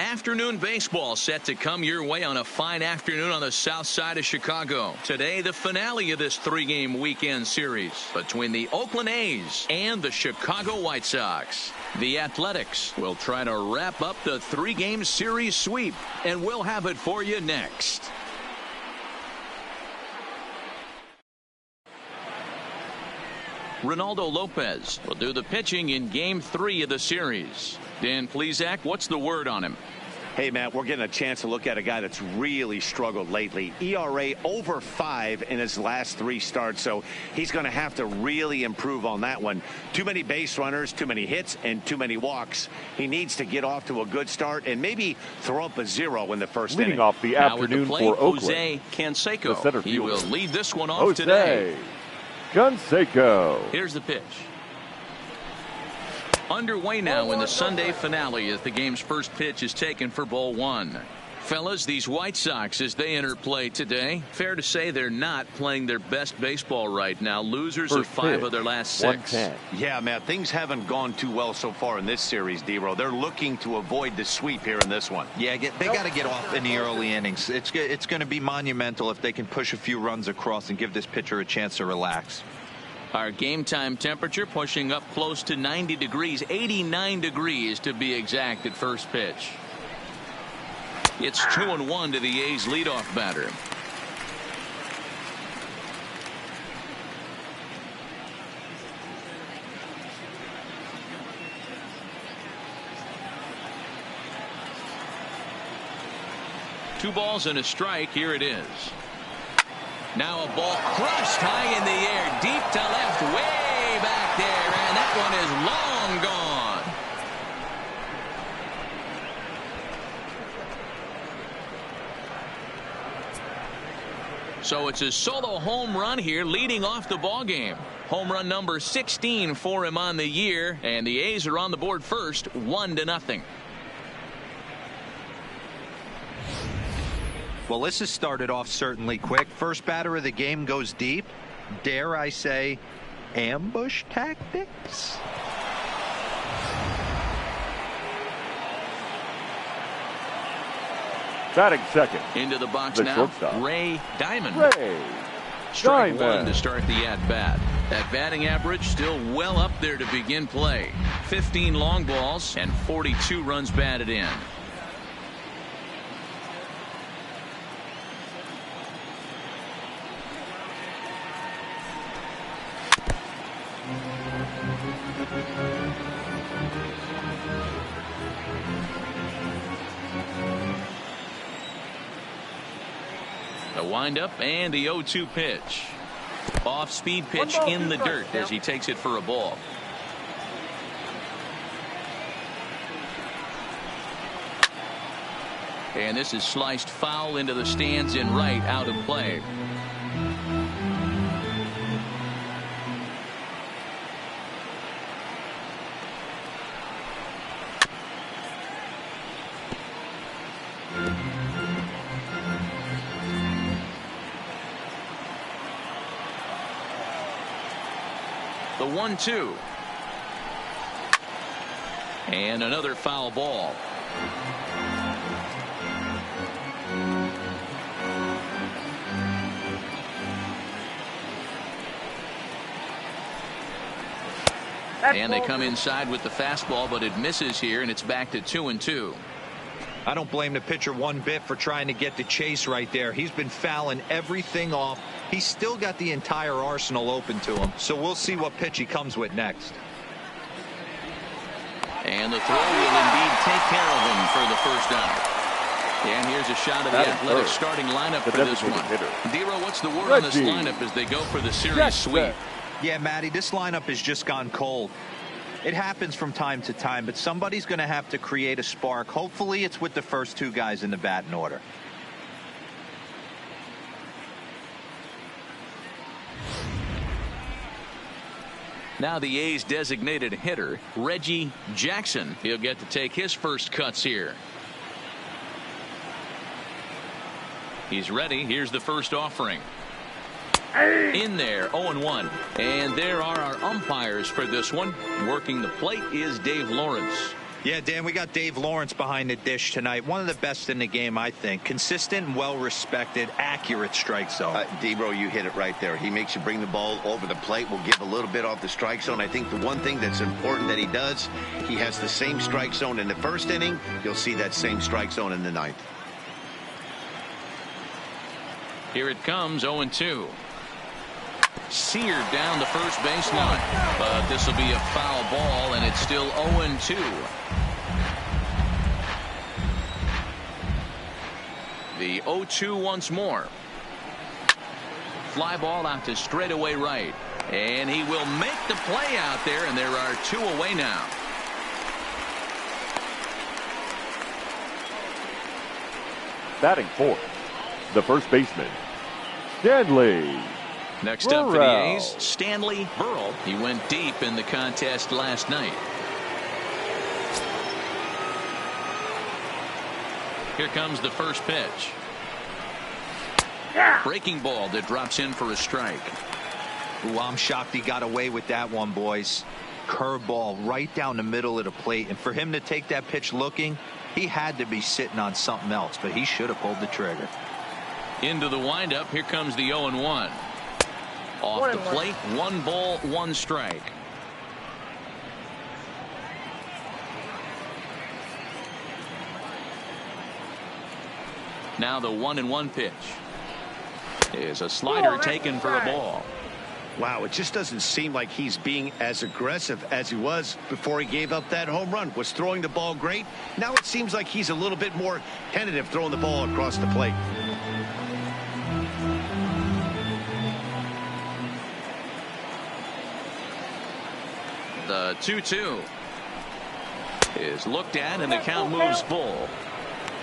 Afternoon baseball set to come your way on a fine afternoon on the south side of Chicago. Today, the finale of this three-game weekend series between the Oakland A's and the Chicago White Sox. The Athletics will try to wrap up the three-game series sweep, and we'll have it for you next. Ronaldo Lopez will do the pitching in Game 3 of the series. Dan Plesac, what's the word on him? Hey, Matt, we're getting a chance to look at a guy that's really struggled lately. ERA over 5 in his last 3 starts, so he's going to have to really improve on that one. Too many base runners, too many hits, and too many walks. He needs to get off to a good start and maybe throw up a 0 in the first inning. Leading off the afternoon for Oakland, Jose Canseco. He will lead this one off Jose today. Canseco. Here's the pitch. Underway now in the Sunday finale as the game's first pitch is taken for ball 1. Fellas, these White Sox, as they enter play today, fair to say they're not playing their best baseball right now. Losers of 5 of their last 6. Yeah, Matt, things haven't gone too well so far in this series, D-Row. They're looking to avoid the sweep here in this one. Yeah, they got to get off in the early innings. It's going to be monumental if they can push a few runs across and give this pitcher a chance to relax. Our game time temperature pushing up close to 90 degrees, 89 degrees to be exact at first pitch. It's 2-1 to the A's leadoff batter. Two balls and a strike. Here it is. Now a ball crushed high in the air, deep to left, way back there, and that one is long gone. So it's a solo home run here, leading off the ball game. Home run number 16 for him on the year, and the A's are on the board first, 1-0. Well, this has started off certainly quick. First batter of the game goes deep. Dare I say, ambush tactics? Batting second. Into the box the now, shortstop. Ray Diamond. Strike one to start the at-bat. That batting average still well up there to begin play. 15 long balls and 42 runs batted in. The windup and the 0-2 pitch. Off-speed pitch in the dirt as he takes it for a ball. And this is sliced foul into the stands in right, out of play. The 1-2. And another foul ball. And they come inside with the fastball, but it misses here, and it's back to 2-2. I don't blame the pitcher one bit for trying to get the chase right there. He's been fouling everything off. He's still got the entire arsenal open to him. So we'll see what pitch he comes with next. And the throw will indeed take care of him for the first out. And here's a shot of the Athletics starting lineup for this one. D-Row, what's the word on this lineup as they go for the series sweep? Yeah, Matty, this lineup has just gone cold. It happens from time to time, but somebody's going to have to create a spark. Hopefully it's with the first 2 guys in the batting order. Now the A's designated hitter, Reggie Jackson. He'll get to take his first cuts here. He's ready. Here's the first offering. In there, 0-1. And there are our umpires for this one. Working the plate is Dave Lawrence. Yeah, Dan, we got Dave Lawrence behind the dish tonight. One of the best in the game, I think. Consistent, well-respected, accurate strike zone. D-Bro, you hit it right there. He makes you bring the ball over the plate. Will give a little bit off the strike zone. I think the one thing that's important that he does, he has the same strike zone in the first inning. You'll see that same strike zone in the ninth. Here it comes, 0-2. Seared down the first baseline, but this will be a foul ball, and it's still 0-2. The 0-2 once more. Fly ball out to straightaway right, and he will make the play out there, and there are 2 away now. Batting fourth, the first baseman, Stanley. Next up for the A's, Stanley Burrell. He went deep in the contest last night. Here comes the first pitch. Breaking ball that drops in for a strike. Ooh, I'm shocked he got away with that one, boys. Curveball right down the middle of the plate, and for him to take that pitch looking, he had to be sitting on something else, but he should have pulled the trigger. Into the windup. Here comes the 0-1. Off the plate, 1 ball, 1 strike. Now the 1-1 pitch is a slider taken for a ball. Wow, it just doesn't seem like he's being as aggressive as he was before he gave up that home run. Was throwing the ball great. Now it seems like he's a little bit more tentative throwing the ball across the plate. The 2-2 is looked at, and the count moves full.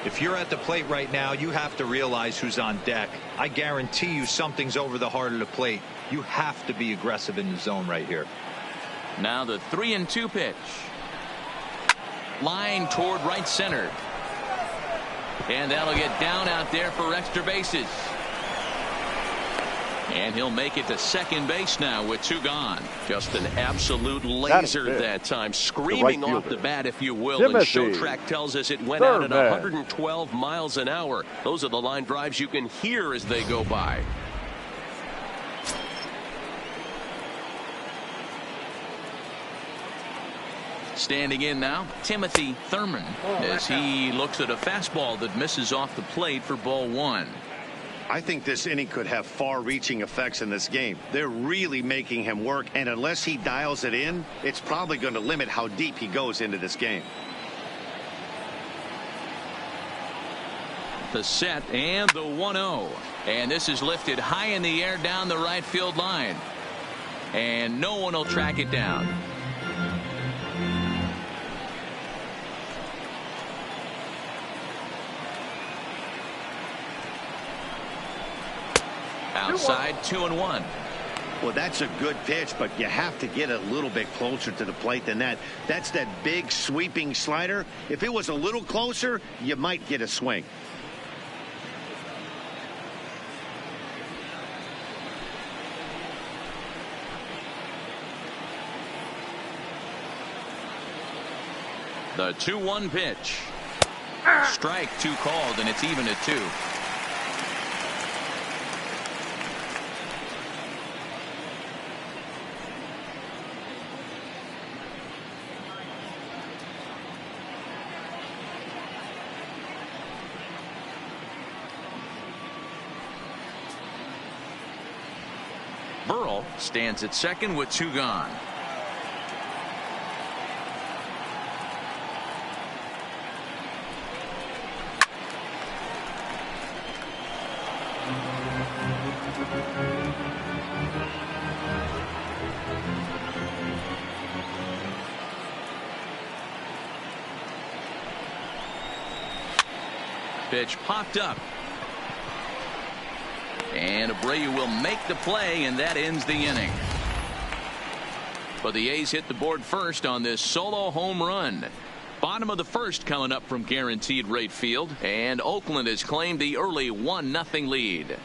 If you're at the plate right now, you have to realize who's on deck. I guarantee you something's over the heart of the plate. You have to be aggressive in the zone right here. Now the 3-2 pitch. Line toward right center. And that'll get down out there for extra bases. And he'll make it to second base now with 2 gone. Just an absolute laser that time, screaming off the bat, if you will. And show track tells us it went out at 112 miles an hour. Those are the line drives you can hear as they go by. Standing in now, Timothy Thurman, as he looks at a fastball that misses off the plate for ball 1. I think this inning could have far-reaching effects in this game. They're really making him work, and unless he dials it in, it's probably going to limit how deep he goes into this game. The set and the 1-0. And this is lifted high in the air down the right field line. And no one will track it down. Outside, 2-1. Well, that's a good pitch, but you have to get a little bit closer to the plate than that. That's that big sweeping slider. If it was a little closer, you might get a swing. The 2-1 pitch. Strike 2 called, and it's even at 2. Burrell stands at second with 2 gone. Pitch popped up. And Abreu will make the play, and that ends the inning. But the A's hit the board first on this solo home run. Bottom of the first coming up from Guaranteed Rate Field, and Oakland has claimed the early 1-0 lead.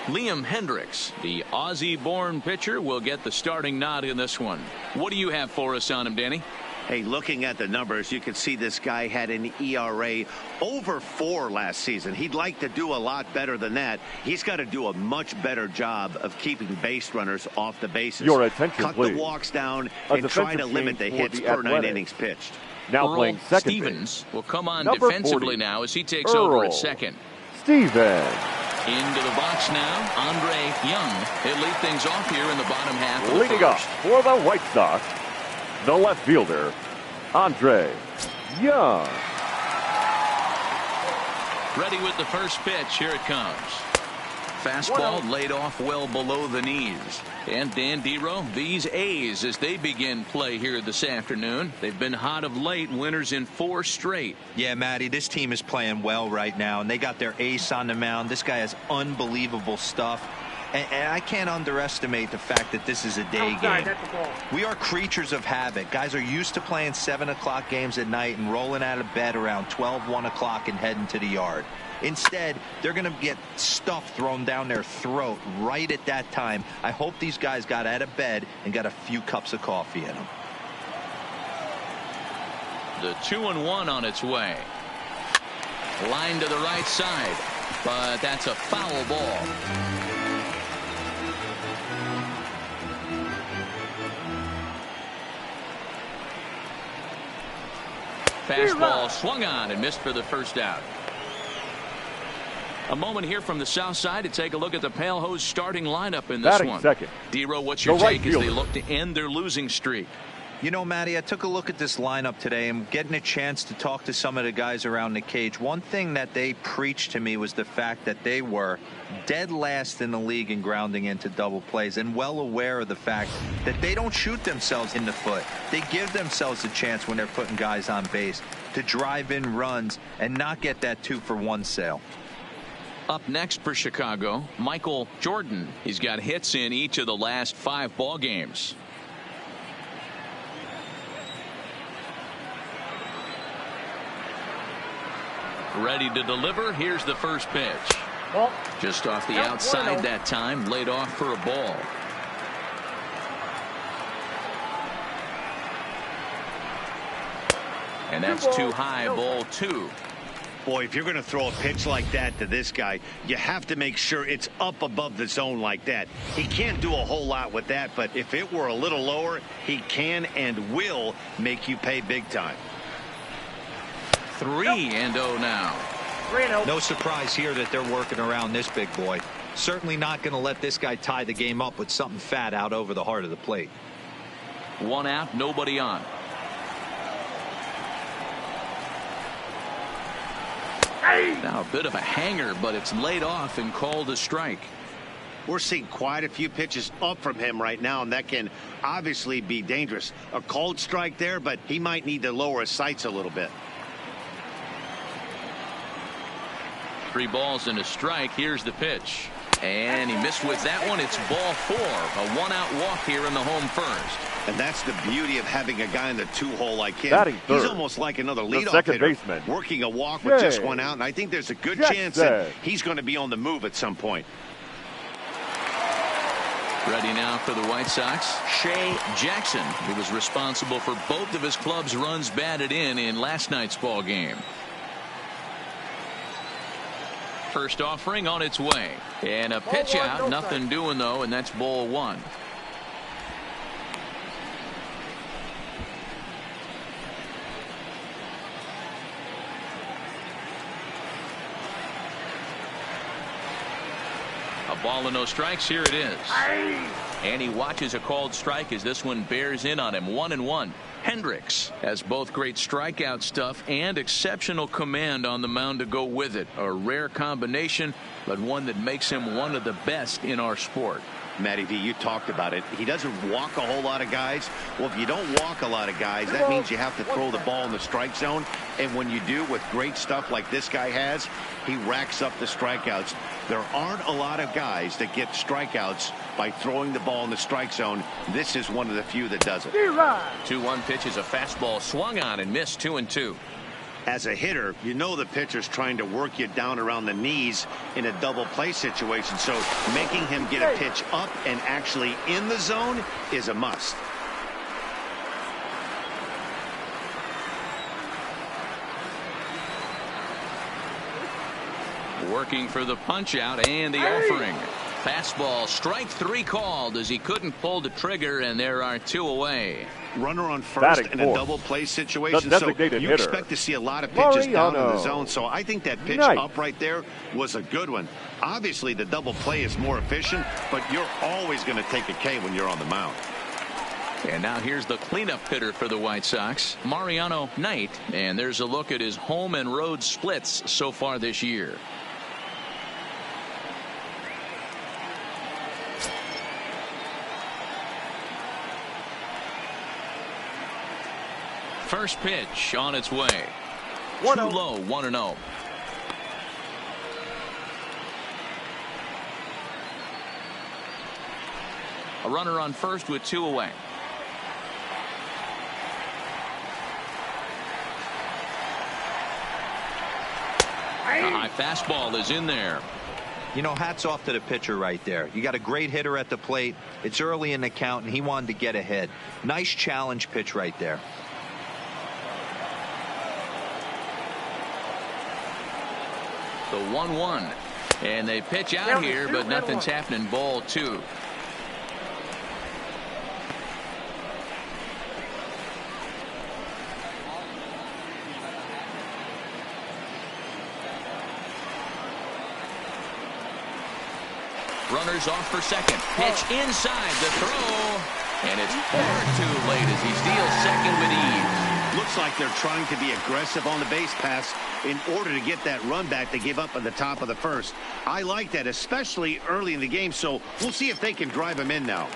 Liam Hendricks, the Aussie-born pitcher, will get the starting nod in this one. What do you have for us on him, Danny? Hey, looking at the numbers, you can see this guy had an ERA over 4 last season. He'd like to do a lot better than that. He's got to do a much better job of keeping base runners off the bases. Your attention, Cut please. the walks down A and try to defensive limit the change for hits the per 9 Athletics. innings pitched. Now Earl playing second Stevens base. will come on Number defensively 40, now as he takes over Earl at second. Stevens. Into the box now, Andre Young. He'll lead things off here in the bottom half of the Leading up first. for the White Sox, the left fielder, Andre Young. Ready with the first pitch. Here it comes. Fastball laid off well below the knees. And Dan Dero, these A's, as they begin play here this afternoon, they've been hot of late, winners in 4 straight. Yeah, Matty, this team is playing well right now, and they got their ace on the mound. This guy has unbelievable stuff. And I can't underestimate the fact that this is a day game. We are creatures of habit. Guys are used to playing 7 o'clock games at night and rolling out of bed around 12, 1 o'clock and heading to the yard. Instead, they're going to get stuff thrown down their throat right at that time. I hope these guys got out of bed and got a few cups of coffee in them. The 2-1 on its way. Line to the right side, but that's a foul ball. Fastball swung on and missed for the first out. A moment here from the south side to take a look at the Pale Hose starting lineup in this Batting one. second. Dero, what's your The right take as they fielder. look to end their losing streak? You know, Matty, I took a look at this lineup today and getting a chance to talk to some of the guys around the cage. One thing that they preached to me was the fact that they were dead last in the league in grounding into double plays, and well aware of the fact that they don't shoot themselves in the foot. They give themselves a chance when they're putting guys on base to drive in runs and not get that 2-for-1 sale. Up next for Chicago, Michael Jordan. He's got hits in each of the last 5 ball games. Ready to deliver. Here's the first pitch. Just off the outside that time, laid off for a ball. And that's too high, ball 2. Boy, if you're going to throw a pitch like that to this guy, you have to make sure it's up above the zone like that. He can't do a whole lot with that, but if it were a little lower, he can and will make you pay big time. 3-0 now. No surprise here that they're working around this big boy. Certainly not going to let this guy tie the game up with something fat out over the heart of the plate. 1 out, nobody on. Now a bit of a hanger, but it's laid off and called a strike. We're seeing quite a few pitches up from him right now, and that can obviously be dangerous. A called strike there, but he might need to lower his sights a little bit. 3 balls and a strike. Here's the pitch. And he missed with that one. It's ball 4. A 1-out walk here in the home first. And that's the beauty of having a guy in the 2-hole like him. Batting third. He's almost like another leadoff second hitter, baseman, working a walk with just Jay 1 out. And I think there's a good Jackson. chance that he's going to be on the move at some point. Ready now for the White Sox, Shea Jackson, who was responsible for both of his club's runs batted in last night's ball game. First offering on its way, and a pitch out, nothing doing though, and that's ball 1. A ball and no strikes. Here it is. And he watches a called strike as this one bears in on him. 1-1. Hendricks has both great strikeout stuff and exceptional command on the mound to go with it. A rare combination, but one that makes him one of the best in our sport. Matty V, you talked about it. He doesn't walk a whole lot of guys. Well, if you don't walk a lot of guys, that means you have to throw the ball in the strike zone. And when you do, with great stuff like this guy has, he racks up the strikeouts. There aren't a lot of guys that get strikeouts by throwing the ball in the strike zone. This is one of the few that does it. 2-1 pitch is a fastball swung on and missed. 2-2. As a hitter, you know the pitcher's trying to work you down around the knees in a double play situation. So making him get a pitch up and actually in the zone is a must. Working for the punch out and the offering. Fastball, strike 3 called as he couldn't pull the trigger, and there are 2 away. Runner on first in a double play situation, so you expect to see a lot of pitches down in the zone. So I think that pitch up right there was a good one. Obviously, the double play is more efficient, but you're always going to take a K when you're on the mound. And now here's the cleanup hitter for the White Sox, Mariano Knight, and there's a look at his home and road splits so far this year. First pitch on its way. Too low, 1-0. A runner on first with 2 away. A high fastball is in there. You know, hats off to the pitcher right there. You got a great hitter at the plate. It's early in the count, and he wanted to get ahead. Nice challenge pitch right there. The 1-1, and they pitch out here, but nothing's happening. Ball 2. Runners off for second. Pitch inside the throw, and it's far too late as he steals second with ease. Looks like they're trying to be aggressive on the base pass in order to get that run back they gave up at the top of the first. I like that, especially early in the game, so we'll see if they can drive him in now.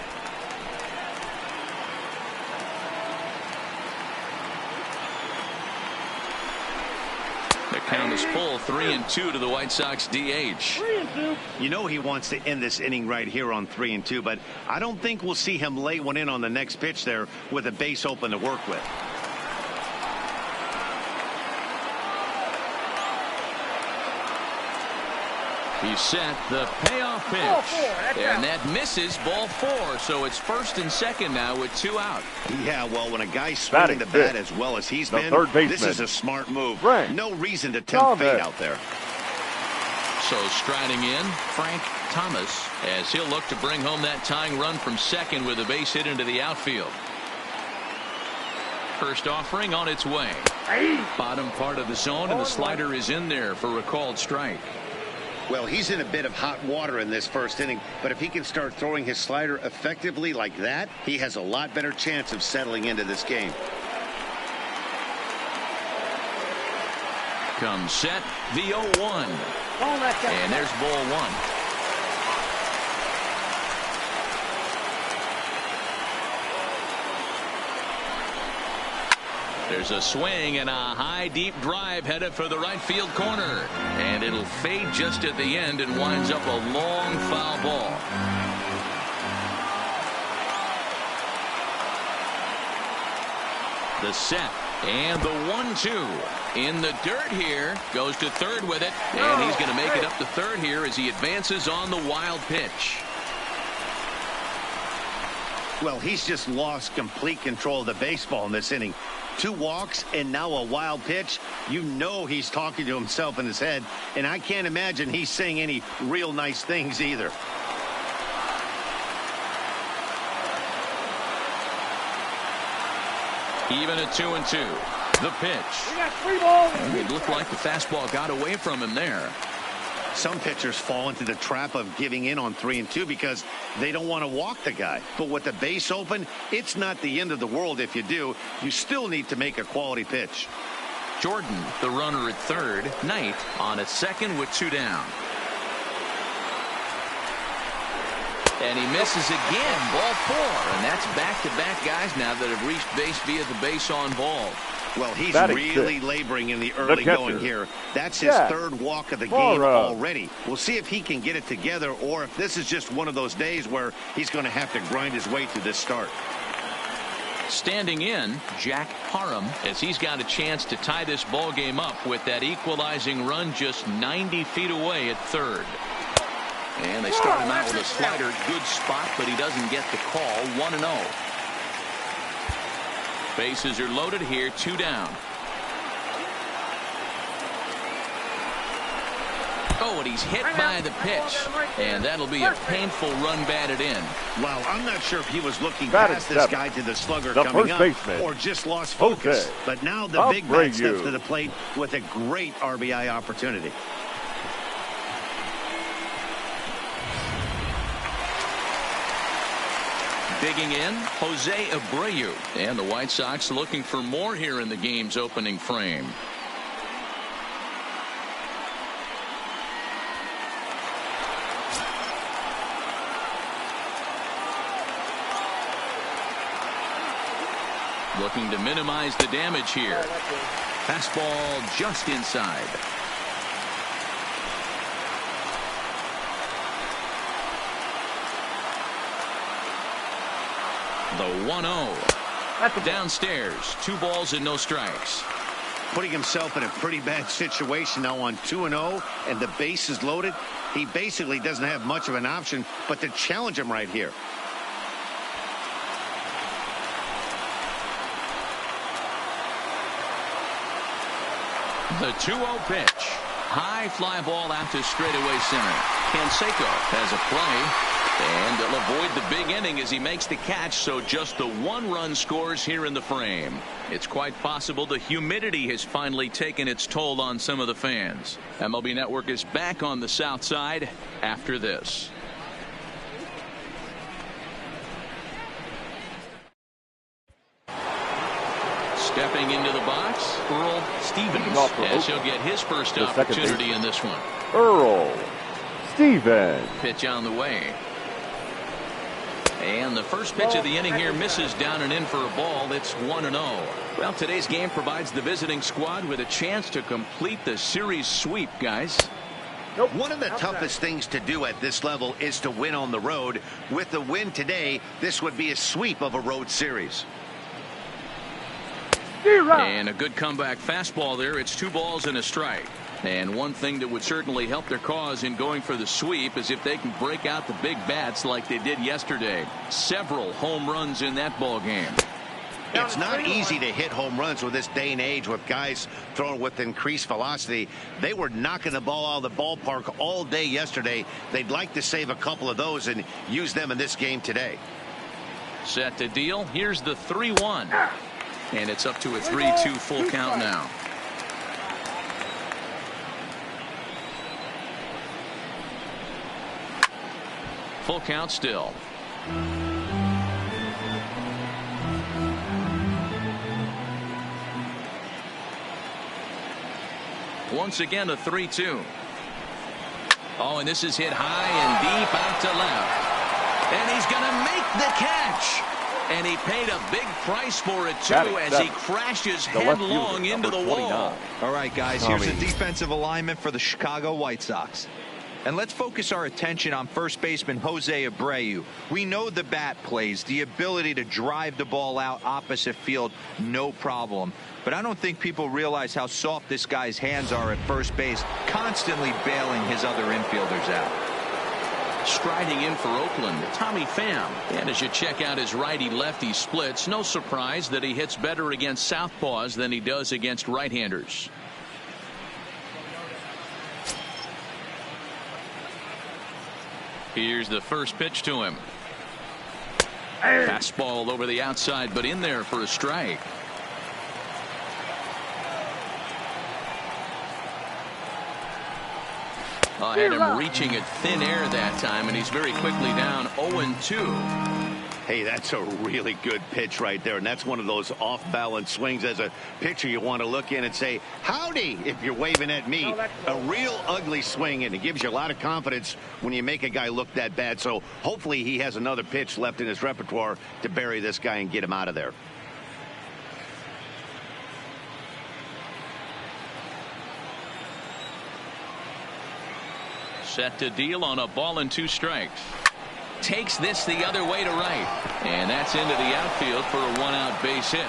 The count is full, 3-2 to the White Sox DH. You know he wants to end this inning right here on 3-2, but I don't think we'll see him lay one in on the next pitch there with a base open to work with. He's set the payoff pitch, and that misses. Ball 4, so it's first and second now with 2 out. Yeah, well, when a guy's swinging the bat as well as he's been, this is a smart move. No reason to tempt fate out there. So striding in, Frank Thomas, as he'll look to bring home that tying run from second with a base hit into the outfield. First offering on its way. Bottom part of the zone, and the slider is in there for a called strike. Well, he's in a bit of hot water in this first inning, but if he can start throwing his slider effectively like that, he has a lot better chance of settling into this game. Comes set, the 0-1. And there's ball 1. There's a swing and a high deep drive headed for the right field corner, and it'll fade just at the end and winds up a long foul ball. The set and the 1-2 in the dirt here, goes to third with it, and he's going to make it up to third here as he advances on the wild pitch. Well, he's just lost complete control of the baseball in this inning. 2 walks and now a wild pitch. You know he's talking to himself in his head, and I can't imagine he's saying any real nice things either. Even at 2-2. The pitch. We got 3 balls. It looked like the fastball got away from him there. Some pitchers fall into the trap of giving in on 3-2 because they don't want to walk the guy. But with the base open, it's not the end of the world if you do. You still need to make a quality pitch. Jordan, the runner at third. Knight on at second with 2 down. And he misses again. Ball 4. And that's back-to-back guys now that have reached base via the base on ball. Well, he's really laboring in the early going here. That's his 3rd walk of the game already. We'll see if he can get it together or if this is just one of those days where he's going to have to grind his way through this start. Standing in, Jack Parham, as he's got a chance to tie this ball game up with that equalizing run just 90 feet away at third. And they start him out with a slider. Good spot, but he doesn't get the call. 1-0. Bases are loaded here. 2 down. Oh, and he's hit by the pitch. And that'll be a painful run batted in. Well, I'm not sure if he was looking Batted past this seven. guy to the slugger The coming first up baseman, or just lost focus. Jose But now the big bat steps Abreu. to the plate with a great RBI opportunity. Digging in, Jose Abreu. And the White Sox looking for more here in the game's opening frame. Looking to minimize the damage here. Fastball just inside. The 1-0. Downstairs. 2 balls and no strikes. Putting himself in a pretty bad situation now on 2-0 and the base is loaded. He basically doesn't have much of an option but to challenge him right here. The 2-0 pitch. High fly ball out to straightaway center. Canseco has a play. And they'll avoid the big inning as he makes the catch, so just the 1 run scores here in the frame. It's quite possible the humidity has finally taken its toll on some of the fans. MLB Network is back on the south side after this. Stepping into the box, Earl Stevens, as he'll get his first opportunity in this one. Earl Stevens. Pitch on the way. And the first pitch of the inning here misses down and in for a ball. It's 1-0. Well, today's game provides the visiting squad with a chance to complete the series sweep, guys. One of the toughest things to do at this level is to win on the road. With the win today, this would be a sweep of a road series. And a good comeback fastball there. It's 2 balls and a strike. And one thing that would certainly help their cause in going for the sweep is if they can break out the big bats like they did yesterday. Several home runs in that ball game. It's not easy to hit home runs with this day and age with guys throwing with increased velocity. They were knocking the ball out of the ballpark all day yesterday. They'd like to save a couple of those and use them in this game today. Set to deal. Here's the 3-1. And it's up to a 3-2 full count now. Full count still. Once again a 3-2. Oh, and this is hit high and deep out to left. And he's going to make the catch. And he paid a big price for it, too, as he crashes headlong into the wall. All right, guys, here's the defensive alignment for the Chicago White Sox. And let's focus our attention on first baseman Jose Abreu. We know the bat plays, the ability to drive the ball out opposite field, no problem. But I don't think people realize how soft this guy's hands are at first base, constantly bailing his other infielders out. Striding in for Oakland, Tommy Pham. And as you check out his righty-lefty splits, no surprise that he hits better against southpaws than he does against right-handers. Here's the first pitch to him. Fastball over the outside, but in there for a strike. Had him reaching at thin air that time, and he's very quickly down 0-2. Hey, that's a really good pitch right there, and that's one of those off-balance swings. As a pitcher, you want to look in and say, howdy, if you're waving at me. A real ugly swing, and it gives you a lot of confidence when you make a guy look that bad. So hopefully he has another pitch left in his repertoire to bury this guy and get him out of there. Set to deal on a ball and 2 strikes. takes this the other way to right. And that's into the outfield for a one-out base hit.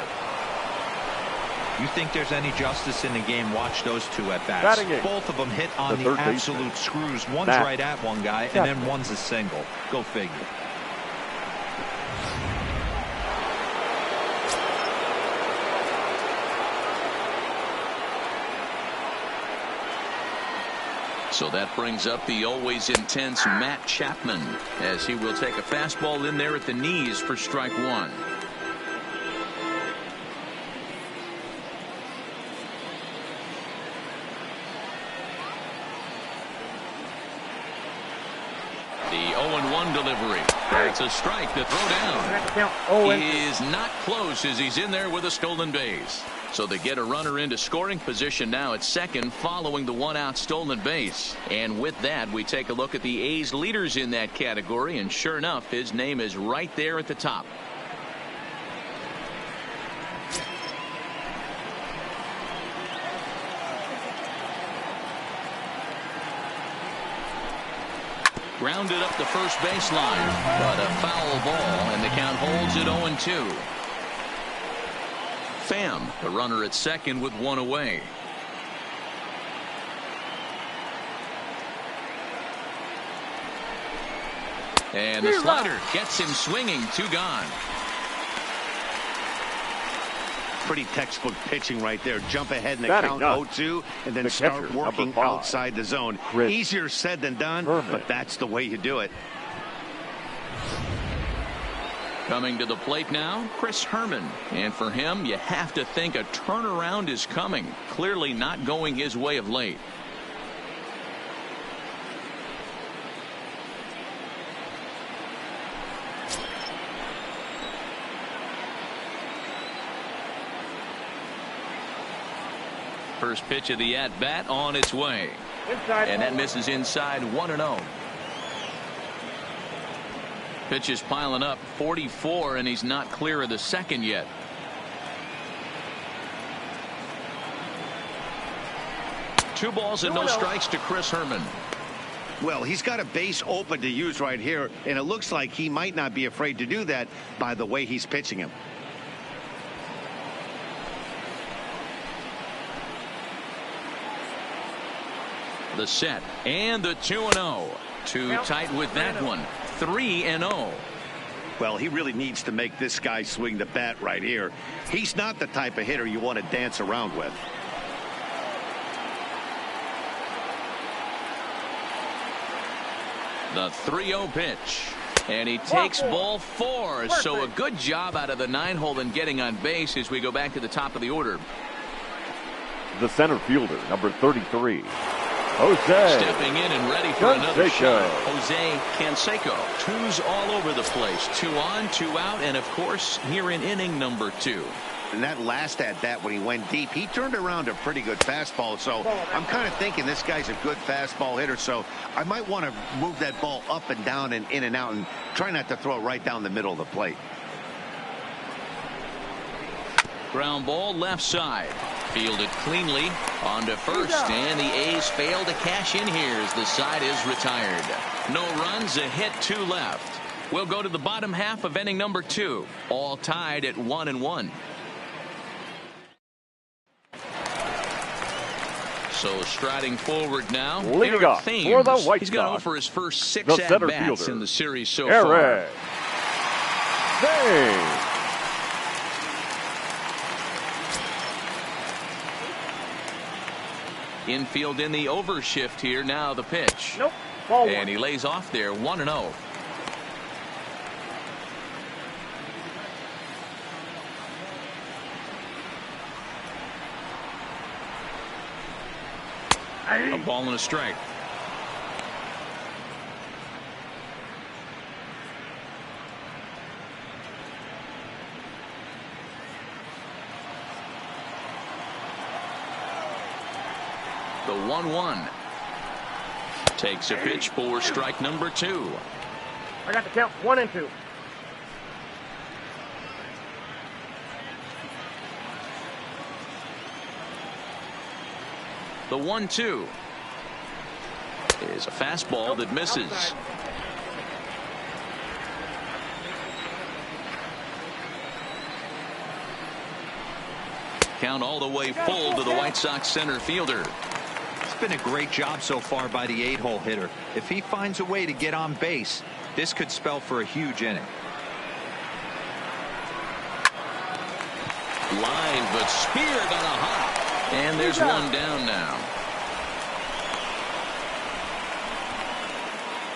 You think there's any justice in the game? Watch those two at bats. Both of them hit on the absolute screws. One's right at one guy, and then one's a single. Go figure. So that brings up the always intense Matt Chapman, as he will take a fastball in there at the knees for strike one. The 0-1 delivery. It's a strike to throw down. He is not close as he's in there with a stolen base. So they get a runner into scoring position now at second following the one-out stolen base. And with that, we take a look at the A's leaders in that category, and sure enough, his name is right there at the top. Grounded up the first baseline, but a foul ball, and the count holds at 0-2. Pham, the runner at second with one away. And the slider gets him swinging. Two gone. Pretty textbook pitching right there. Jump ahead in the count 0-2 and then start working outside the zone. Easier said than done, but that's the way you do it. Coming to the plate now, Chris Herman. And for him, you have to think a turnaround is coming. Clearly not going his way of late. First pitch of the at-bat on its way. And that misses inside 1-0. Pitch is piling up, 44, and he's not clear of the second yet. Two balls and no strikes to Chris Herman. Well, he's got a base open to use right here, and it looks like he might not be afraid to do that by the way he's pitching him. The set and the 2-0. Too tight with that one. 3-0. Well, he really needs to make this guy swing the bat right here. He's not the type of hitter you want to dance around with. The 3-0 pitch. And he takes ball 4. So a good job out of the 9-hole in getting on base as we go back to the top of the order. The center fielder, number 33. Jose. Stepping in and ready for another shot. Jose Canseco. Twos all over the place. 2 on, 2 out, and of course here in inning number 2. And that last at bat when he went deep, he turned around a pretty good fastball. So I'm kind of thinking this guy's a good fastball hitter. So I might want to move that ball up and down and in and out and try not to throw it right down the middle of the plate. Ground ball left side. Fielded cleanly onto first, and the A's fail to cash in here as the side is retired. No runs, a hit, 2 left. We'll go to the bottom half of inning number 2, all tied at 1-1. So striding forward now, leading off for the White Sox. He's going to offer his first 6 at-bats in the series so far. Infield in the overshift here. Now the pitch. And he lays off there. 1-0. A ball and a strike. The 1-1. Takes a pitch for strike number 2. I got the count 1 and 2. The 1-2 is a fastball that misses. Count all the way full to the White Sox center fielder. It's been a great job so far by the 8-hole hitter. If he finds a way to get on base, this could spell for a huge inning. Line, but speared on a hop. And there's one down now.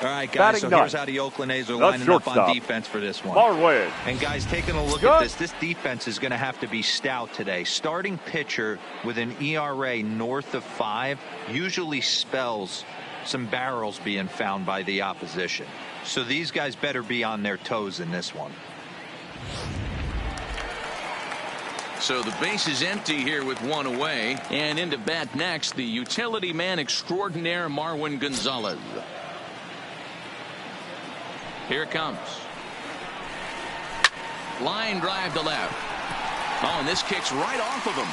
All right, guys, so here's how the Oakland A's are lining up on defense for this one. Marwin. And, guys, taking a look at this defense is going to have to be stout today. Starting pitcher with an ERA north of 5 usually spells some barrels being found by the opposition. So these guys better be on their toes in this one. So the base is empty here with one away. And into bat next, the utility man extraordinaire Marwin Gonzalez. Here it comes. Line drive to left. Oh, and this kicks right off of him.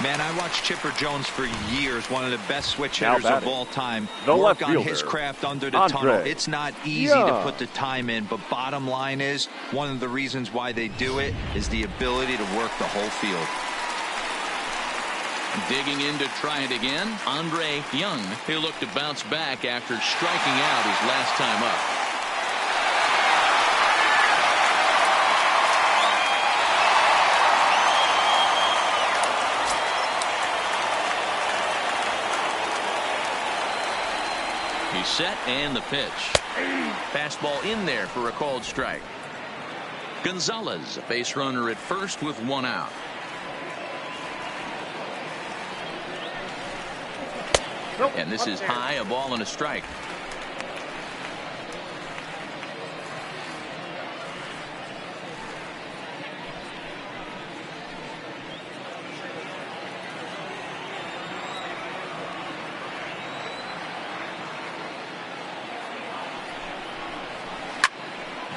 Man, I watched Chipper Jones for years, one of the best switch hitters of all time. Work on his craft under the tunnel. It's not easy to put the time in, but bottom line is, one of the reasons why they do it is the ability to work the whole field. Digging in to try it again, Andre Young. He'll look to bounce back after striking out his last time up. He's set and the pitch. Fastball in there for a called strike. Gonzalez, base runner at first with one out. And this is high, a ball and a strike.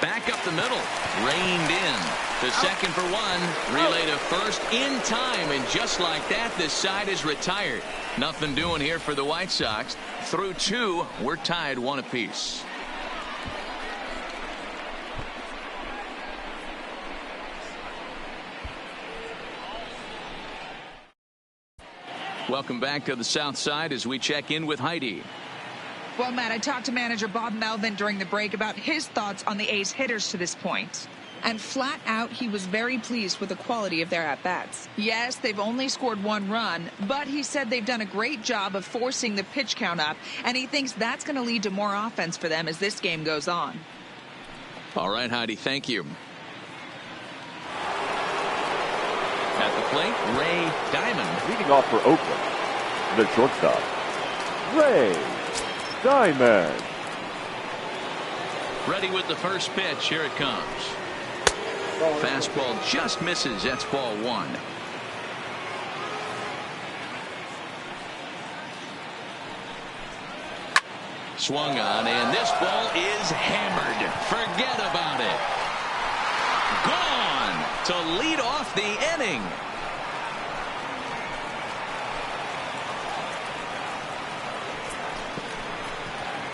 Back up the middle, reined in to second for one, relay to first in time, and just like that, this side is retired. Nothing doing here for the White Sox. Through 2, we're tied 1 apiece. Welcome back to the South Side as we check in with Heidi. Well, Matt, I talked to manager Bob Melvin during the break about his thoughts on the A's hitters to this point. And flat out, he was very pleased with the quality of their at-bats. Yes, they've only scored 1 run, but he said they've done a great job of forcing the pitch count up, and he thinks that's going to lead to more offense for them as this game goes on. All right, Heidi, thank you. At the plate, Ray Diamond. Leading off for Oakland, the shortstop, Ray Diamond. Ready with the first pitch. Here it comes. Fastball just misses. That's ball 1. Swung on, and this ball is hammered. Forget about it. Gone to lead off the inning.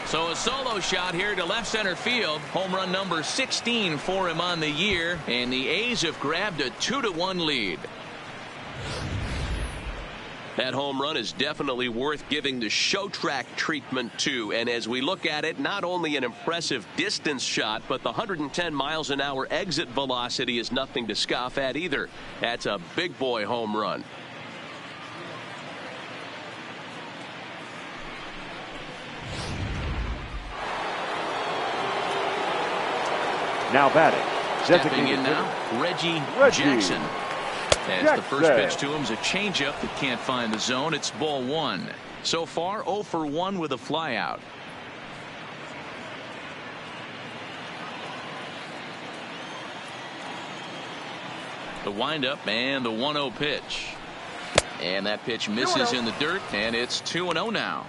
So a solo shot here to left center field. Home run number 16 for him on the year. And the A's have grabbed a 2-1 lead. That home run is definitely worth giving the show track treatment to. And as we look at it, not only an impressive distance shot, but the 110 miles an hour exit velocity is nothing to scoff at either. That's a big boy home run. Now batting. Stepping in now, Reggie Jackson. As the first pitch to him is a changeup that can't find the zone. It's ball 1. So far 0 for 1 with a flyout. The windup and the 1-0 pitch. And that pitch misses in the dirt, and it's 2-0 now.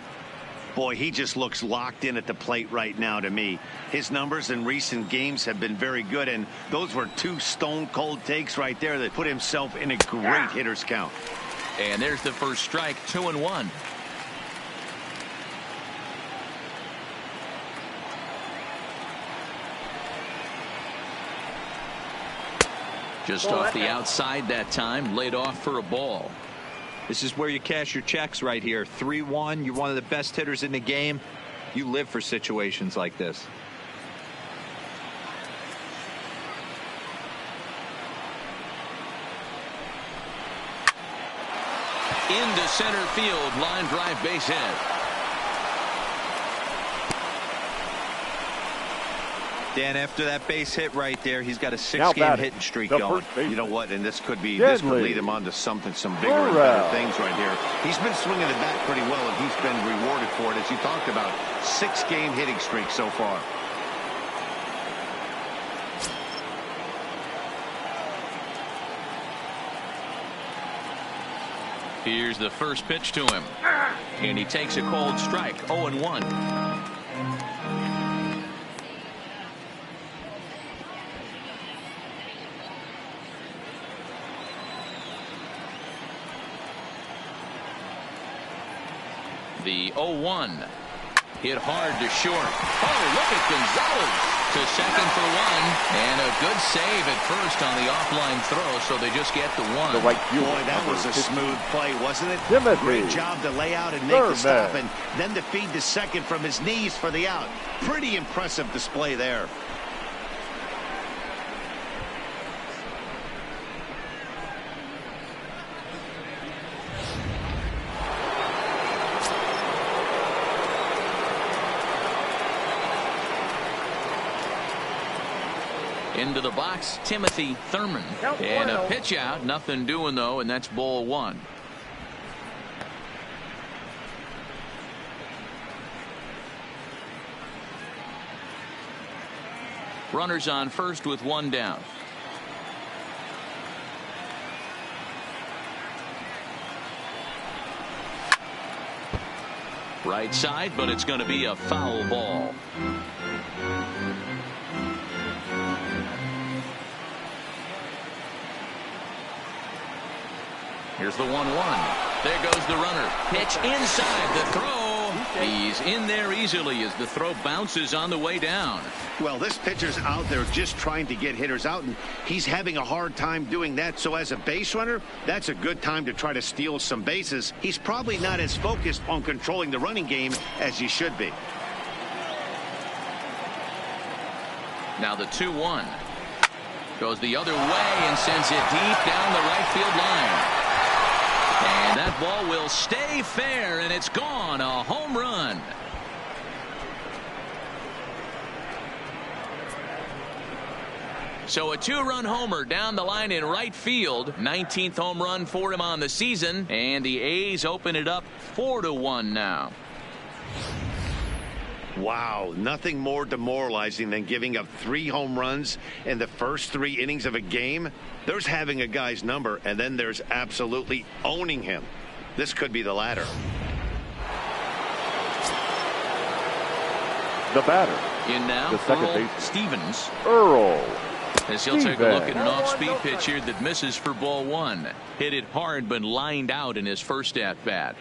Boy, he just looks locked in at the plate right now to me. His numbers in recent games have been very good, and those were 2 stone-cold takes right there that put himself in a great hitter's count. And there's the first strike, 2-1. Just off the outside that time, laid off for a ball. This is where you cash your checks right here. 3-1. You're one of the best hitters in the game. You live for situations like this. Into center field, line drive, base hit. Dan, after that base hit right there, he's got a 6-game hitting streak going. You know what? And this could lead him on to some bigger and better things right here. He's been swinging the bat pretty well, and he's been rewarded for it, as you talked about. 6-game hitting streak so far. Here's the first pitch to him. And he takes a cold strike. 0-1. The 0-1 hit hard to short. Oh, look at Gonzalez to second for one, and a good save at first on the offline throw, so they just get the one. Boy, that was a smooth play, wasn't it? Great job to lay out and make the stop, and then to feed the second from his knees for the out. Pretty impressive display there. Into the box, Timothy Thurman. And a pitch out, nothing doing though, and that's ball one. Runners on first with one down. Right side, but it's going to be a foul ball. Here's the 1-1. There goes the runner. Pitch inside. The throw. He's in there easily as the throw bounces on the way down. Well, this pitcher's out there just trying to get hitters out, and he's having a hard time doing that. So as a base runner, that's a good time to try to steal some bases. He's probably not as focused on controlling the running game as he should be. Now the 2-1. Goes the other way and sends it deep down the right field line. And that ball will stay fair, and it's gone. A home run. So a 2-run homer down the line in right field. 19th home run for him on the season. And the A's open it up 4-1 now. Wow, nothing more demoralizing than giving up 3 home runs in the first 3 innings of a game. There's having a guy's number, and then there's absolutely owning him. This could be the latter. The batter. In now, the second Earl base. Stevens. Earl. As he'll take a look at an off-speed pitch here that misses for ball one. Hit it hard, but lined out in his first at-bat.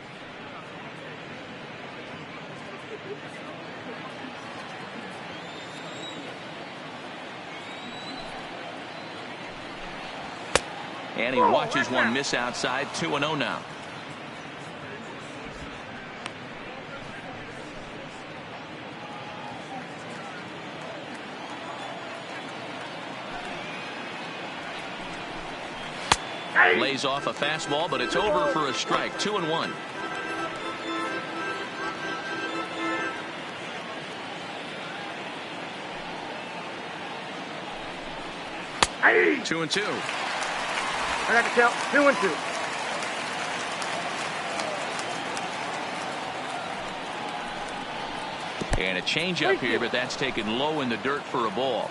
And he watches one miss outside. 2-0 now. Lays off a fastball, but it's over for a strike. 2-1. Hey. 2-2. I got the count. 2-2. And a changeup here, but that's taken low in the dirt for a ball.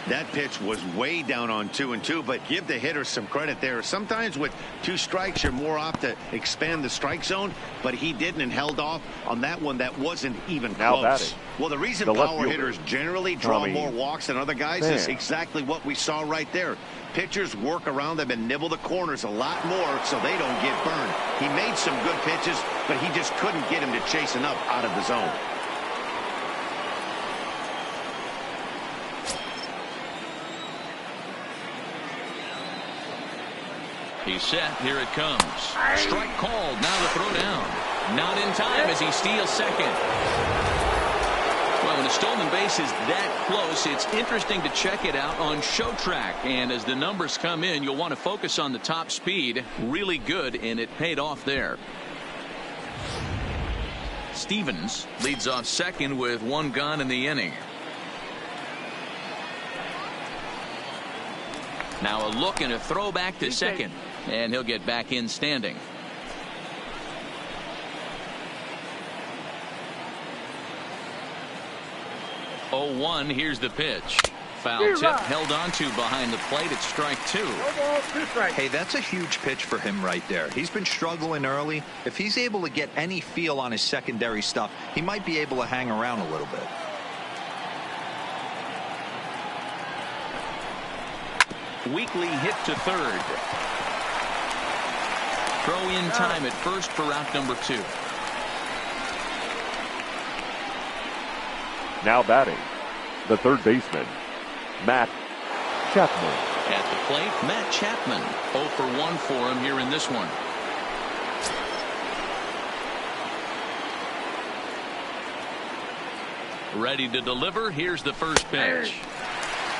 That pitch was way down on 2-2, but give the hitter some credit there. Sometimes with 2 strikes, you're more apt to expand the strike zone, but he didn't and held off on that one that wasn't even close. Well, the reason power hitters generally draw more walks than other guys is exactly what we saw right there. Pitchers work around them and nibble the corners a lot more so they don't get burned. He made some good pitches, but he just couldn't get him to chase enough out of the zone. He's set. Here it comes. Strike called. Now the throw down. Not in time as he steals second. Well, when a stolen base is that close, it's interesting to check it out on show track. And as the numbers come in, you'll want to focus on the top speed. Really good, and it paid off there. Stevens leads off second with one gone in the inning. Now a look and a throw back to second, and he'll get back in standing. Oh, 1. Here's the pitch. Foul tip held on to behind the plate. It's strike 2. Hey, that's a huge pitch for him right there. He's been struggling early. If he's able to get any feel on his secondary stuff, he might be able to hang around a little bit. Weekly hit to third. Throw in time at first for out number 2. Now batting, the third baseman, Matt Chapman. At the plate, Matt Chapman. 0 for 1 for him here in this one. Ready to deliver. Here's the first pitch.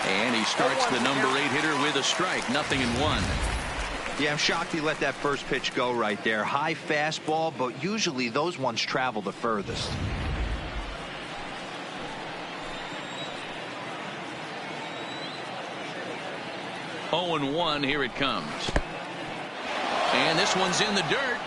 And he starts the number 8 hitter with a strike. 0-1. Yeah, I'm shocked he let that first pitch go right there. High fastball, but usually those ones travel the furthest. 0-1. Here it comes. And this one's in the dirt.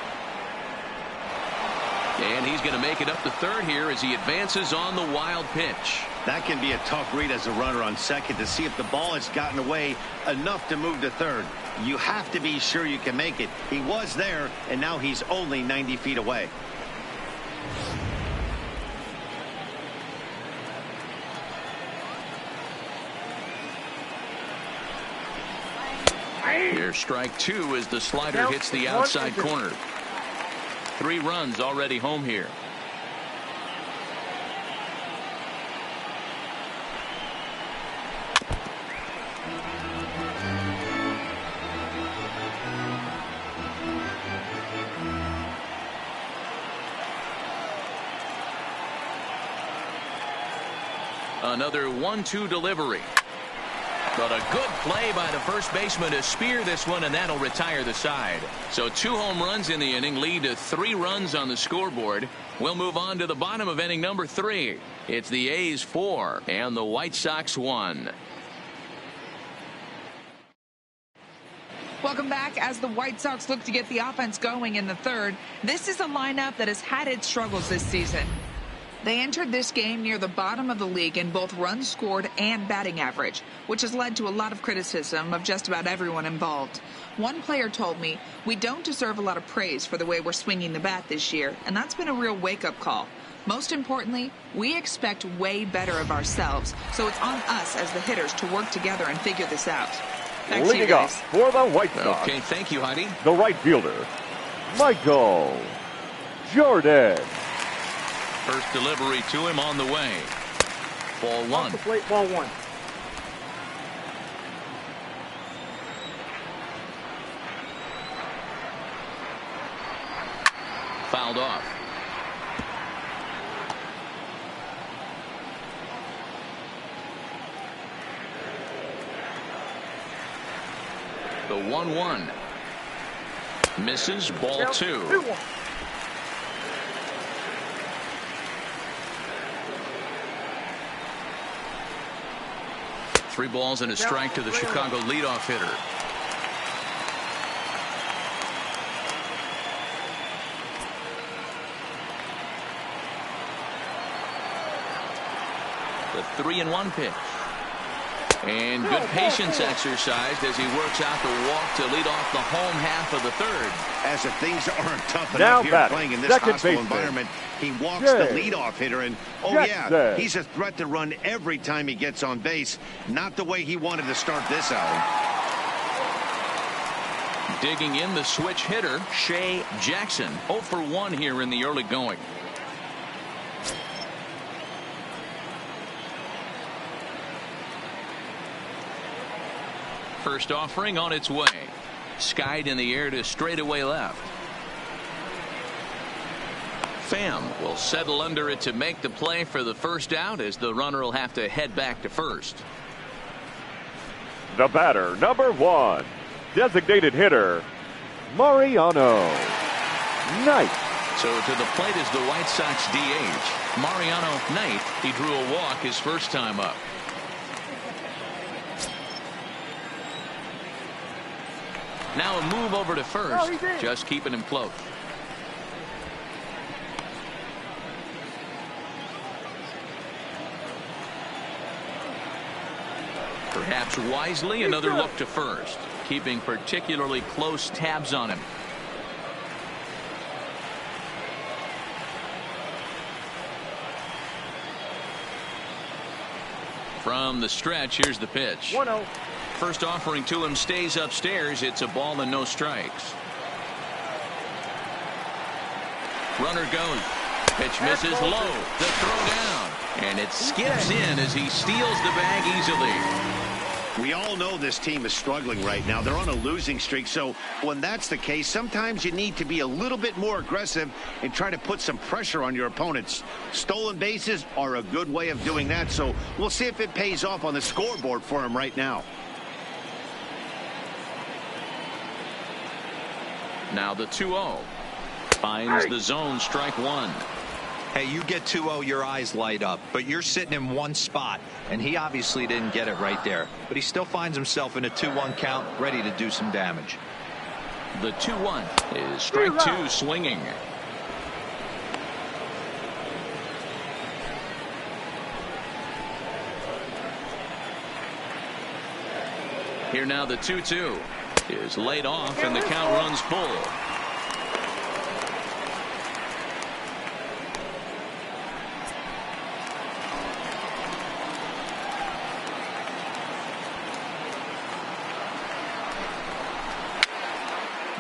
And he's going to make it up to third here as he advances on the wild pitch. That can be a tough read as a runner on second to see if the ball has gotten away enough to move to third. You have to be sure you can make it. He was there, and now he's only 90 feet away. Here's strike 2 as the slider hits the outside corner. 3 runs already home here. Another 1-2 delivery. But a good play by the first baseman to spear this one, and that'll retire the side. So 2 home runs in the inning lead to 3 runs on the scoreboard. We'll move on to the bottom of inning number 3. It's the A's 4 and the White Sox 1. Welcome back. As the White Sox look to get the offense going in the third, this is a lineup that has had its struggles this season. They entered this game near the bottom of the league in both runs scored and batting average, which has led to a lot of criticism of just about everyone involved. One player told me, "We don't deserve a lot of praise for the way we're swinging the bat this year," and that's been a real wake-up call. Most importantly, we expect way better of ourselves, so it's on us as the hitters to work together and figure this out. Back to you Leading guys. off for the White Sox, Okay, thank you, Heidi. the right fielder, Michael Jordan. First delivery to him on the way. Ball 1. Off the plate, ball 1. Fouled off. The 1-1. Misses. Ball 2. 2-1. Three balls and a strike to the Chicago leadoff hitter. The 3-1 pitch. And good patience exercised as he works out the walk to lead off the home half of the third. As if things aren't tough Now enough here batting, playing in this second hostile baseman, environment, he walks Jay the leadoff hitter, and oh Jackson. yeah, he's a threat to run every time he gets on base. Not the way he wanted to start this outing. Digging in the switch hitter, Shea Jackson. 0 for 1 here in the early going. First offering on its way. Skied in the air to straightaway left. Pham will settle under it to make the play for the first out, as the runner will have to head back to first. The batter, number 1, designated hitter, Mariano Knight. So to the plate is the White Sox DH, Mariano Knight. He drew a walk his first time up. Now a move over to first, just keeping him close. Perhaps wisely, another look to first, keeping particularly close tabs on him. From the stretch, here's the pitch. 1-0. First offering to him stays upstairs. It's a ball and no strikes. Runner goes. Pitch misses low. The throw down. And it skips in as he steals the bag easily. We all know this team is struggling right now. They're on a losing streak, so when that's the case, sometimes you need to be a little bit more aggressive and try to put some pressure on your opponents. Stolen bases are a good way of doing that, so we'll see if it pays off on the scoreboard for him right now. Now the 2-0. Finds the zone, strike 1. Hey, you get 2-0, your eyes light up, but you're sitting in one spot, and he obviously didn't get it right there. But he still finds himself in a 2-1 count, ready to do some damage. The 2-1 is strike 2, swinging. Here now the 2-2 is laid off, and the count runs full.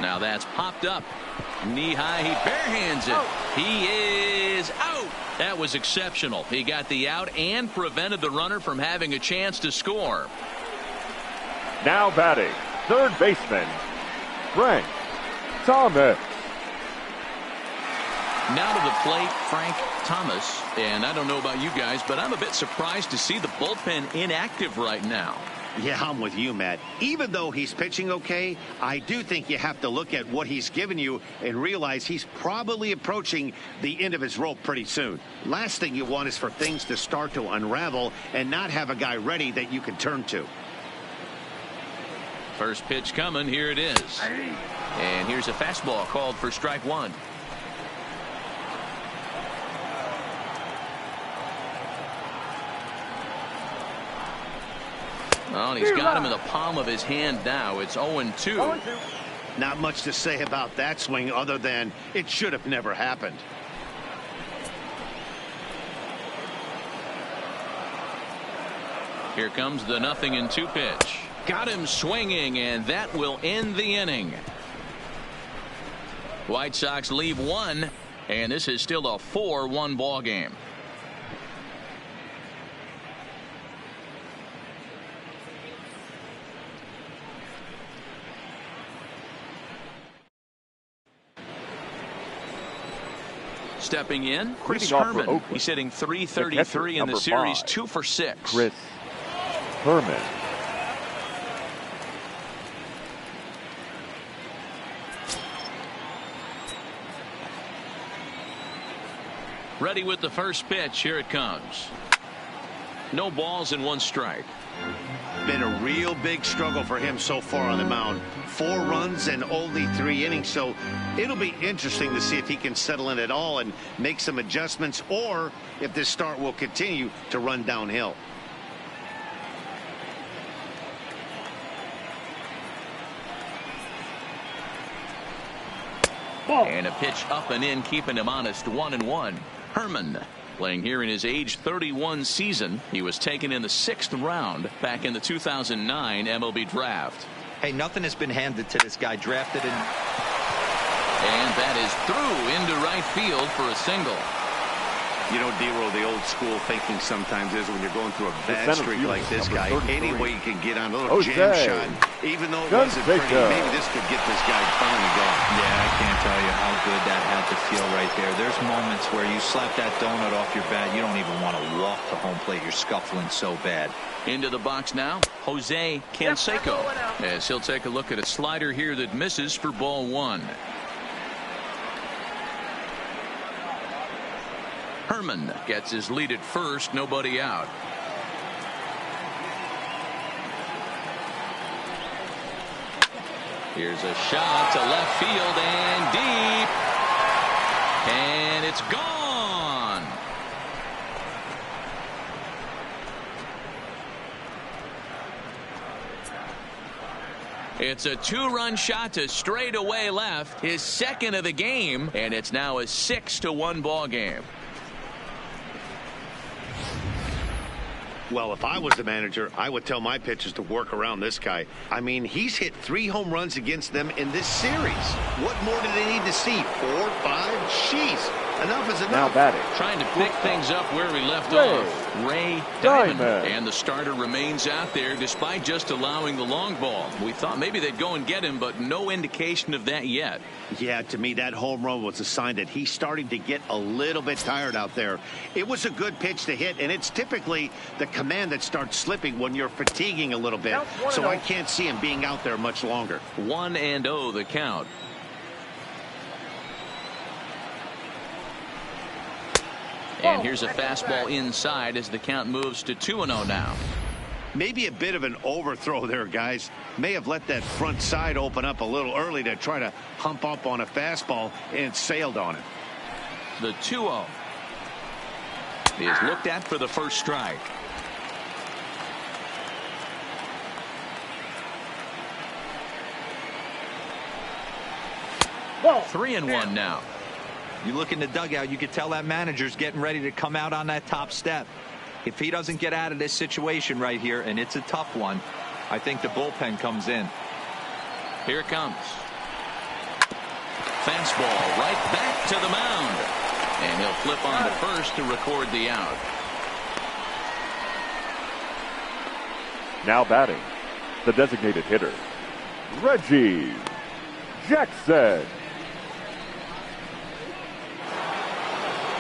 Now that's popped up. Knee high, he barehands it. He is out. That was exceptional. He got the out and prevented the runner from having a chance to score. Now batting, third baseman, Frank Thomas. Now to the plate, Frank Thomas. And I don't know about you guys, but I'm a bit surprised to see the bullpen inactive right now. Yeah, I'm with you, Matt. Even though he's pitching okay, I do think you have to look at what he's given you and realize he's probably approaching the end of his rope pretty soon. Last thing you want is for things to start to unravel and not have a guy ready that you can turn to. First pitch coming. Here it is. And here's a fastball called for strike 1. Well, and he's got him in the palm of his hand now. It's 0-2. Not much to say about that swing other than it should have never happened. Here comes the 0-2 pitch. Got him swinging, and that will end the inning. White Sox leave 1, and this is still a 4-1 ball game. Stepping in, Chris Herman. He's hitting .333 in the series, 2 for 6. Chris Herman. Ready with the first pitch. Here it comes. No balls and 1 strike. Been a real big struggle for him so far on the mound. 4 runs and only 3 innings, so it'll be interesting to see if he can settle in at all and make some adjustments, or if this start will continue to run downhill. And a pitch up and in, keeping him honest. 1-1. Herman playing here in his age 31 season. He was taken in the 6th round back in the 2009 MLB draft. Hey, nothing has been handed to this guy. Drafted in. And that is through into right field for a single. You know, D-Roll, the old school thinking sometimes is when you're going through a bad streak like this guy, any way you can get on a little jam shot, even though it wasn't pretty, maybe this could get this guy finally going. Yeah, I can't tell you how good that had to feel right there. There's moments where you slap that donut off your bat, you don't even want to walk to home plate. You're scuffling so bad. Into the box now, Jose Canseco, as he'll take a look at a slider here that misses for ball 1. Herman gets his lead at first, nobody out. Here's a shot to left field and deep, and it's gone. It's a 2-run shot to straightaway left, his second of the game, and it's now a 6-1 ball game. Well, if I was the manager, I would tell my pitchers to work around this guy. I mean, he's hit 3 home runs against them in this series. What more do they need to see? 4, 5? Jeez. Enough is enough. Now batting. Trying to pick things up where we left off. Ray Diamond. And the starter remains out there despite just allowing the long ball. We thought maybe they'd go and get him, but no indication of that yet. Yeah, to me, that home run was a sign that he's starting to get a little bit tired out there. It was a good pitch to hit, and it's typically the command that starts slipping when you're fatiguing a little bit. So I can't see him being out there much longer. 1-0 the count. And here's a fastball inside as the count moves to 2-0 now. Maybe a bit of an overthrow there, guys. May have let that front side open up a little early to try to hump up on a fastball, and it sailed on it. The 2-0 is looked at for the first strike. Ball. 3-1 now. You look in the dugout, you could tell that manager's getting ready to come out on that top step. If he doesn't get out of this situation right here, and it's a tough one, I think the bullpen comes in. Here it comes. Fastball right back to the mound. And he'll flip on to first to record the out. Now batting, the designated hitter, Reggie Jackson.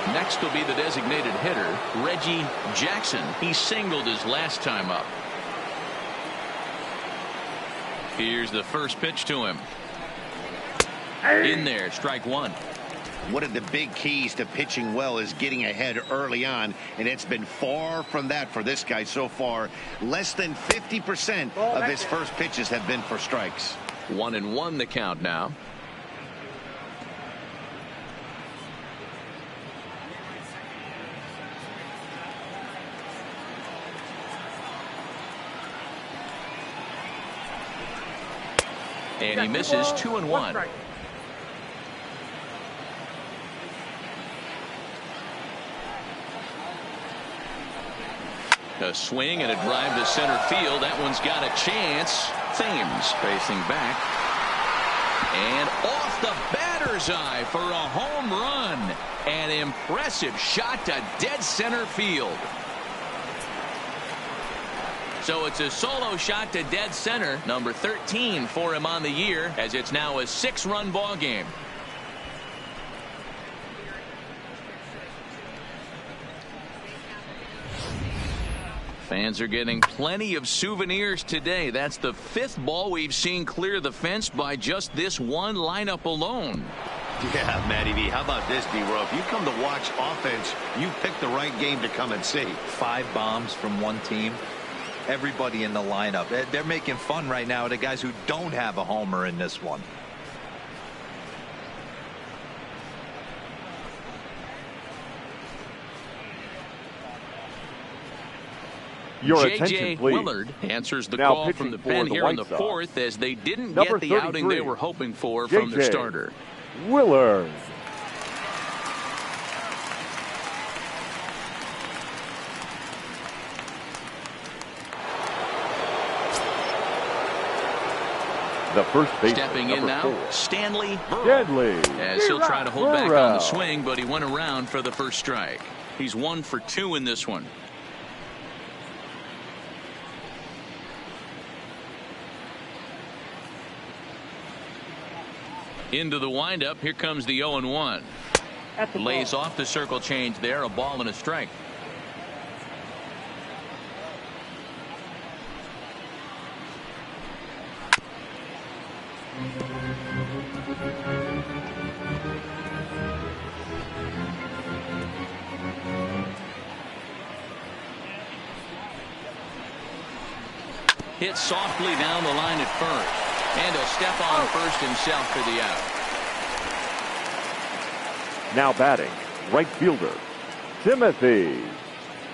Next will be the designated hitter, Reggie Jackson. He singled his last time up. Here's the first pitch to him. In there, strike 1. One of the big keys to pitching well is getting ahead early on, and it's been far from that for this guy so far. Less than 50% of his first pitches have been for strikes. 1-1 the count now. And he misses 2-1. A swing and a drive to center field. That one's got a chance. Thames facing back. And off the batter's eye for a home run. An impressive shot to dead center field. So it's a solo shot to dead center, number 13 for him on the year, as it's now a 6-run ball game. Fans are getting plenty of souvenirs today. That's the 5th ball we've seen clear the fence by just this one lineup alone. Yeah, Matty V, how about this, D-Row? If you come to watch offense, you pick the right game to come and see. 5 bombs from one team. Everybody in the lineup. They're making fun right now of the guys who don't have a homer in this one. Your J.J. attention, please. Willard answers the Now call from the pen here in the 4th as they didn't get the outing they were hoping for from their starter. Willard. The first baseman, stepping in now, 4. Stanley Burrow. Deadly. As he'll try to hold back on the swing, but he went around for the first strike. He's 1 for 2 in this one. Into the windup. Here comes the 0-1. Lays off the circle change there. A ball and a strike. Hit softly down the line at first. And he'll step on first himself for the out. Now batting, right fielder, Timothy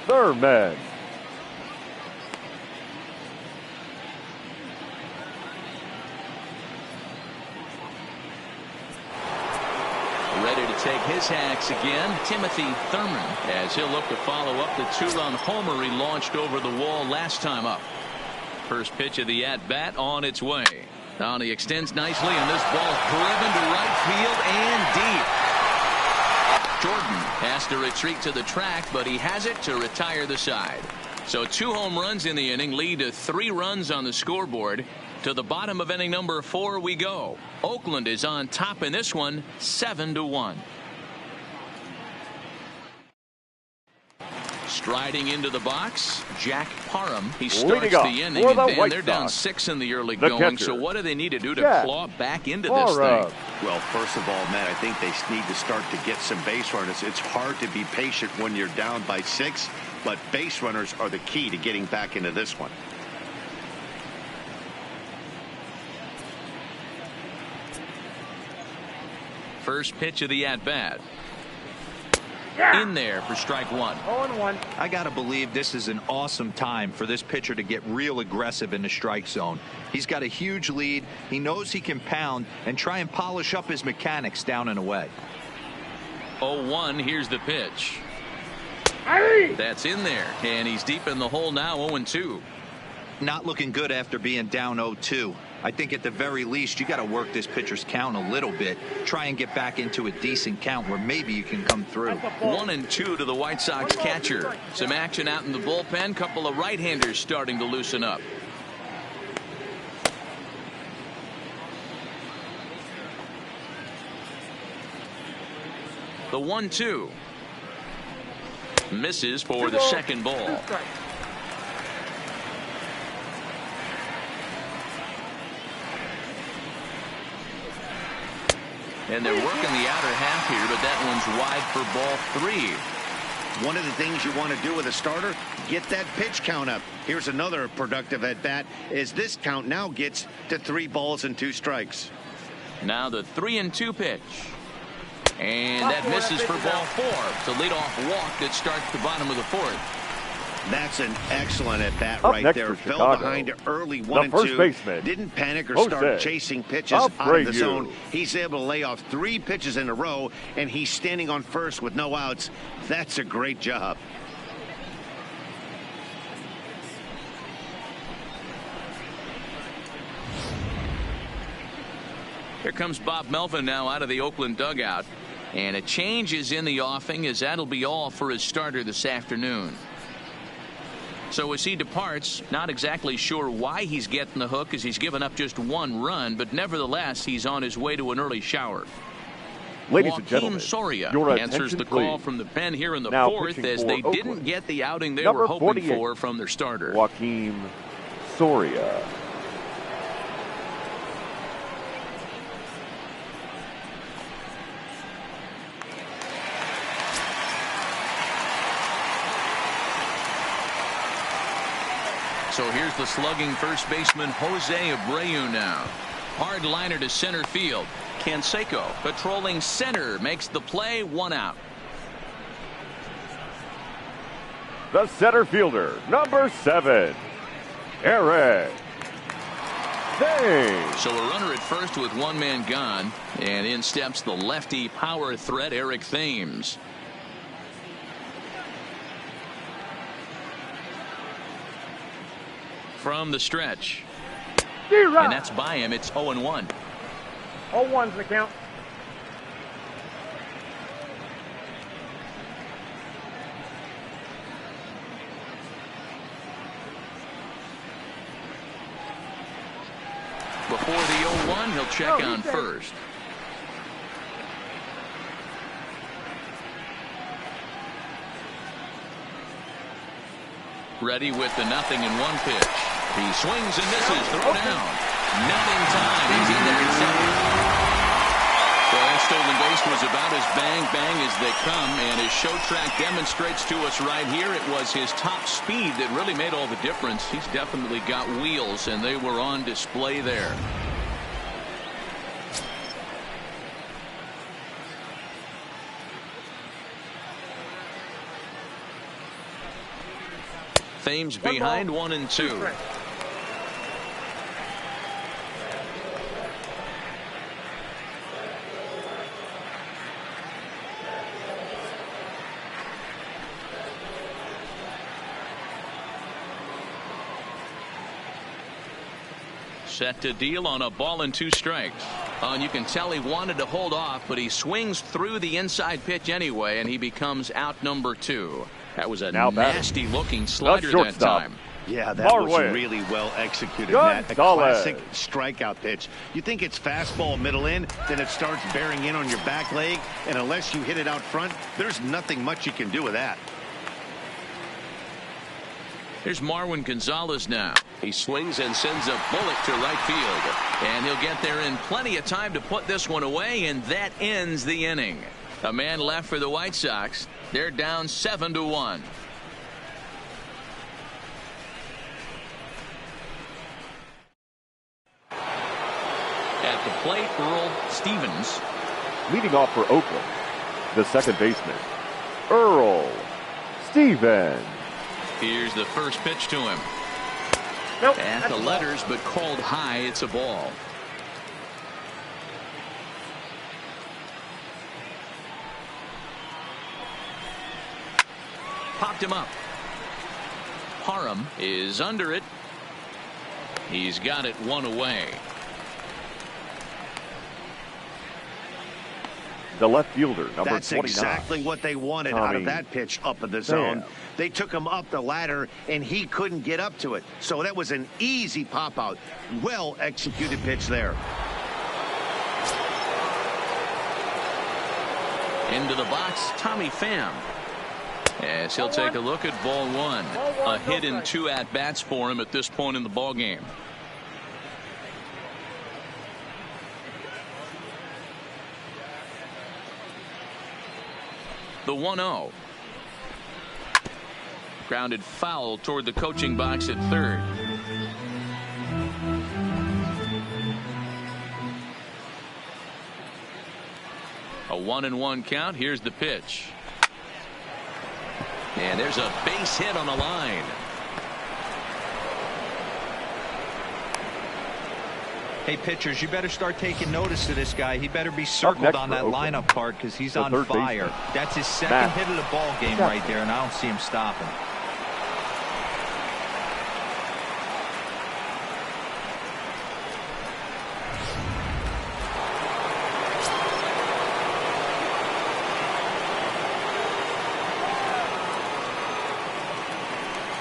Thurman. Ready to take his hacks again, Timothy Thurman, as he'll look to follow up the 2-run homer he launched over the wall last time up. First pitch of the at-bat on its way. Now he extends nicely, and this ball driven to right field and deep. Jordan has to retreat to the track, but he has it to retire the side. So 2 home runs in the inning lead to 3 runs on the scoreboard. To the bottom of inning number 4 we go. Oakland is on top in this one, 7-1. Striding into the box, Jack Parham. He starts the inning, and they're down 6 in the early going. So what do they need to do to claw back into this thing? Well, first of all, Matt, I think they need to start to get some base runners. It's hard to be patient when you're down by 6, but base runners are the key to getting back into this one. First pitch of the at-bat. In there for strike 1. 0-1. I got to believe this is an awesome time for this pitcher to get real aggressive in the strike zone. He's got a huge lead. He knows he can pound and try and polish up his mechanics down and away. 0-1. Here's the pitch. That's in there, and he's deep in the hole now. 0-2. Not looking good after being down 0-2. I think at the very least you got to work this pitcher's count a little bit. Try and get back into a decent count where maybe you can come through. 1-2 to the White Sox catcher. Some action out in the bullpen. Couple of right-handers starting to loosen up. The 1-2 misses for the second ball. And they're working the outer half here, but that one's wide for ball 3. One of the things you want to do with a starter, get that pitch count up. Here's another productive at bat, as this count now gets to 3 balls and 2 strikes. Now the 3-2 pitch. And that misses for ball 4. It's a leadoff walk that starts the bottom of the 4th. That's an excellent at bat right there. Fell behind early 1-2. Baseman, didn't panic or start chasing pitches out of the zone. He's able to lay off 3 pitches in a row, and he's standing on first with no outs. That's a great job. Here comes Bob Melvin now out of the Oakland dugout. And a change is in the offing, as that'll be all for his starter this afternoon. So as he departs, not exactly sure why he's getting the hook, as he's given up just 1 run, but nevertheless he's on his way to an early shower. Ladies and gentlemen, Soria your answers the please. call from the pen here in the Now 4th, as they Oakland, didn't get the outing they number were hoping 48, for from their starter. Joaquin Soria. So here's the slugging first baseman Jose Abreu now. Hard liner to center field. Canseco patrolling center makes the play. 1 out. The center fielder, number 7, Eric Thames. So a runner at first with 1 man gone, and in steps the lefty power threat Eric Thames. From the stretch. And that's by him. It's 0-1. 0-1's the count. Before the 0-1, he'll check on first. Ready with the 0-1 pitch. He swings and misses. Throw down. Nothing time. He's in there at second. Well, that stolen base was about as bang-bang as they come, and his show track demonstrates to us right here it was his top speed that really made all the difference. He's definitely got wheels, and they were on display there. Thames behind 1-2. Set to deal on a ball and 2 strikes. And you can tell he wanted to hold off, but he swings through the inside pitch anyway, and he becomes out number 2. That was a nasty looking slider that time. Yeah, that was really well executed, Matt. A classic strikeout pitch. You think it's fastball middle in, then it starts bearing in on your back leg, and unless you hit it out front, there's nothing much you can do with that. Here's Marwin Gonzalez now. He swings and sends a bullet to right field. And he'll get there in plenty of time to put this one away, and that ends the inning. A man left for the White Sox. They're down 7-1. At the plate, Earl Stevens. Leading off for Oakland, the second baseman, Earl Stevens. Here's the first pitch to him. At the letters, but called high. It's a ball. Popped him up. Parham is under it. He's got it 1 away. The left fielder, number 29. That's exactly what they wanted out of that pitch up in the zone. They took him up the ladder, and he couldn't get up to it. So that was an easy pop-out. Well-executed pitch there. Into the box, Tommy Pham. As he'll take a look at ball 1. A hit and 2 at-bats for him at this point in the ballgame. The 1-0. Grounded foul toward the coaching box at third. A 1-1 count. Here's the pitch. And there's a base hit on the line. Hey, pitchers, you better start taking notice of this guy. He better be circled on that lineup card because he's on fire. That's his second hit of the ball game right there, and I don't see him stopping.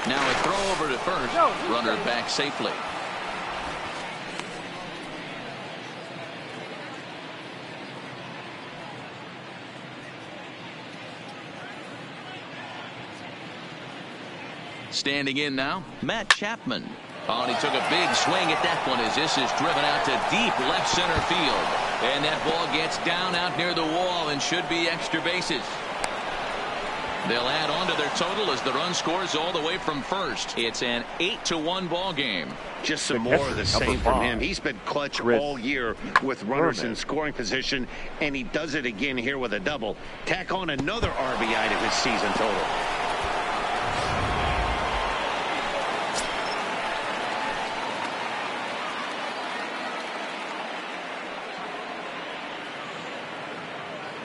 Now a throw over to first. Runner back safely. Standing in now, Matt Chapman. Oh, and he took a big swing at that one as this is driven out to deep left center field. And that ball gets down out near the wall and should be extra bases. They'll add on to their total as the run scores all the way from first. It's an 8-1 ball game. Just some more of the same from him. He's been clutch all year with runners in scoring position, and he does it again here with a double. Tack on another RBI to his season total.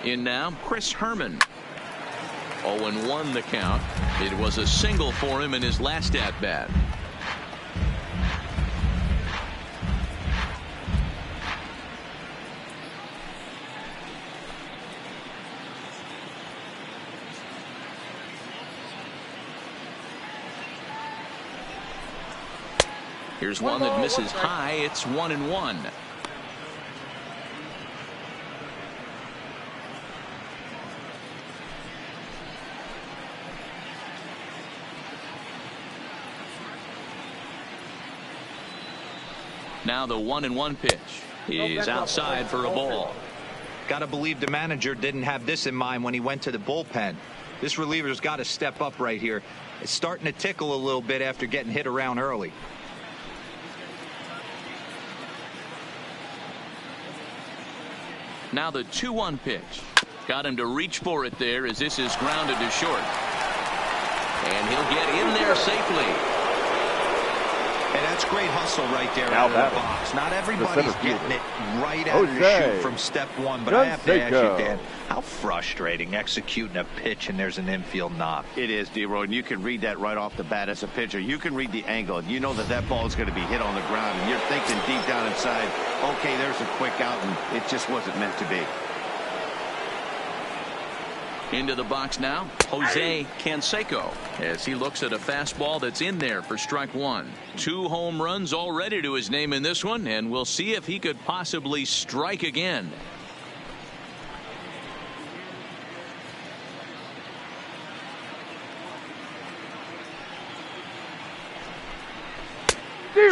In now, Chris Herman. 0-1 the count. It was a single for him in his last at-bat. Here's one that misses high. It's 1-1. Now the 1-1 pitch is outside for a ball. Got to believe the manager didn't have this in mind when he went to the bullpen. This reliever's got to step up right here. It's starting to tickle a little bit after getting hit around early. Now the 2-1 pitch. Got him to reach for it there as this is grounded to short. And he'll get in there safely. And that's great hustle right there out of the box. Not everybody's getting it right out of the chute from step one, but I have to ask you, Dan, how frustrating executing a pitch and there's an infield knock. It is, D-Roy, and you can read that right off the bat as a pitcher. You can read the angle, and you know that that ball is going to be hit on the ground, and you're thinking deep down inside, okay, there's a quick out, and it just wasn't meant to be. Into the box now, Jose Canseco, as he looks at a fastball that's in there for strike one. 2 home runs already to his name in this one, and we'll see if he could possibly strike again.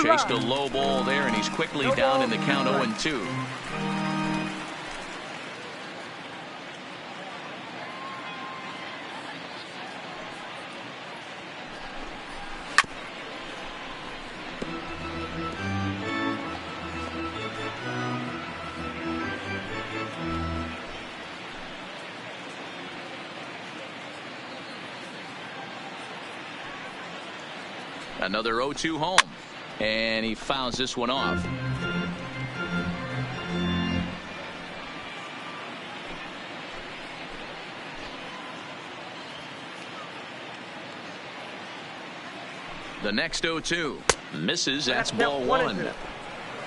Chased a low ball there, and he's quickly down in the count 0-2. Another 0-2 home, and he fouls this one off. The next 0-2 misses. That's ball one.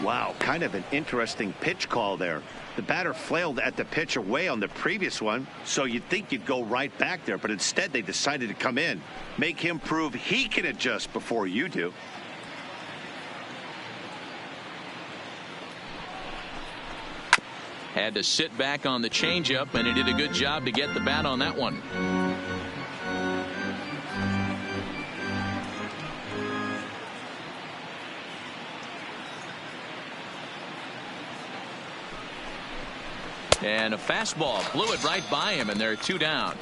Wow, kind of an interesting pitch call there. The batter flailed at the pitch away on the previous one, so you'd think you'd go right back there, but instead they decided to come in, make him prove he can adjust before you do. Had to sit back on the changeup, and he did a good job to get the bat on that one. And a fastball blew it right by him, and they're 2 down.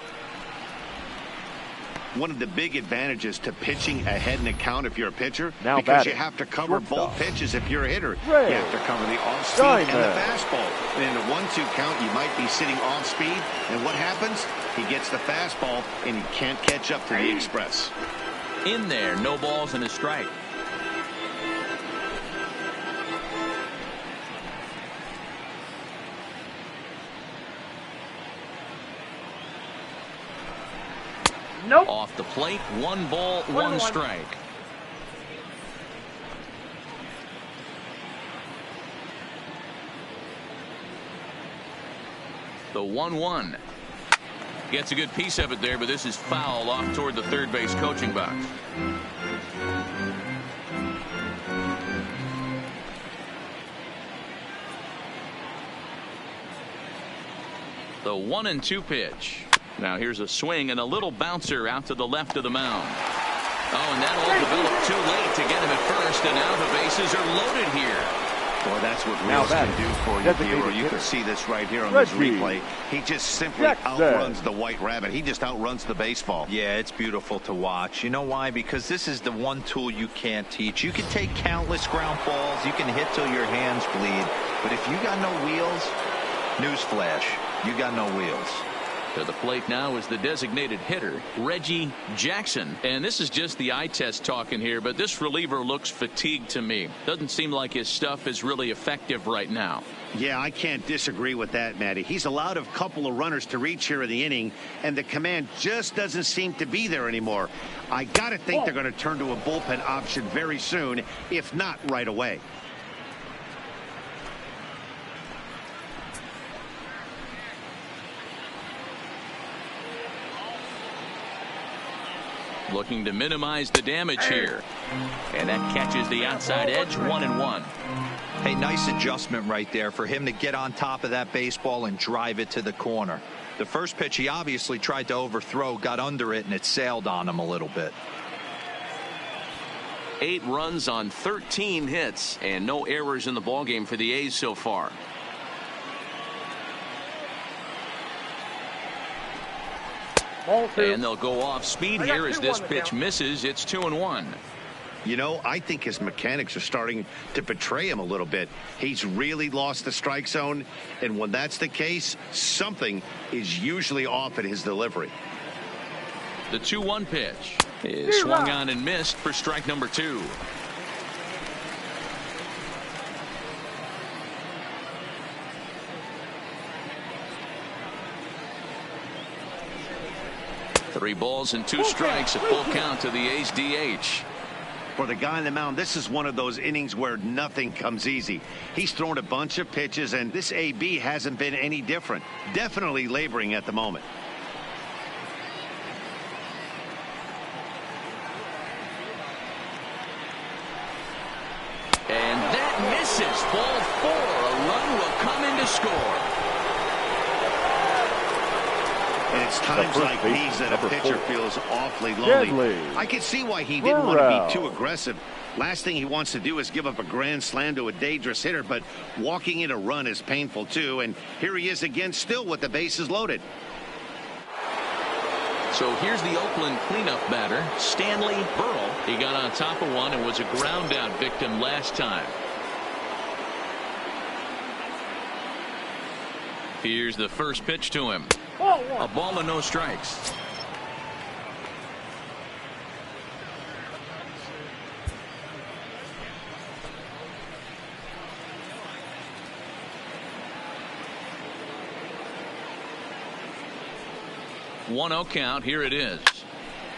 One of the big advantages to pitching ahead in the count if you're a pitcher, now because batting, you have to cover both pitches if you're a hitter. Ray. You have to cover the off-speed and the fastball. And in a 1-2 count, you might be sitting off-speed, and what happens? He gets the fastball, and he can't catch up to the express. In there, no balls and a strike. Nope. Off the plate, 1 ball, 1 strike. The 1-1. Gets a good piece of it there, but this is foul off toward the third base coaching box. The 1-2 pitch. Now here's a swing and a little bouncer out to the left of the mound. Oh, and that all developed too late to get him at first, and now the bases are loaded here. Well, that's what Reels can do for you, Theodore. You can see this right here on this replay. He just simply outruns the white rabbit. He just outruns the baseball. Yeah, it's beautiful to watch. You know why? Because this is the one tool you can't teach. You can take countless ground balls. You can hit till your hands bleed. But if you got no wheels, newsflash, you got no wheels. To the plate now is the designated hitter, Reggie Jackson. And this is just the eye test talking here, but this reliever looks fatigued to me. Doesn't seem like his stuff is really effective right now. Yeah, I can't disagree with that, Matty. He's allowed a couple of runners to reach here in the inning, and the command just doesn't seem to be there anymore. I got to think they're going to turn to a bullpen option very soon, if not right away. Looking to minimize the damage here. And that catches the outside edge, 1-1. Hey, nice adjustment right there for him to get on top of that baseball and drive it to the corner. The first pitch he obviously tried to overthrow, got under it, and it sailed on him a little bit. 8 runs on 13 hits and no errors in the ballgame for the A's so far. And they'll go off speed here as this pitch misses. It's 2-1. You know, I think his mechanics are starting to betray him a little bit. He's really lost the strike zone, and when that's the case, something is usually off at his delivery. The 2-1 pitch is swung on and missed for strike number 2. Three balls and 2 strikes, a full count to the A's DH. For the guy on the mound, this is one of those innings where nothing comes easy. He's thrown a bunch of pitches, and this AB hasn't been any different. Definitely laboring at the moment. And that misses. Ball 4. A run will come in to score. And it's times like these that a pitcher feels awfully lonely. I can see why he didn't want to be too aggressive. Last thing he wants to do is give up a grand slam to a dangerous hitter, but walking in a run is painful too. And here he is again, still with the bases loaded. So here's the Oakland cleanup batter, Stanley Burrell. He got on top of one and was a ground out victim last time. Here's the first pitch to him. A ball and no strikes. One 0 count. Here it is.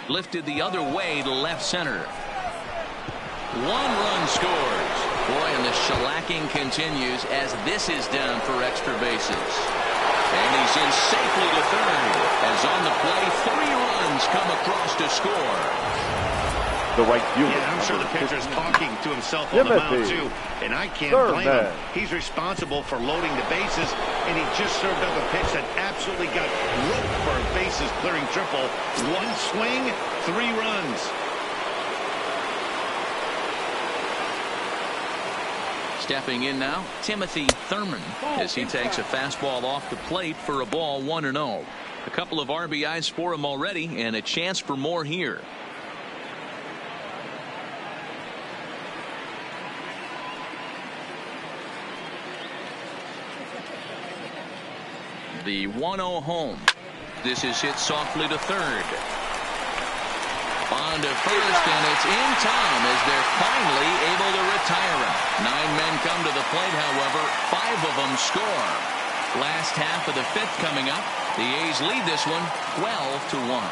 Lifted the other way to left center. 1 run scores. Boy, and the shellacking continues as this is down for extra bases. And he's in safely to third. As on the play, 3 runs come across to score. The right fielder. Yeah, I'm sure the pitcher's talking to himself on the mound too, and I can't blame him. He's responsible for loading the bases, and he just served up a pitch that absolutely got roped for a bases clearing triple. 1 swing, 3 runs. Stepping in now, Timothy Thurman, as he takes a fastball off the plate for a ball, 1-0. A couple of RBIs for him already, and a chance for more here. The 1-0 home. This is hit softly to third. On to first, and it's in time as they're finally able to retire him. 9 men come to the plate, however, 5 of them score. Last half of the 5th coming up. The A's lead this one 12-1.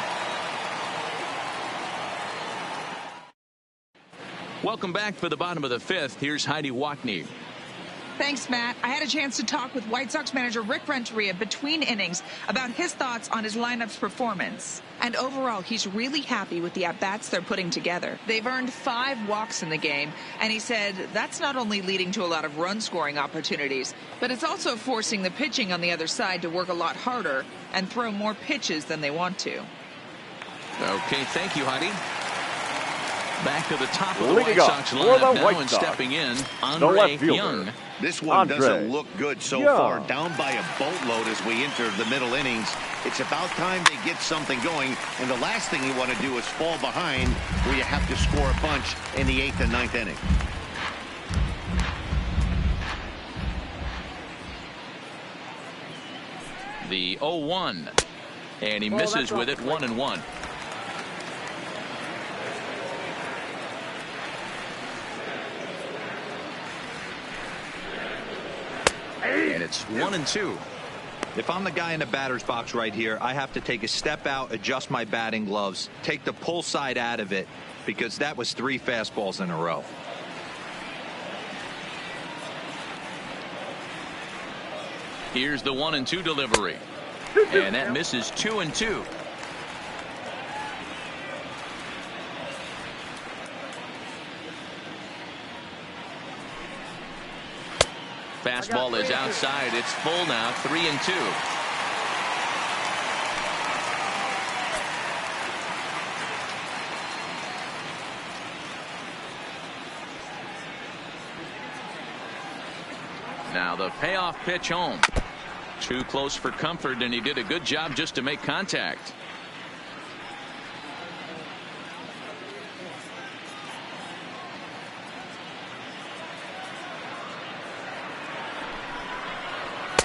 Welcome back for the bottom of the 5th. Here's Heidi Watney. Thanks, Matt. I had a chance to talk with White Sox manager Rick Renteria between innings about his thoughts on his lineup's performance. And overall, he's really happy with the at-bats they're putting together. They've earned 5 walks in the game, and he said that's not only leading to a lot of run-scoring opportunities, but it's also forcing the pitching on the other side to work a lot harder and throw more pitches than they want to. Okay, thank you, Heidi. Back to the top of the White Sox lineup now, and stepping in, Andre Young. This one doesn't look good so far. Down by a boatload as we enter the middle innings. It's about time they get something going, and the last thing you want to do is fall behind where you have to score a bunch in the 8th and 9th inning. The 0-1, and he misses with it, 1-1. And it's 1-2. If I'm the guy in the batter's box right here, I have to take a step out, adjust my batting gloves, take the pull side out of it, because that was 3 fastballs in a row. Here's the 1-2 delivery. And that misses 2-2. Fastball is outside. It's full now, 3-2. Now the payoff pitch home. Too close for comfort, and he did a good job just to make contact.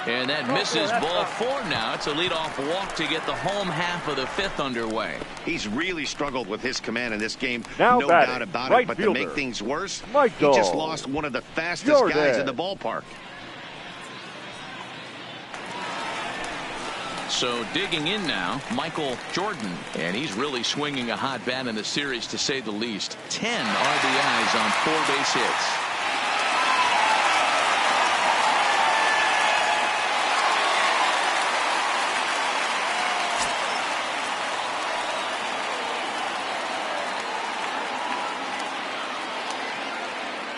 And that misses, ball 4 now. It's a leadoff walk to get the home half of the 5th underway. He's really struggled with his command in this game. Now no batting, doubt about right it. But fielder, to make things worse, Michael he just lost one of the fastest guys in the ballpark. So digging in now, Michael Jordan. And he's really swinging a hot bat in the series, to say the least. 10 RBIs on 4 base hits.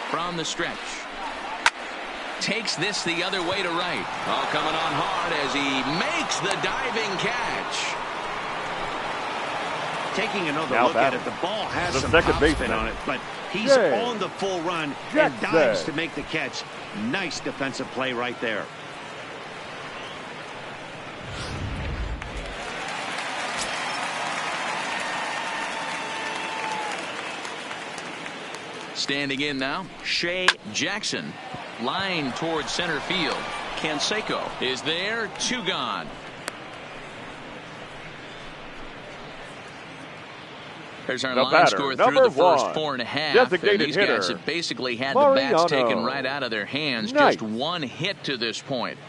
From the stretch. Takes this the other way to right. Oh, coming on hard as he makes the diving catch. Taking another Now look at it, the ball has some second top baseman spin on it, but he's on the full run and dives to make the catch. Nice defensive play right there. Standing in now, Shea Jackson. Line towards center field. Canseco is there. 2 gone. There's our line score through the first 4.5. And these guys have basically had the bats taken right out of their hands. Just 1 hit to this point.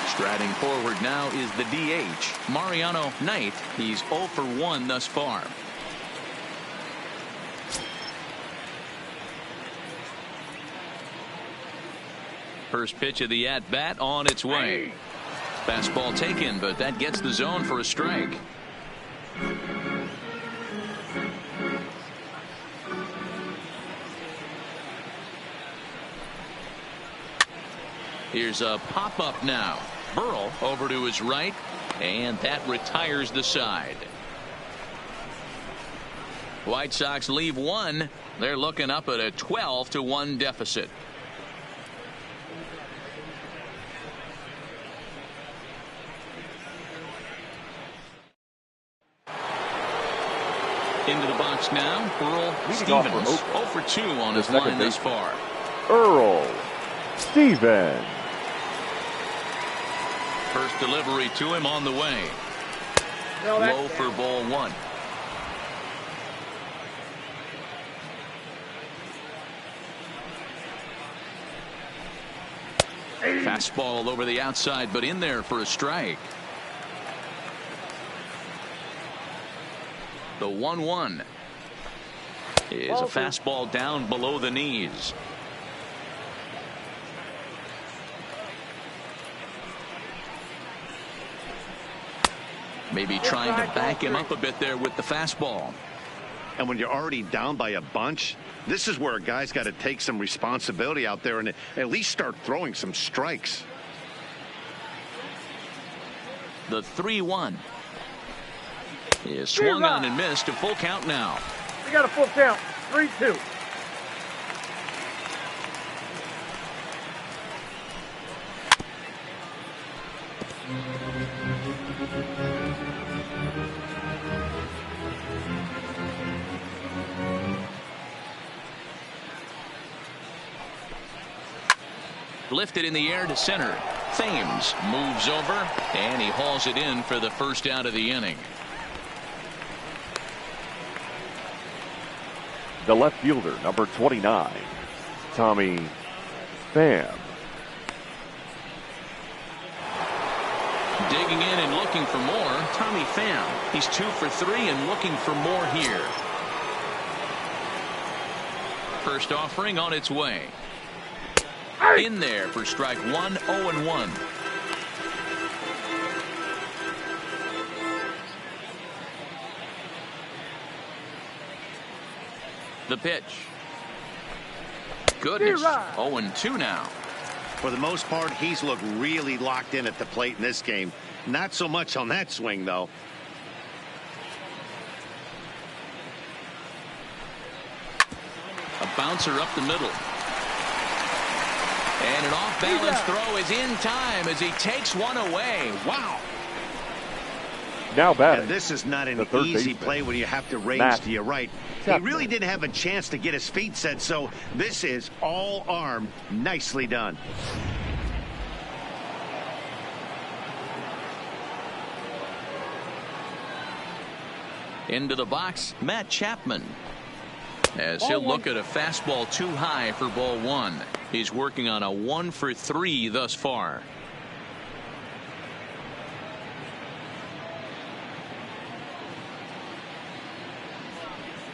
Striding forward now is the DH, Mariano Knight. He's 0 for 1 thus far. First pitch of the at-bat on its way. Fastball taken, but that gets the zone for a strike. Here's a pop-up now. Burrell over to his right, and that retires the side. White Sox leave 1. They're looking up at a 12-1 deficit. Into the box now, Earl Stevens. 0 for 2 on his line thus far. Earl Stevens. First delivery to him on the way. Low for ball 1. Fastball over the outside, but in there for a strike. The 1-1 is a fastball down below the knees. Maybe trying to back him up a bit there with the fastball. And when you're already down by a bunch, this is where a guy's got to take some responsibility out there and at least start throwing some strikes. The 3-1 is swung on and missed. A full count now. We got a full count. 3-2. Lifted in the air to center. Thames moves over, and he hauls it in for the first out of the inning. The left fielder, number 29, Tommy Pham. Digging in and looking for more, Tommy Pham. He's 2 for 3 and looking for more here. First offering on its way. In there for strike 1, 0-1. The pitch. Goodness. 0-2 now. For the most part, he's looked really locked in at the plate in this game. Not so much on that swing, though. A bouncer up the middle. And an off-balance throw is in time as he takes one away. Wow. Now batting. And this is not an easy play when you have to range to your right. He really didn't have a chance to get his feet set, so this is all arm. Nicely done. Into the box, Matt Chapman. As he'll look at a fastball too high for ball one. He's working on a 1 for 3 thus far.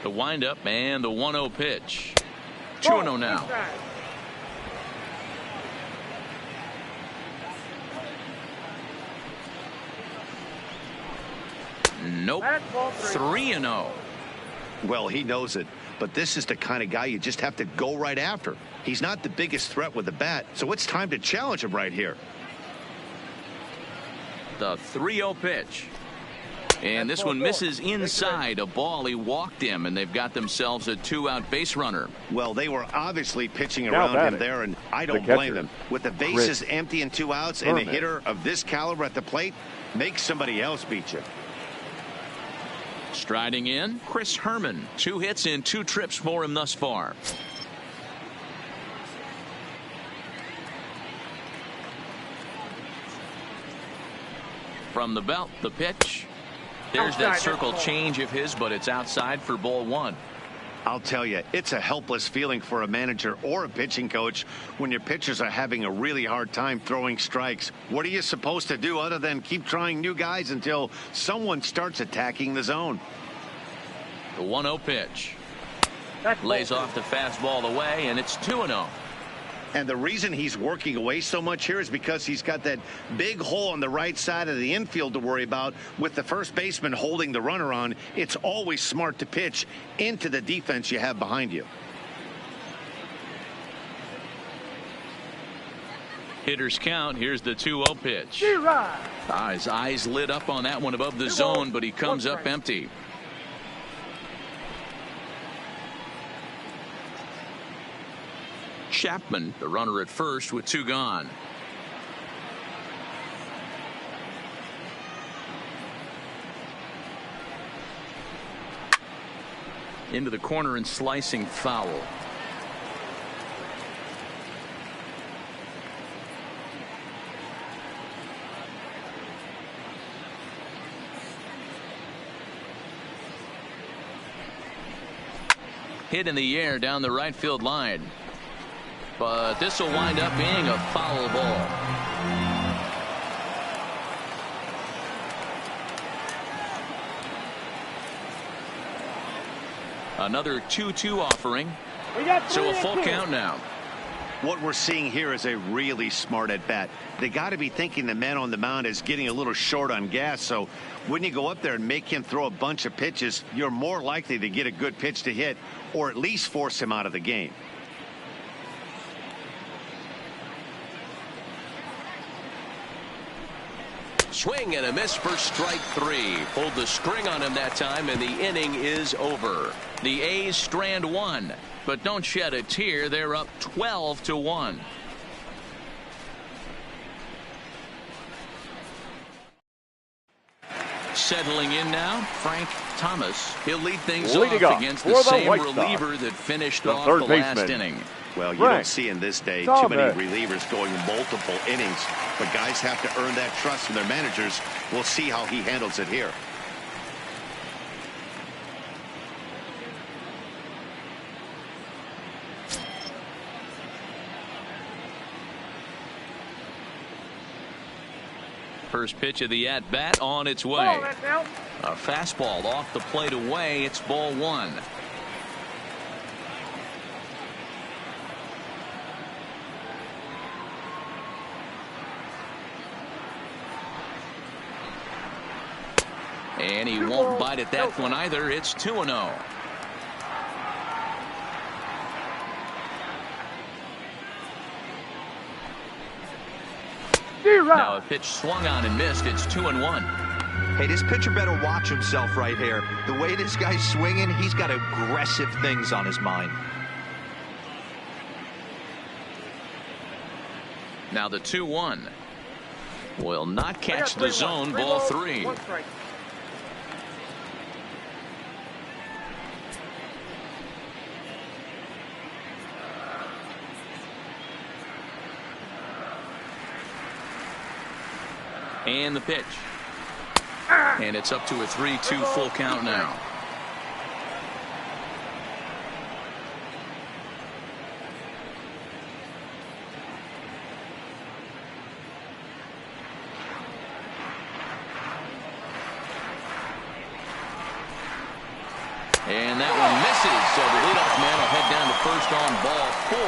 The windup and the 1-0 pitch. 2-0 now. Nope. 3-0. Well, he knows it, but this is the kind of guy you just have to go right after. He's not the biggest threat with the bat, so it's time to challenge him right here. The 3-0 pitch. And this one misses inside a ball. He walked him, and they've got themselves a 2-out base runner. Well, they were obviously pitching around him there, and I don't blame them. With the bases empty and 2 outs and a hitter of this caliber at the plate, make somebody else beat you. Striding in, Chris Herman. 2 hits in 2 trips for him thus far. From the belt, the pitch. There's that circle change of his, but it's outside for ball one. I'll tell you, it's a helpless feeling for a manager or a pitching coach when your pitchers are having a really hard time throwing strikes. What are you supposed to do other than keep trying new guys until someone starts attacking the zone? The 1-0 pitch. Lays off the fastball away, and it's 2-0. And the reason he's working away so much here is because he's got that big hole on the right side of the infield to worry about. With the first baseman holding the runner on, it's always smart to pitch into the defense you have behind you. Hitters count. Here's the 2-0 pitch. His eyes lit up on that one above the zone, but he comes up empty. Chapman, the runner at first with 2 gone. Into the corner and slicing foul. Hit in the air down the right field line. But this will wind up being a foul ball. Another 2-2 offering. So a full count now. What we're seeing here is a really smart at bat. They got to be thinking the man on the mound is getting a little short on gas. So when you go up there and make him throw a bunch of pitches, you're more likely to get a good pitch to hit or at least force him out of the game. Swing and a miss for strike 3. Pulled the string on him that time, and the inning is over. The A's strand 1, but don't shed a tear. They're up 12-1. Settling in now, Frank Thomas. He'll lead things off against the same reliever that finished off the last inning. Well, you don't see in this day too many relievers going multiple innings, but guys have to earn that trust from their managers. We'll see how he handles it here. First pitch of the at-bat on its way. A fastball off the plate away. It's ball one. And he won't bite at that one either. It's 2-0. Now a pitch swung on and missed. It's 2-1. Hey, this pitcher better watch himself right here. The way this guy's swinging, he's got aggressive things on his mind. Now the 2-1 will not catch the zone. Ball 3. And the pitch. And it's up to a 3-2 full count now. And that one misses. So the leadoff man will head down to first on ball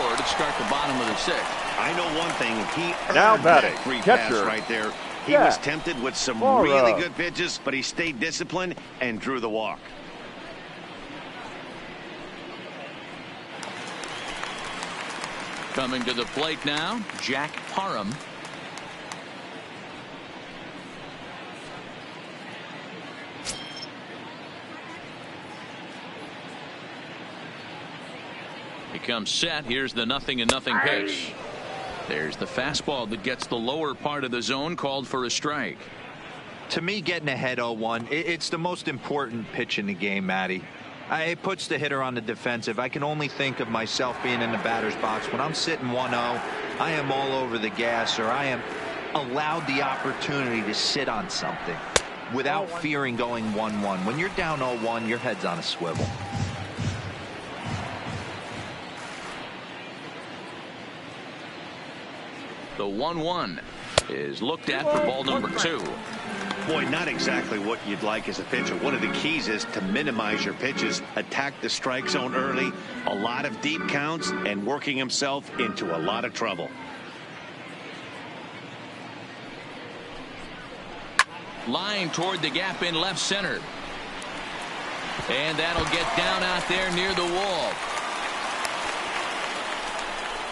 4 to start the bottom of the 6th. I know one thing. He now earned batting, that free catcher. pass right there. He was tempted with some really good pitches, but he stayed disciplined and drew the walk. Coming to the plate now, Jack Parham. He comes set. Here's the 0-0 pitch. There's the fastball that gets the lower part of the zone, called for a strike. To me, getting ahead 0-1, it's the most important pitch in the game, Matty. It puts the hitter on the defensive. I can only think of myself being in the batter's box. When I'm sitting 1-0, I am all over the gas, or I am allowed the opportunity to sit on something without fearing going 1-1. When you're down 0-1, your head's on a swivel. The 1-1 is looked at for ball number 2. Boy, not exactly what you'd like as a pitcher. One of the keys is to minimize your pitches, attack the strike zone early, a lot of deep counts, and working himself into a lot of trouble. Line toward the gap in left center. And that'll get down out there near the wall.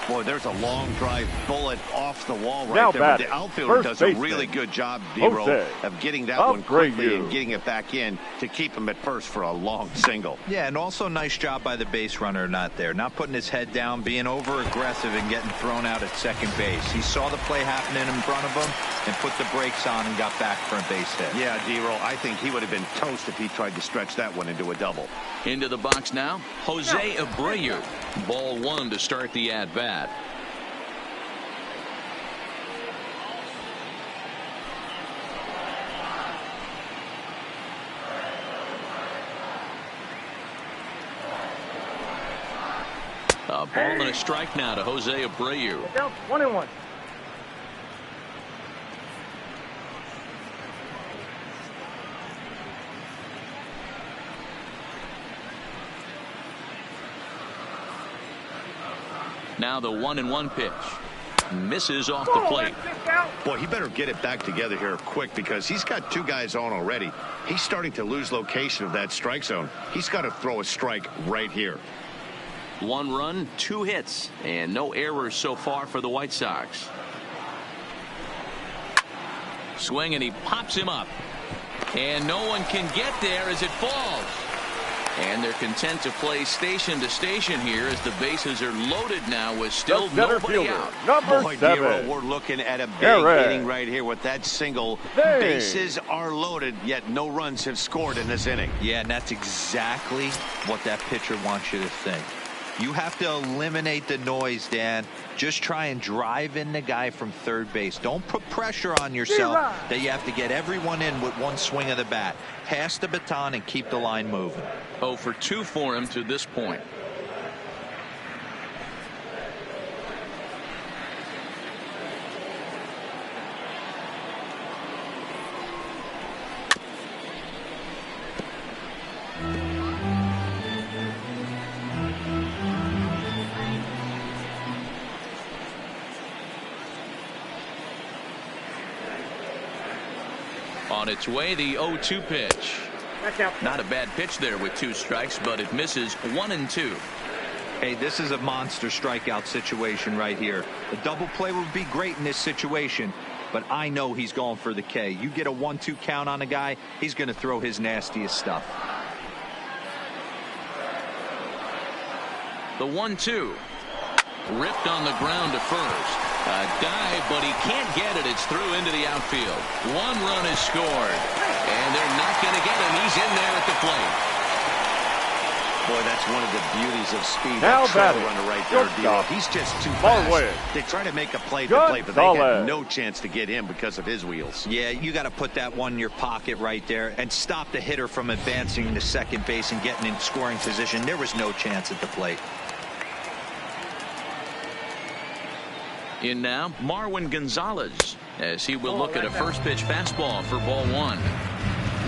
Boy, there's a long drive bullet off the wall right now there. Batting, but the outfielder does a really good job, D-Roll, of getting that one quickly and getting it back in to keep him at first for a long single. Yeah, and also nice job by the base runner not there. Not putting his head down, being over aggressive and getting thrown out at second base. He saw the play happening in front of him and put the brakes on and got back for a base hit. Yeah, D-Roll, I think he would have been toast if he tried to stretch that one into a double. Into the box now, Jose Abreu. Ball 1 to start the at-bat. A ball and a strike now to Jose Abreu. Down 1-1. Now the 1-1 pitch. Misses off the plate. Boy, he better get it back together here quick, because he's got 2 guys on already. He's starting to lose location of that strike zone. He's got to throw a strike right here. 1 run, 2 hits, and no errors so far for the White Sox. Swing, and he pops him up. And no one can get there as it falls. And they're content to play station to station here as the bases are loaded now with still nobody out. Number 7. Hero, we're looking at a big inning right here with that single. Bases are loaded, yet no runs have scored in this inning. Yeah, and that's exactly what that pitcher wants you to think. You have to eliminate the noise, Dan. Just try and drive in the guy from third base. Don't put pressure on yourself that you have to get everyone in with one swing of the bat. Pass the baton and keep the line moving. 0 for 2 for him to this point. On its way, the 0-2 pitch. Not a bad pitch there with 2 strikes, but it misses 1-2. Hey, this is a monster strikeout situation right here. A double play would be great in this situation. but I know he's going for the K. You get a 1-2 count on a guy, he's going to throw his nastiest stuff. The 1-2. Ripped on the ground to first. A dive, but he can't get it. It's through into the outfield. 1 run is scored. And they're not going to get him. He's in there at the plate. Boy, that's one of the beauties of speed. Now that trail batting. runner right there, D-Lo. He's just too fast. They try to make a play for play, but they had no chance to get him because of his wheels. Yeah, you got to put that one in your pocket right there and stop the hitter from advancing to second base and getting in scoring position. There was no chance at the plate. In now, Marwin Gonzalez, as he will look at a first pitch fastball for ball 1.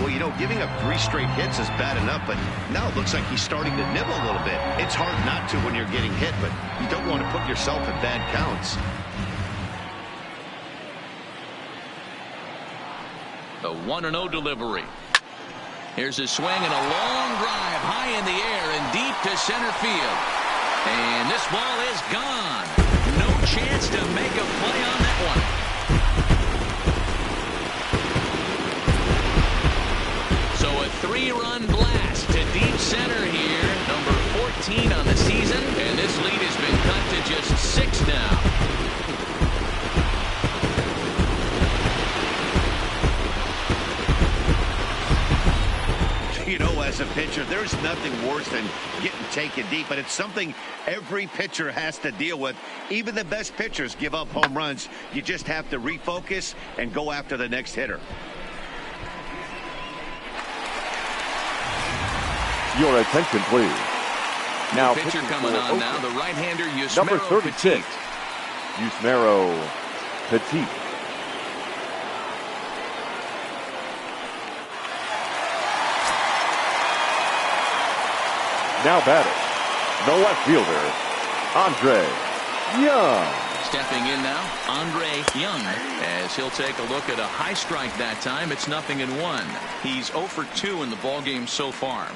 Well, you know, giving up 3 straight hits is bad enough, but now it looks like he's starting to nibble a little bit. It's hard not to when you're getting hit, but you don't want to put yourself in bad counts. The 1-0 delivery. Here's a swing and a long drive high in the air and deep to center field. And this ball is gone. No chance to make a play on that one. So a 3-run blast to deep center here. Number 14 on the season. And this lead has been cut to just 6 now. You know, as a pitcher, there's nothing worse than getting taken deep, but it's something every pitcher has to deal with. Even the best pitchers give up home runs. You just have to refocus and go after the next hitter. Your attention, please. Now, pitcher coming on Oakland. now, the right-hander Yusmero Number 36, Petit. Yusmero Petit. Now batting, the left fielder, Andre Young. Stepping in now, Andre Young, as he'll take a look at a high strike that time. It's 0-1. He's 0 for 2 in the ballgame so far.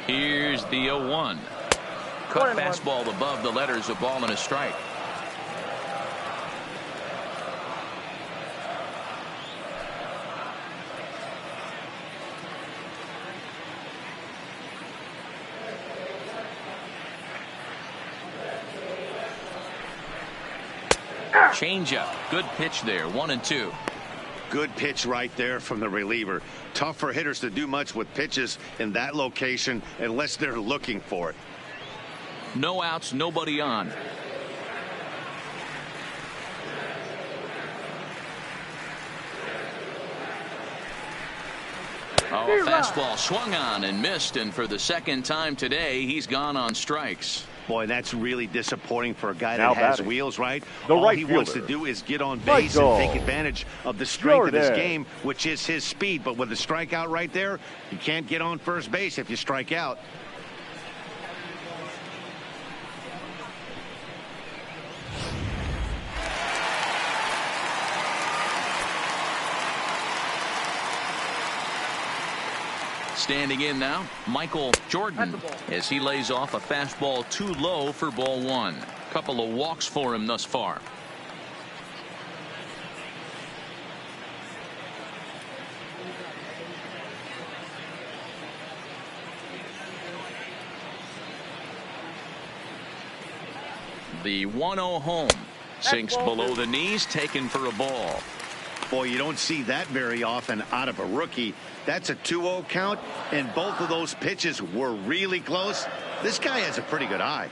Here's the 0-1. Cut fastball above the letters, a ball and a strike. Changeup. Good pitch there. 1-2. Good pitch right there from the reliever. Tough for hitters to do much with pitches in that location unless they're looking for it. No outs, nobody on. Oh, a fastball swung on and missed, and for the second time today, he's gone on strikes. Boy, that's really disappointing for a guy Now that has batting. wheels, right? The All right he wants to fielder, do is get on base Michael and take advantage of the strength of his Jordan. game, which is his speed. But with a strikeout right there, you can't get on first base if you strike out. Standing in now, Michael Jordan, as he lays off a fastball too low for ball 1. Couple of walks for him thus far. The 1-0 home. Sinks below the knees, taken for a ball. Boy, you don't see that very often out of a rookie. That's a 2-0 count, and both of those pitches were really close. This guy has a pretty good eye.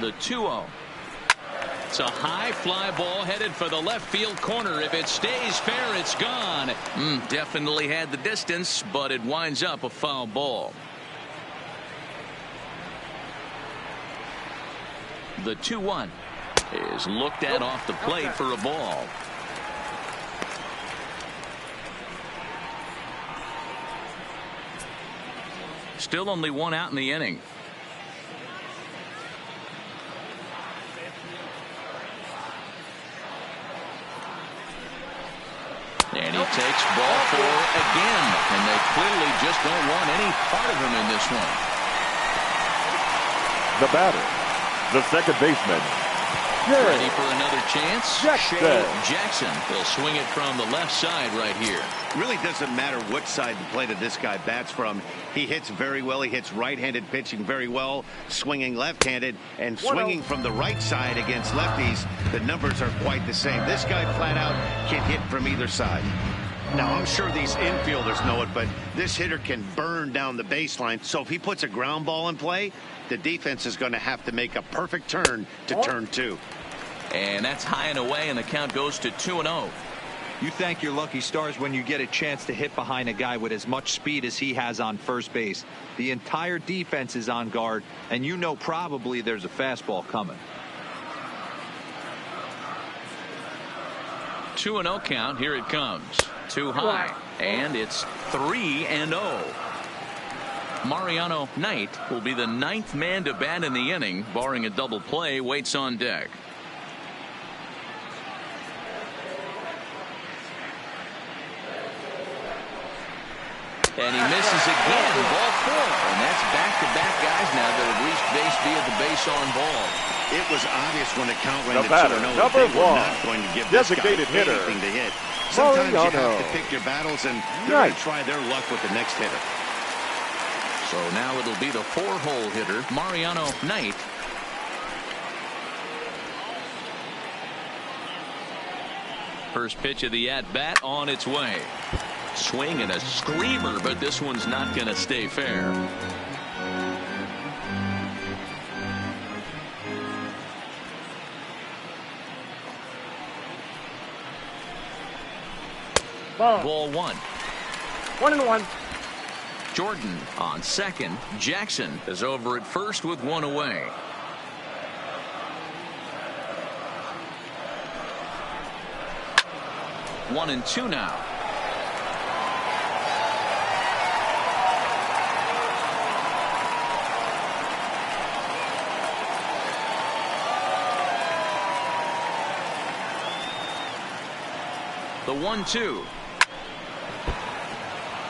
The 2-0. It's a high fly ball headed for the left field corner. If it stays fair, it's gone. Definitely had the distance, but it winds up a foul ball. The 2-1 is looked at off the plate for a ball. Still only 1 out in the inning. And he takes ball 4 again, and they clearly just don't want any part of him in this one. The batter, the second baseman, ready for another chance. Jackson. He'll swing it from the left side right here. Really doesn't matter what side the plate of this guy bats from. He hits very well. He hits right-handed pitching very well, swinging left-handed, and swinging from the right side against lefties. The numbers are quite the same. This guy flat out can hit from either side. Now, I'm sure these infielders know it, but this hitter can burn down the baseline. So if he puts a ground ball in play, the defense is going to have to make a perfect turn to turn 2. And that's high and away, and the count goes to 2-0. You thank your lucky stars when you get a chance to hit behind a guy with as much speed as he has on first base. The entire defense is on guard, and you know probably there's a fastball coming. 2-0 count. Here it comes. Too high. And it's 3-0. Mariano Knight will be the 9th man to bat in the inning, barring a double play. Waits on deck. And he misses again. Ball 4. And that's back-to-back guys now that have reached base via the base on ball. It was obvious when the count ran The to batter, 2-0 number they were 1, not going to give this guy designated hitter, anything to hit. Sometimes you Mariano have to pick your battles, and they're going to try their luck with the next hitter. So now it'll be the 4-hole hitter, Mariano Knight. First pitch of the at-bat on its way. Swing and a screamer, but this one's not going to stay fair. Ball 1. 1-1. Jordan on second. Jackson is over at first with 1 away. One and 2 now. The 1-2.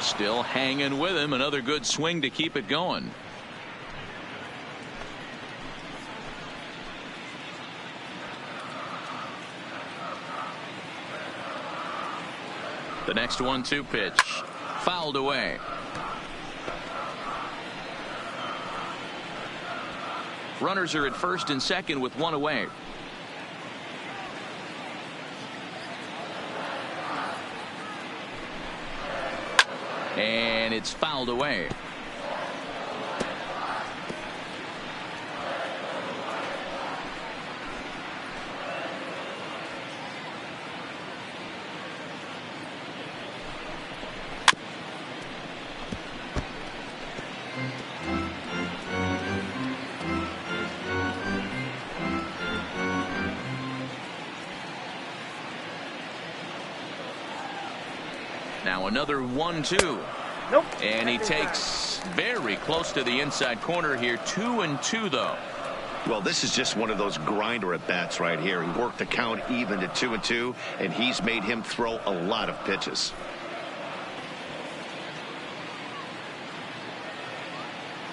Still hanging with him. Another good swing to keep it going. The next 1-2 pitch fouled away. Runners are at first and second with 1 away. And it's fouled away. Now another 1-2. Nope. And he takes very close to the inside corner here. 2-2 though. Well, this is just one of those grinder at bats right here. He worked the count even to 2-2, and he's made him throw a lot of pitches.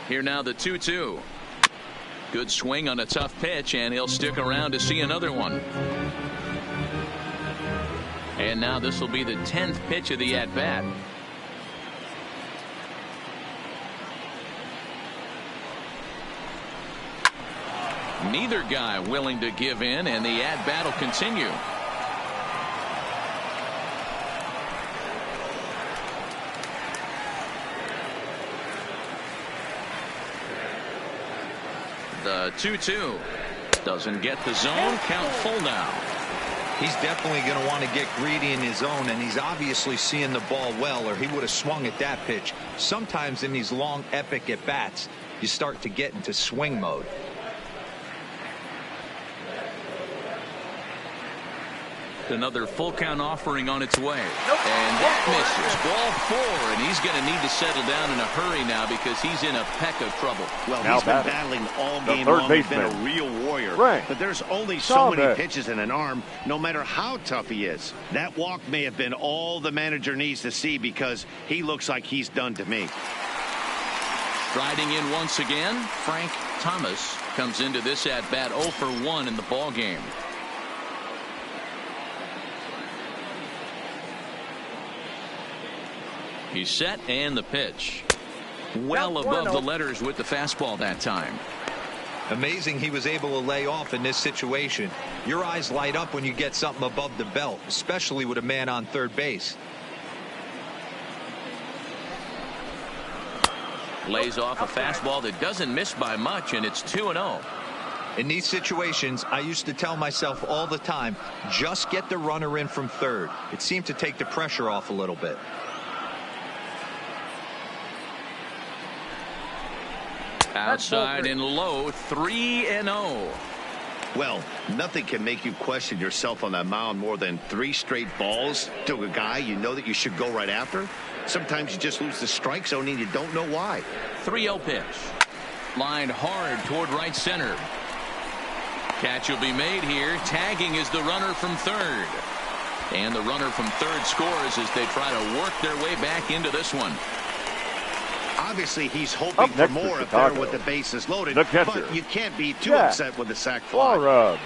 Here now the 2-2. Good swing on a tough pitch, and he'll stick around to see another one. And now this will be the 10th pitch of the at-bat. Neither guy willing to give in, and the at-bat will continue. The 2-2 doesn't get the zone. Count full now. He's definitely going to want to get greedy in his zone, and he's obviously seeing the ball well, or he would have swung at that pitch. Sometimes in these long epic at bats you start to get into swing mode. Another full count offering on its way. And that misses. Ball 4, and he's going to need to settle down in a hurry now because he's in a peck of trouble. Well, now he's been battling all game long. He's been a real warrior. Right. But there's only so many pitches in an arm, no matter how tough he is. That walk may have been all the manager needs to see because he looks like he's done to me. Striding in once again, Frank Thomas comes into this at bat 0 for 1 in the ball game. He's set, and the pitch. Well above the letters with the fastball that time. Amazing he was able to lay off in this situation. Your eyes light up when you get something above the belt, especially with a man on third base. Lays off a fastball that doesn't miss by much, and it's 2-0. In these situations, I used to tell myself all the time, just get the runner in from third. It seemed to take the pressure off a little bit. Outside and low, 3-0. Well, nothing can make you question yourself on that mound more than 3 straight balls to a guy you know that you should go right after. Sometimes you just lose the strike zone and you don't know why. 3-0 pitch. Lined hard toward right center. Catch will be made here. Tagging is the runner from third. And the runner from third scores as they try to work their way back into this one. Obviously, he's hoping for more up there with the bases loaded, but you can't be too upset with the sac fly.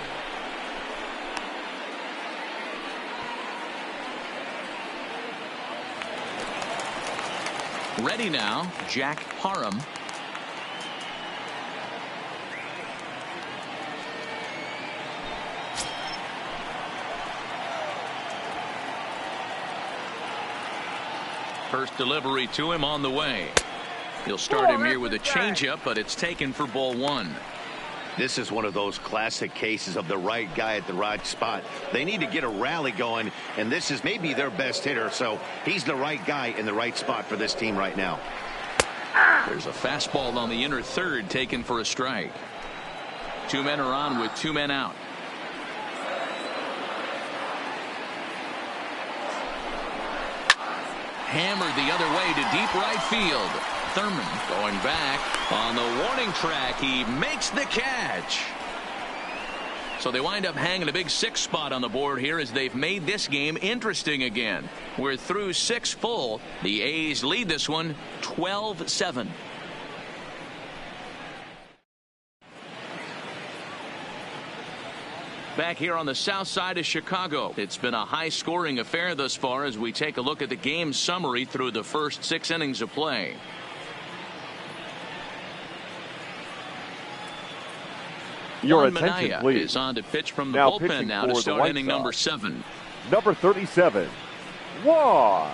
Ready now, Jack Parham. First delivery to him on the way. He'll start him here with a changeup, but it's taken for ball 1. This is one of those classic cases of the right guy at the right spot. They need to get a rally going, and this is maybe their best hitter, so he's the right guy in the right spot for this team right now. There's a fastball on the inner third taken for a strike. 2 men are on with 2 men out. Hammered the other way to deep right field. Thurman going back on the warning track. He makes the catch. So they wind up hanging a big 6 spot on the board here as they've made this game interesting again. We're through 6 full. The A's lead this one 12-7. Back here on the south side of Chicago, it's been a high-scoring affair thus far as we take a look at the game summary through the first 6 innings of play. Your Juan attention, Minaya please. is on to pitch from the bullpen now to start inning number 7. Number 37, Juan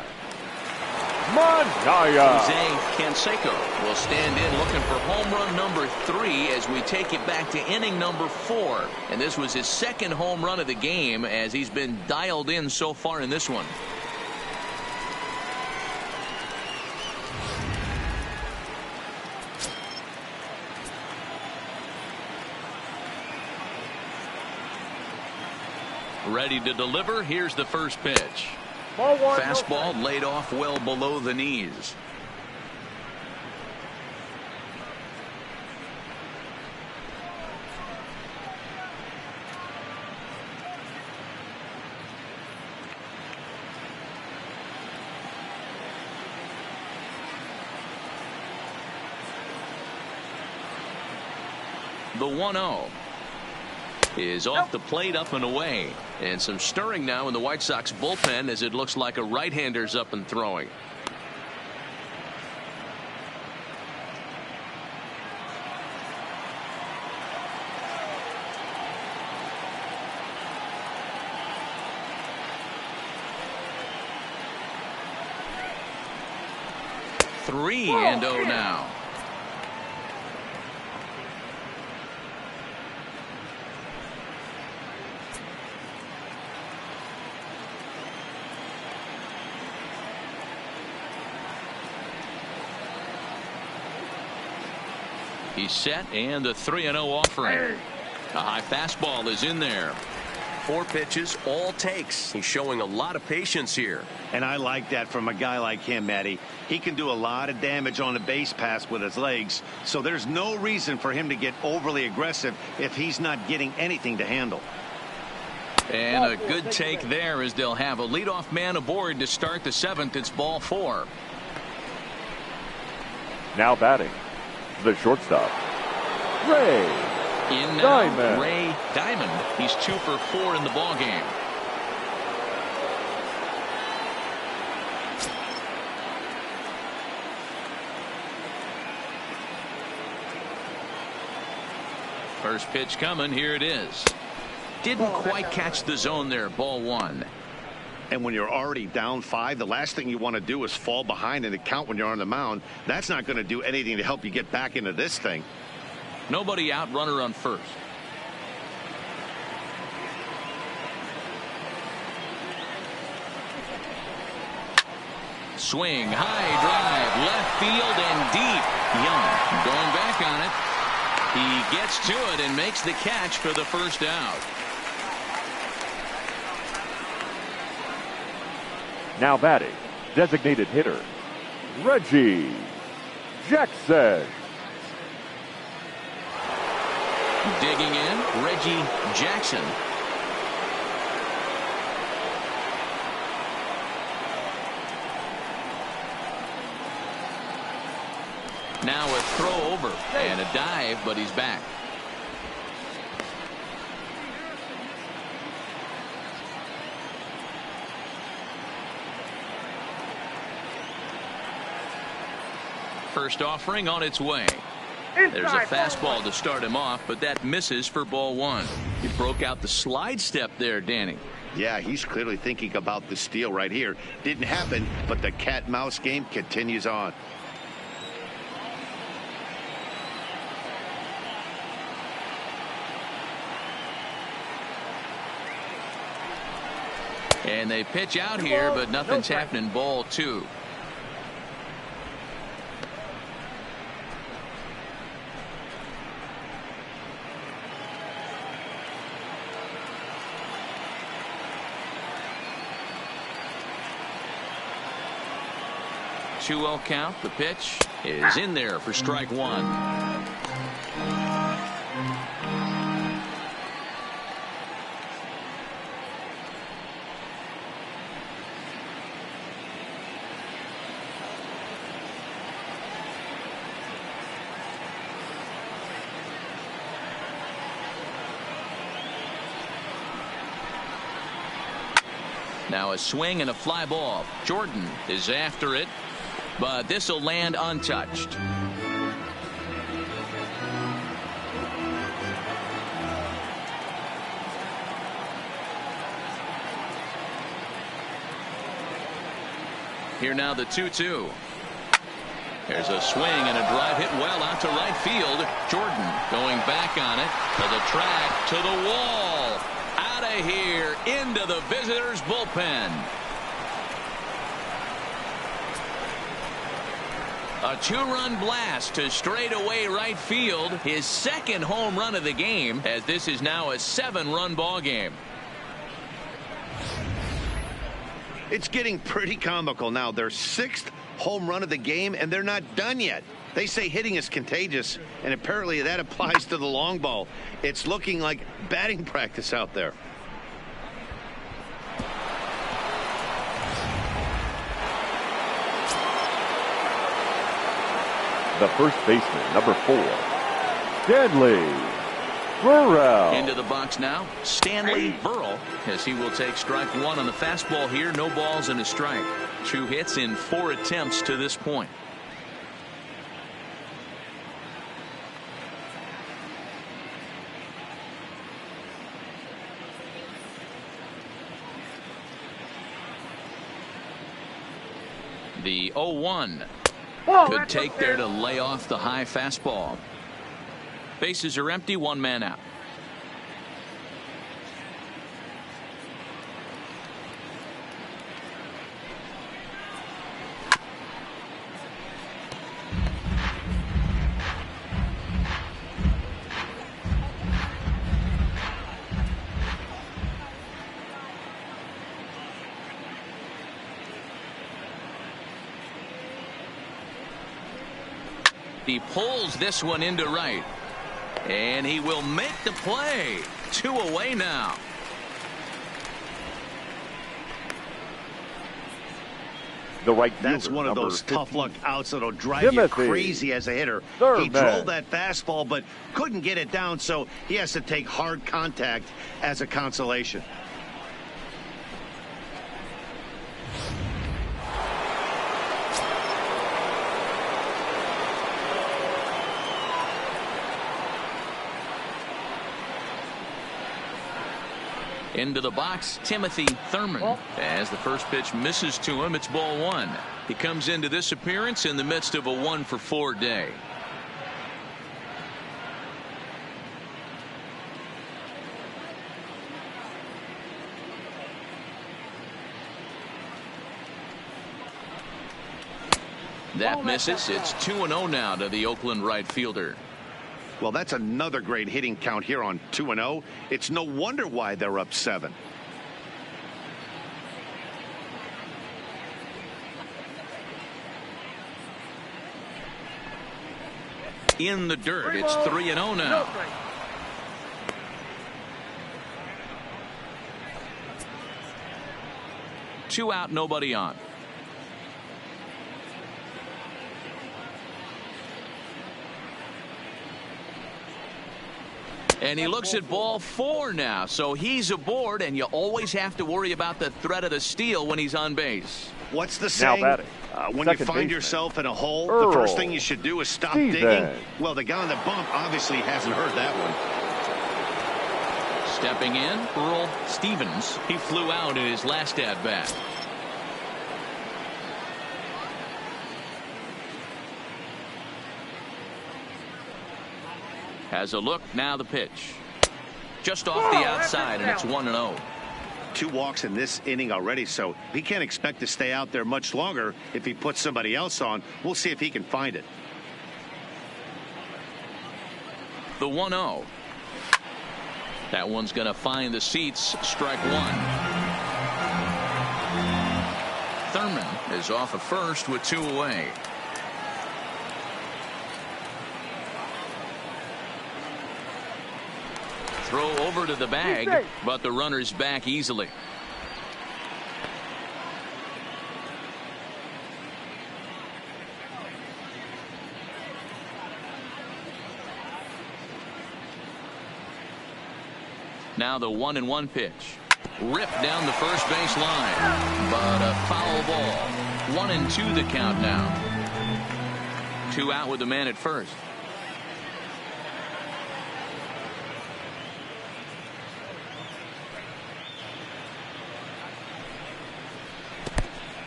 Minaya. Jose Canseco will stand in looking for home run number 3 as we take it back to inning number 4. And this was his 2nd home run of the game as he's been dialed in so far in this one. Ready to deliver. Here's the first pitch. Fastball laid off well below the knees. The 1-0 is off the plate, up and away. And some stirring now in the White Sox bullpen as it looks like a right-hander's up and throwing. Three and 0 now. He's set, and the 3-0 offering. A high fastball is in there. 4 pitches, all takes. He's showing a lot of patience here. And I like that from a guy like him, Matty. He can do a lot of damage on a base pass with his legs, so there's no reason for him to get overly aggressive if he's not getting anything to handle. And a good take there as they'll have a leadoff man aboard to start the 7th. It's ball 4. Now batting, the shortstop, Ray In now, Diamond. Ray Diamond. He's 2 for 4 in the ballgame. First pitch coming. Here it is. Didn't quite catch the zone there. Ball 1. And when you're already down 5, the last thing you want to do is fall behind in the count when you're on the mound. That's not going to do anything to help you get back into this thing. Nobody out, runner on first. Swing, high drive, left field and deep. Young going back on it. He gets to it and makes the catch for the first out. Now batting, designated hitter, Reggie Jackson. Digging in, Reggie Jackson. Now a throw over and a dive, but he's back. First offering on its way. There's a fastball to start him off, but that misses for ball 1. He broke out the slide step there, Danny. Yeah, he's clearly thinking about the steal right here. Didn't happen, but the cat-mouse game continues on. And they pitch out here, but nothing's happening. Ball 2. Two-0 count. The pitch is in there for strike 1. Now a swing and a fly ball. Jordan is after it, but this will land untouched. Here now the 2-2. There's a swing and a drive hit well out to right field. Jordan going back on it to the track, to the wall. Out of here into the visitors' bullpen. A 2-run blast to straightaway right field. His second home run of the game, as this is now a 7-run ball game. It's getting pretty comical now. Their 6th home run of the game, and they're not done yet. They say hitting is contagious, and apparently that applies to the long ball. It's looking like batting practice out there. The first baseman, number 4, Stanley Burrell. Into the box now, Stanley Burrell, as he will take strike 1 on the fastball here. No balls and a strike. 2 hits in 4 attempts to this point. The 0-1. Good take there to lay off the high fastball. Bases are empty, 1 man out. He pulls this one into right. And he will make the play. 2 away now. The right That's fielder, one of those 15. tough luck outs that'll drive you crazy as a hitter. He drove that fastball but couldn't get it down, so he has to take hard contact as a consolation. Into the box, Timothy Thurman. As the first pitch misses to him, it's ball 1. He comes into this appearance in the midst of a 1-for-4 day. That misses. It's 2-0 now to the Oakland right fielder. Well, that's another great hitting count here on 2-0. It's no wonder why they're up 7. In the dirt, it's 3-0 now. Two out, nobody on. And he looks at ball 4 now, so he's aboard, and you always have to worry about the threat of the steal when he's on base. What's the saying? When you find yourself in a hole, the first thing you should do is stop digging. Well, the guy on the bump obviously hasn't heard that one. Stepping in, Earl Stevens. He flew out in his last at-bat. Has a look, now the pitch. Just off the outside, and it's 1-0. 2 walks in this inning already, so he can't expect to stay out there much longer if he puts somebody else on. We'll see if he can find it. The 1-0. That one's going to find the seats. Strike 1. Thurman is off of first with 2 away. Throw over to the bag, but the runner's back easily. Now the 1-1 pitch. Ripped down the first base line, but a foul ball. 1-2 the count now. 2 out with the man at first.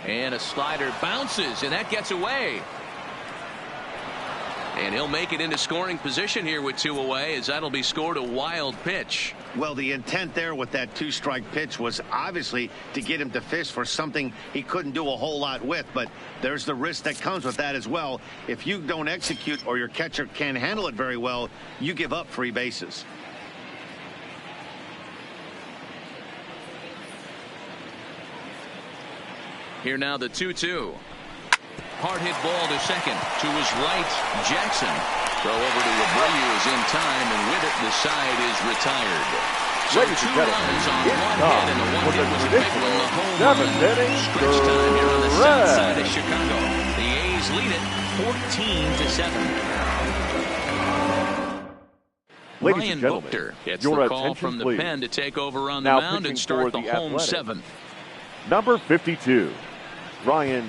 And a slider bounces, and that gets away. And he'll make it into scoring position here with 2 away, as that'll be scored a wild pitch. Well, the intent there with that 2-strike pitch was obviously to get him to fish for something he couldn't do a whole lot with, but there's the risk that comes with that as well. If you don't execute or your catcher can't handle it very well, you give up 3 bases. Here now the 2-2. Hard hit ball to second. To his right, Jackson. Throw over to Abreu is in time, and with it, the side is retired. So 2 runs on 1 hit, and the 1 hit was a big one. The home run. Stretch time here on the south side of Chicago. The A's lead it 14-7. Ryan Buchter gets the call from the pen to take over on the mound and start the home 7th. Number 52, Ryan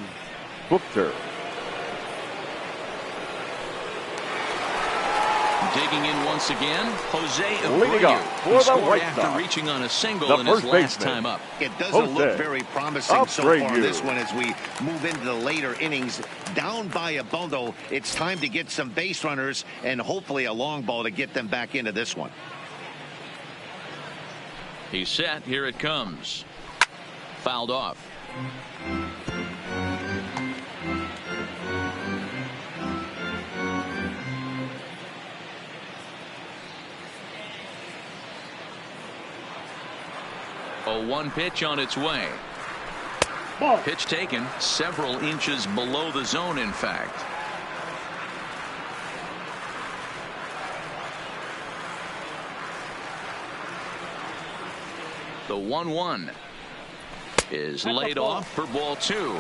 Buchter. Digging in once again, Jose Abreu. He scored after reaching on a single in his last time up. It doesn't look very promising so far this one as we move into the later innings. Down by a bundle, it's time to get some base runners and hopefully a long ball to get them back into this one. He's set. Here it comes. Fouled off. A 1 pitch on its way. Pitch taken several inches below the zone, in fact. The 1-1 is laid off for ball 2.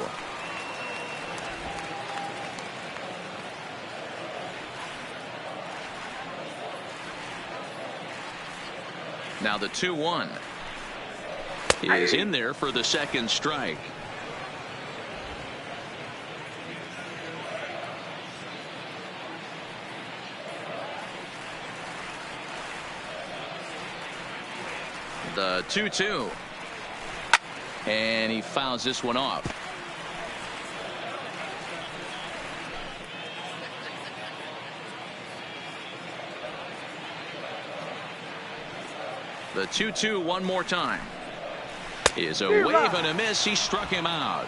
Now the 2-1 is in there for the second strike. The 2-2. And he fouls this one off. The 2-2 one more time. Is a wave and a miss. He struck him out.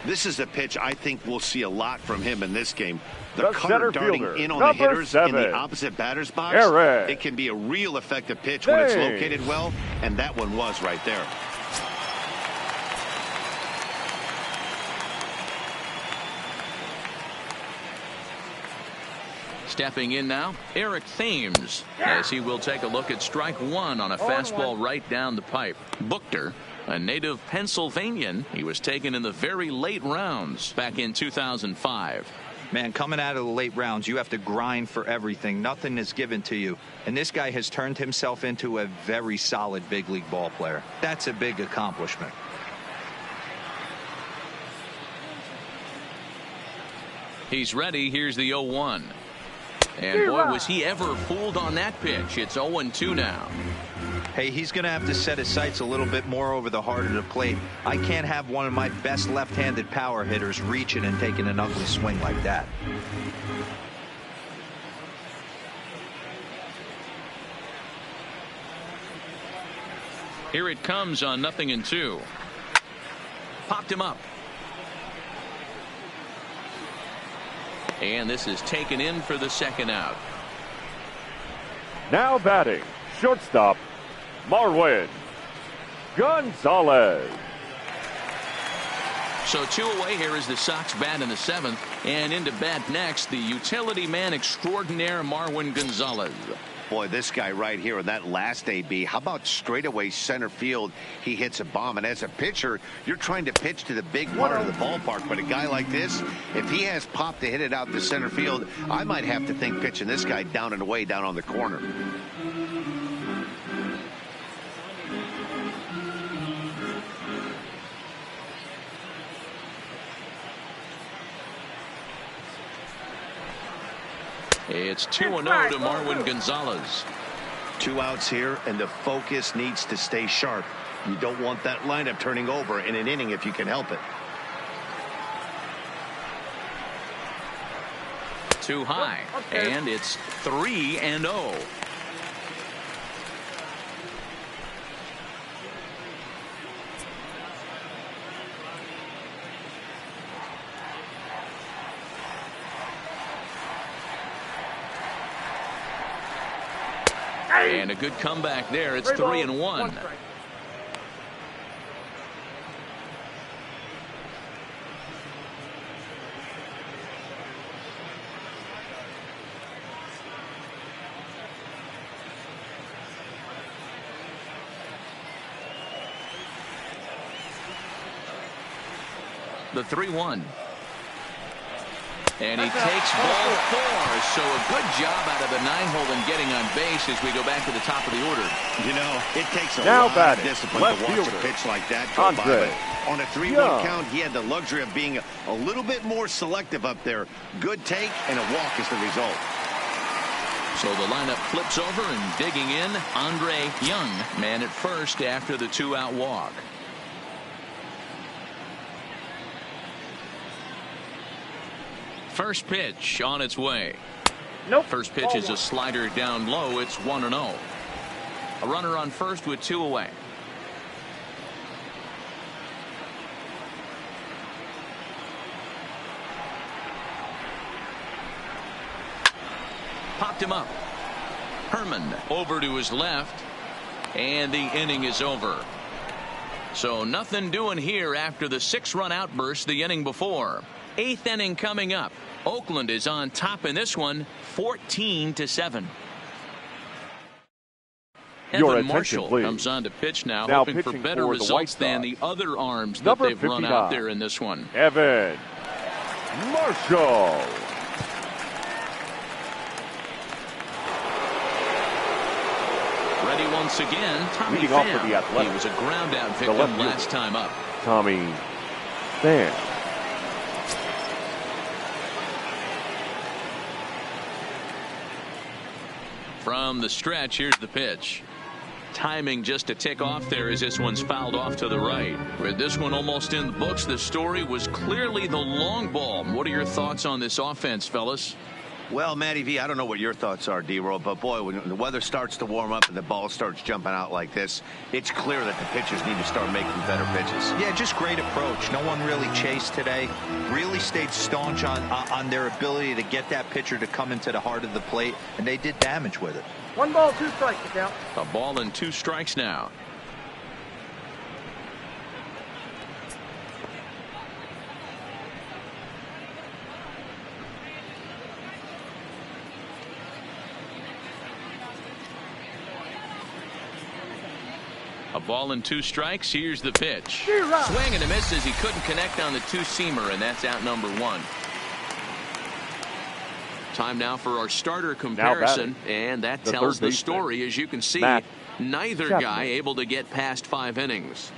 This is a pitch I think we'll see a lot from him in this game. The cutter darting fielder, in on the hitters 7. in the opposite batter's box. Eric. It can be a real effective pitch when it's located well, and that one was right there. Stepping in now, Eric Thames, as he will take a look at strike 1 on a fastball right down the pipe. Buchter, a native Pennsylvanian, he was taken in the very late rounds back in 2005. Man, coming out of the late rounds, you have to grind for everything. Nothing is given to you. And this guy has turned himself into a very solid big league ball player. That's a big accomplishment. He's ready. Here's the 0-1. And boy, was he ever fooled on that pitch. It's 0-2 now. Hey, he's going to have to set his sights a little bit more over the heart of the plate. I can't have one of my best left-handed power hitters reaching and taking an ugly swing like that. Here it comes on 0-2. Popped him up. And this is taken in for the second out. Now batting, shortstop, Marwin Gonzalez. So 2 away. Here is the Sox bat in the 7th. And into bat next, the utility man extraordinaire, Marwin Gonzalez. Boy, this guy right here in that last AB, how about straightaway center field? He hits a bomb, and as a pitcher, you're trying to pitch to the big part of the ballpark, but a guy like this, if he has pop to hit it out to center field, I might have to think pitching this guy down and away down on the corner. It's 2-0 to Marwin Gonzalez. 2 outs here, and the focus needs to stay sharp. You don't want that lineup turning over in an inning if you can help it. Too high, and it's 3-0. And a good comeback there. It's 3-1. The 3-1. And he takes ball 4. So a good job out of the 9-hole and getting on base as we go back to the top of the order. You know, it takes a Now lot batting, of discipline left to watch fielder, a pitch like that go by. Andre But on a 3-1 Young. count, he had the luxury of being a little bit more selective up there. Good take, and a walk is the result. So the lineup flips over and digging in, Andre Young, man at first after the 2-out walk. First pitch on its way. First pitch is a slider down low. It's 1-0. A runner on first with 2 away. Popped him up. Herman over to his left, and the inning is over. So nothing doing here after the 6-run outburst the inning before. 8th inning coming up. Oakland is on top in this one, 14-7. Evan Marshall comes on to pitch now hoping for better results than the other arms that they've run out there in this one. Evan Marshall. Ready once again, Tommy Leading off for the Athletics. He was a ground out victim last time up. Tommy Pham. From the stretch, here's the pitch. Timing just a tick off there as this one's fouled off to the right. With this one almost in the books, the story was clearly the long ball. What are your thoughts on this offense, fellas? Well, Matty V, I don't know what your thoughts are, D-Roll, but boy, when the weather starts to warm up and the ball starts jumping out like this, it's clear that the pitchers need to start making better pitches. Yeah, just great approach. No one really chased today. Really stayed staunch on their ability to get that pitcher to come into the heart of the plate, and they did damage with it. 1 ball, 2 strikes, the count. A ball and 2 strikes now. A ball and 2 strikes. Here's the pitch. Swing and a miss as he couldn't connect on the 2-seamer, and that's out number 1. Time now for our starter comparison, and that tells the story. As you can see, neither guy able to get past 5 innings.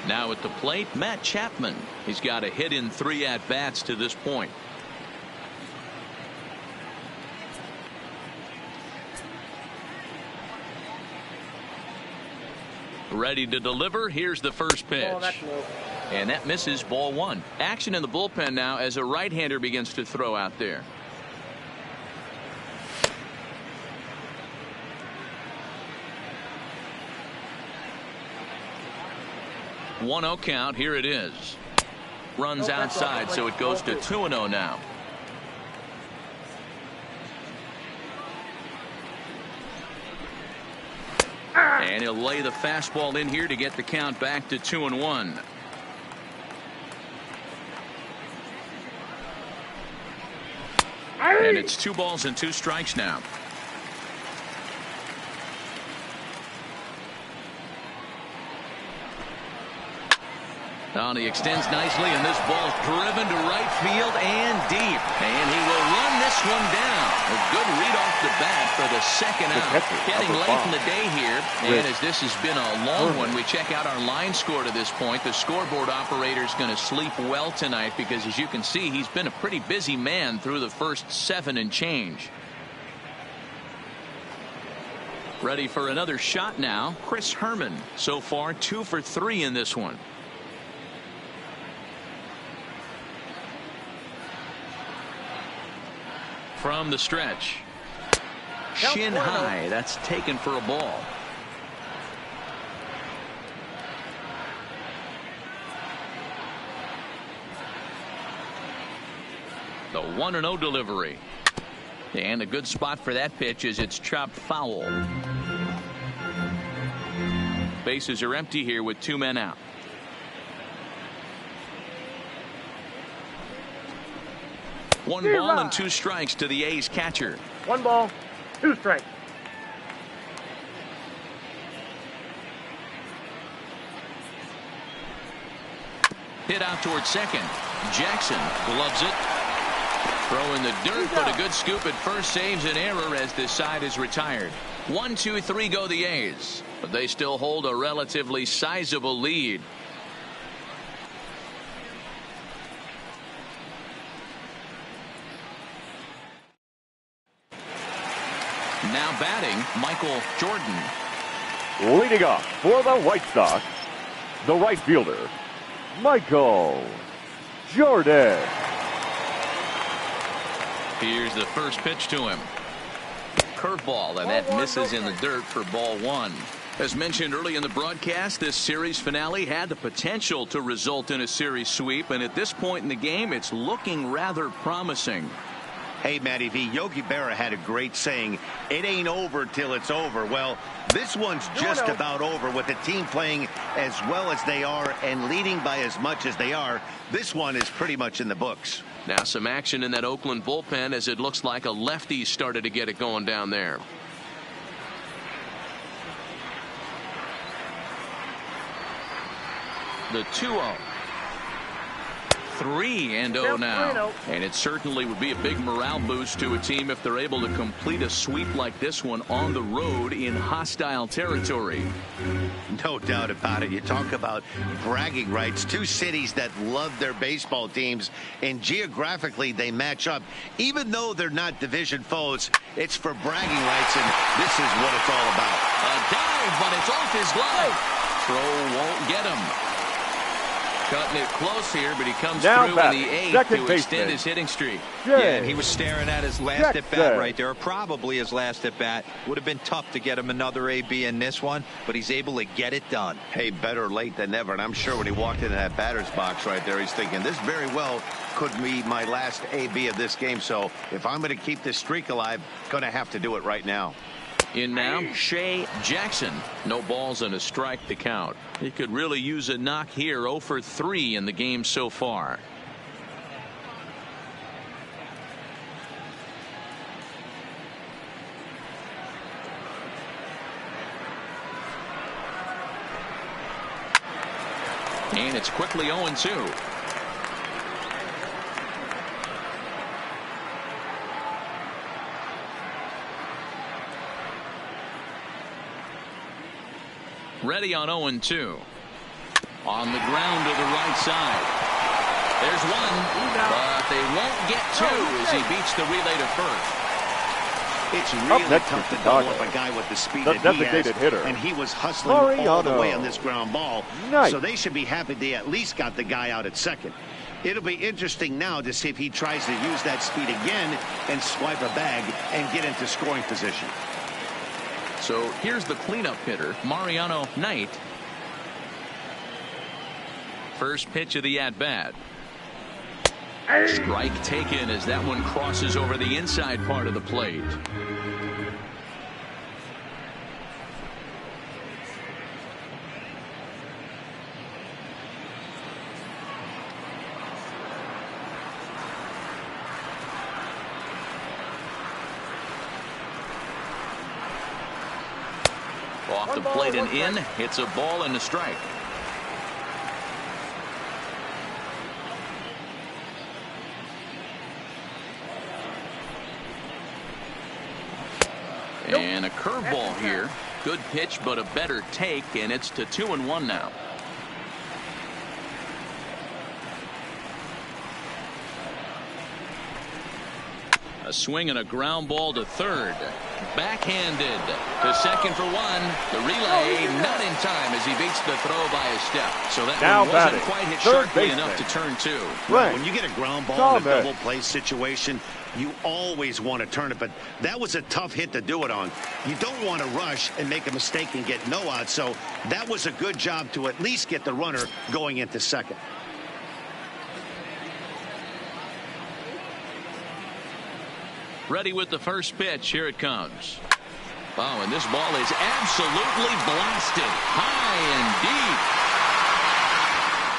Now at the plate, Matt Chapman. He's got a hit in 3 at-bats to this point. Ready to deliver. Here's the first pitch. And that misses, ball 1. Action in the bullpen now as a right-hander begins to throw out there. One-0 count. Here it is. Runs outside, so it goes to 2-0 now. And he'll lay the fastball in here to get the count back to 2-1. And it's 2 balls and 2 strikes now. Now he extends nicely, and this ball's driven to right field and deep. And he will run this one down. A good read off the bat for the second out. Getting late in the day here. And as this has been a long one, we check out our line score to this point. The scoreboard operator's going to sleep well tonight because, as you can see, he's been a pretty busy man through the first 7 and change. Ready for another shot now. Chris Herman. So far 2 for 3 in this one. From the stretch. Shin high. That's taken for a ball. The 1-0 delivery. And a good spot for that pitch as it's chopped foul. Bases are empty here with 2 men out. One ball and 2 strikes to the A's catcher. 1 ball, 2 strikes. Hit out towards second. Jackson gloves it. Throw in the dirt, but a good scoop at first saves an error as this side is retired. 1, 2, 3 go the A's, but they still hold a relatively sizable lead. Now batting, Michael Jordan. Leading off for the White Sox, the right fielder, Michael Jordan. Here's the first pitch to him. Curveball, and that misses in the dirt for ball 1. As mentioned early in the broadcast, this series finale had the potential to result in a series sweep, and at this point in the game, it's looking rather promising. Hey, Matty V, Yogi Berra had a great saying, it ain't over till it's over. Well, this one's just about over with the team playing as well as they are and leading by as much as they are. This one is pretty much in the books. Now some action in that Oakland bullpen as it looks like a lefty started to get it going down there. The 2-0. 3-0 now. And it certainly would be a big morale boost to a team if they're able to complete a sweep like this one on the road in hostile territory. No doubt about it. You talk about bragging rights. Two cities that love their baseball teams, and geographically they match up. Even though they're not division foes, it's for bragging rights, and this is what it's all about. A dive, but it's off his glove. Throw won't get him. Cutting it close here, but he comes now through back, in the 8th to baseman. extend his hitting streak. Yeah, and he was staring at his last at bat right there, or probably his last at bat. Would have been tough to get him another AB in this one, but he's able to get it done. Hey, better late than never. And I'm sure when he walked into that batter's box right there, he's thinking this very well could be my last AB of this game. So if I'm going to keep this streak alive, going to have to do it right now. In now, Shea Jackson. No balls and a strike to count. He could really use a knock here. 0 for 3 in the game so far. And it's quickly 0-2. Ready on 0-2. On the ground to the right side. There's one, but they won't get two as he beats the relay to first. It's really tough to double up a guy with the speed that he has, and he was hustling all the way on this ground ball. So they should be happy they at least got the guy out at second. It'll be interesting now to see if he tries to use that speed again and swipe a bag and get into scoring position. So here's the cleanup hitter, Mariano Knight. First pitch of the at-bat. Strike taken as that one crosses over the inside part of the plate. Off the plate and in. It's a ball and a strike. And a curveball here. Good pitch, but a better take, and it's to 2-1 now. A swing and a ground ball to third. Backhanded to second for one. The relay not in time as he beats the throw by a step. So that now one wasn't quite hit sharply enough to turn two. Right. When you get a ground ball in a double play situation, you always want to turn it, but that was a tough hit to do it on. You don't want to rush and make a mistake and get no out, so that was a good job to at least get the runner going into second. Ready with the first pitch. Here it comes. Oh, and this ball is absolutely blasted high and deep.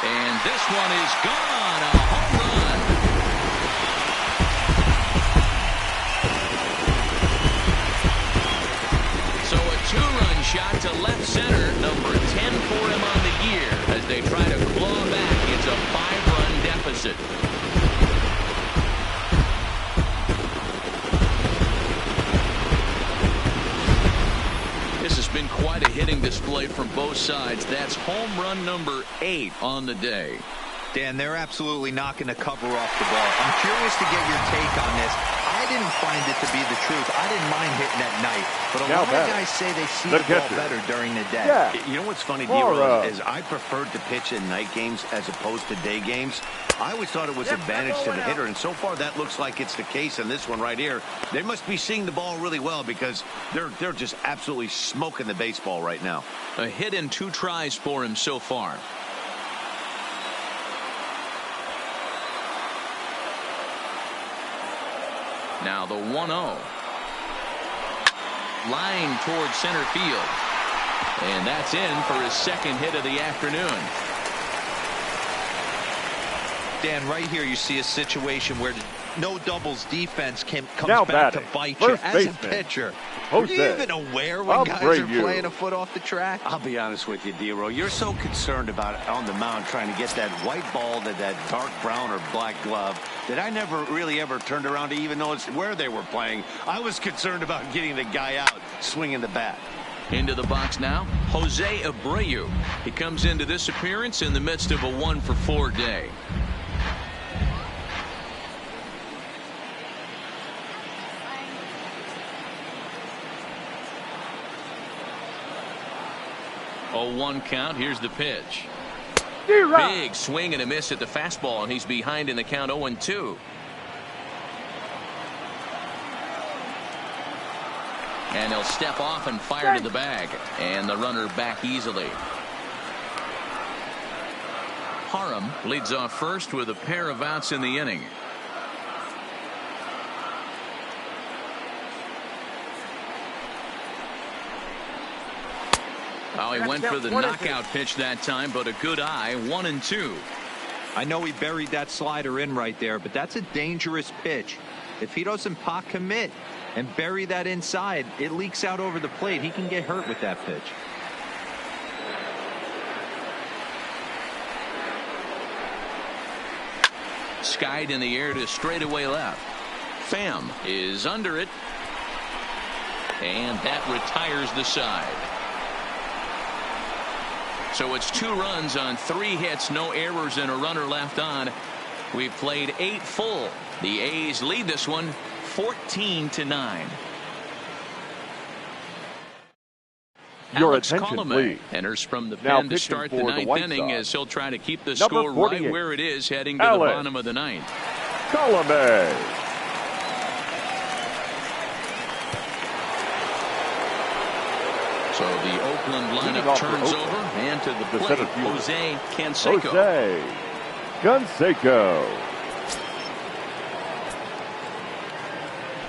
And this one is gone. A home run. So a two-run shot to left center. Number 10 for him on the year as they try to claw back. It's a 5-run deficit. This has been quite a hitting display from both sides. That's home run number 8 on the day. Dan, they're absolutely not going to cover off the ball. I'm curious to get your take on this. I didn't find it to be the truth. I didn't mind hitting at night, but a lot of guys say they see the ball better during the day. Yeah. You know what's funny, D-Rose, is I preferred to pitch in night games as opposed to day games. I always thought it was advantage to the hitter, and so far that looks like it's the case in this one right here. They must be seeing the ball really well because they're just absolutely smoking the baseball right now. A hit and 2 tries for him so far. Now the 1-0. Line towards center field. And that's in for his second hit of the afternoon. Dan, right here you see a situation where no doubles defense comes now back batting, to bite you as a pitcher. Are you even aware when guys are playing a foot off the track? I'll be honest with you, D-Row. You're so concerned about on the mound trying to get that white ball to that dark brown or black glove that I never really ever turned around to even notice where they were playing. I was concerned about getting the guy out swinging the bat. Into the box now, Jose Abreu. He comes into this appearance in the midst of a 1-for-4 day. Oh, 1 count. Here's the pitch. Big swing and a miss at the fastball, and he's behind in the count 0-2. And he'll step off and fire to the bag. And the runner back easily. Parham leads off first with a pair of outs in the inning. Oh, he went for the knockout pitch that time, but a good eye. 1-2. I know he buried that slider in right there, but that's a dangerous pitch. If he doesn't pot commit and bury that inside, it leaks out over the plate. He can get hurt with that pitch. Skied in the air to straightaway left. Pham is under it. And that retires the side. So it's 2 runs on 3 hits, no errors, and a runner left on. We've played 8 full. The A's lead this one 14-9. Your Alex attention, Colomé please. enters from the Now pen to start the 9th inning as he'll try to keep the Number score 48, right where it is heading to Alex the bottom of the 9th. Colomé. So the Oakland lineup turns over, and to the plate, Jose Canseco. Jose Canseco.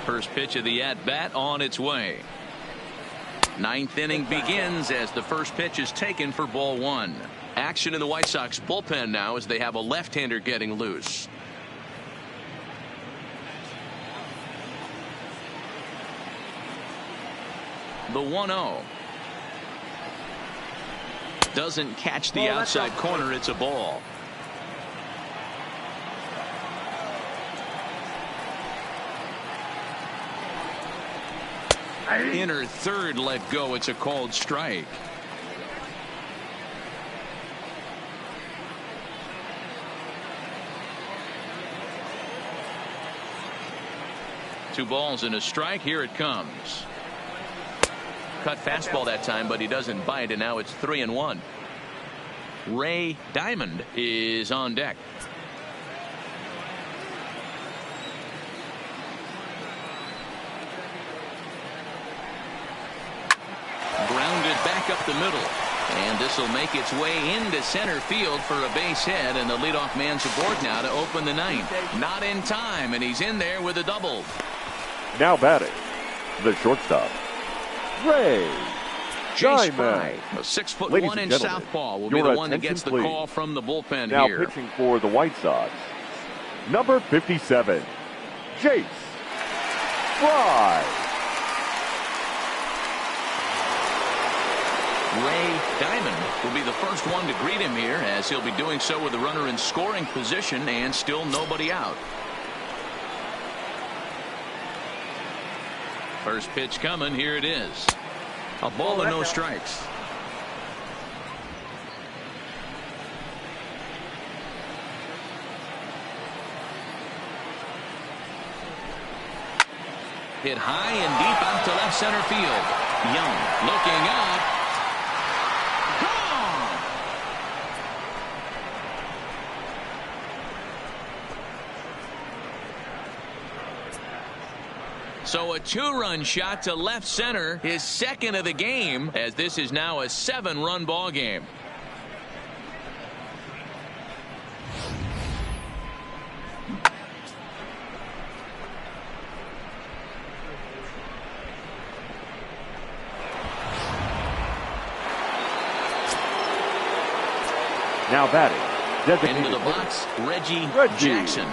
First pitch of the at-bat on its way. 9th inning begins as the first pitch is taken for ball 1. Action in the White Sox bullpen now as they have a left-hander getting loose. The 1-0. Doesn't catch the outside corner. It's a ball. Inner third let go. It's a called strike. Two balls and a strike. Here it comes. Cut fastball that time, but he doesn't bite, and now it's 3-1. Ray Diamond is on deck. Grounded back up the middle, and this will make its way into center field for a base hit, and the leadoff man's aboard now to open the 9th. Not in time, and he's in there with a double. Now batting, the shortstop, Ray Diamond. A 6'1" southpaw will be the one that gets the call from the bullpen now here. Now pitching for the White Sox, number 57, Jace Fry. Ray Diamond will be the first one to greet him here, as he'll be doing so with the runner in scoring position and still nobody out. First pitch coming. Here it is. A ball and no strikes. Hit high and deep out to left center field. Young looking up. So a 2-run shot to left center, his second of the game, as this is now a 7-run ball game. Now batting, Into the box, Reggie Jackson.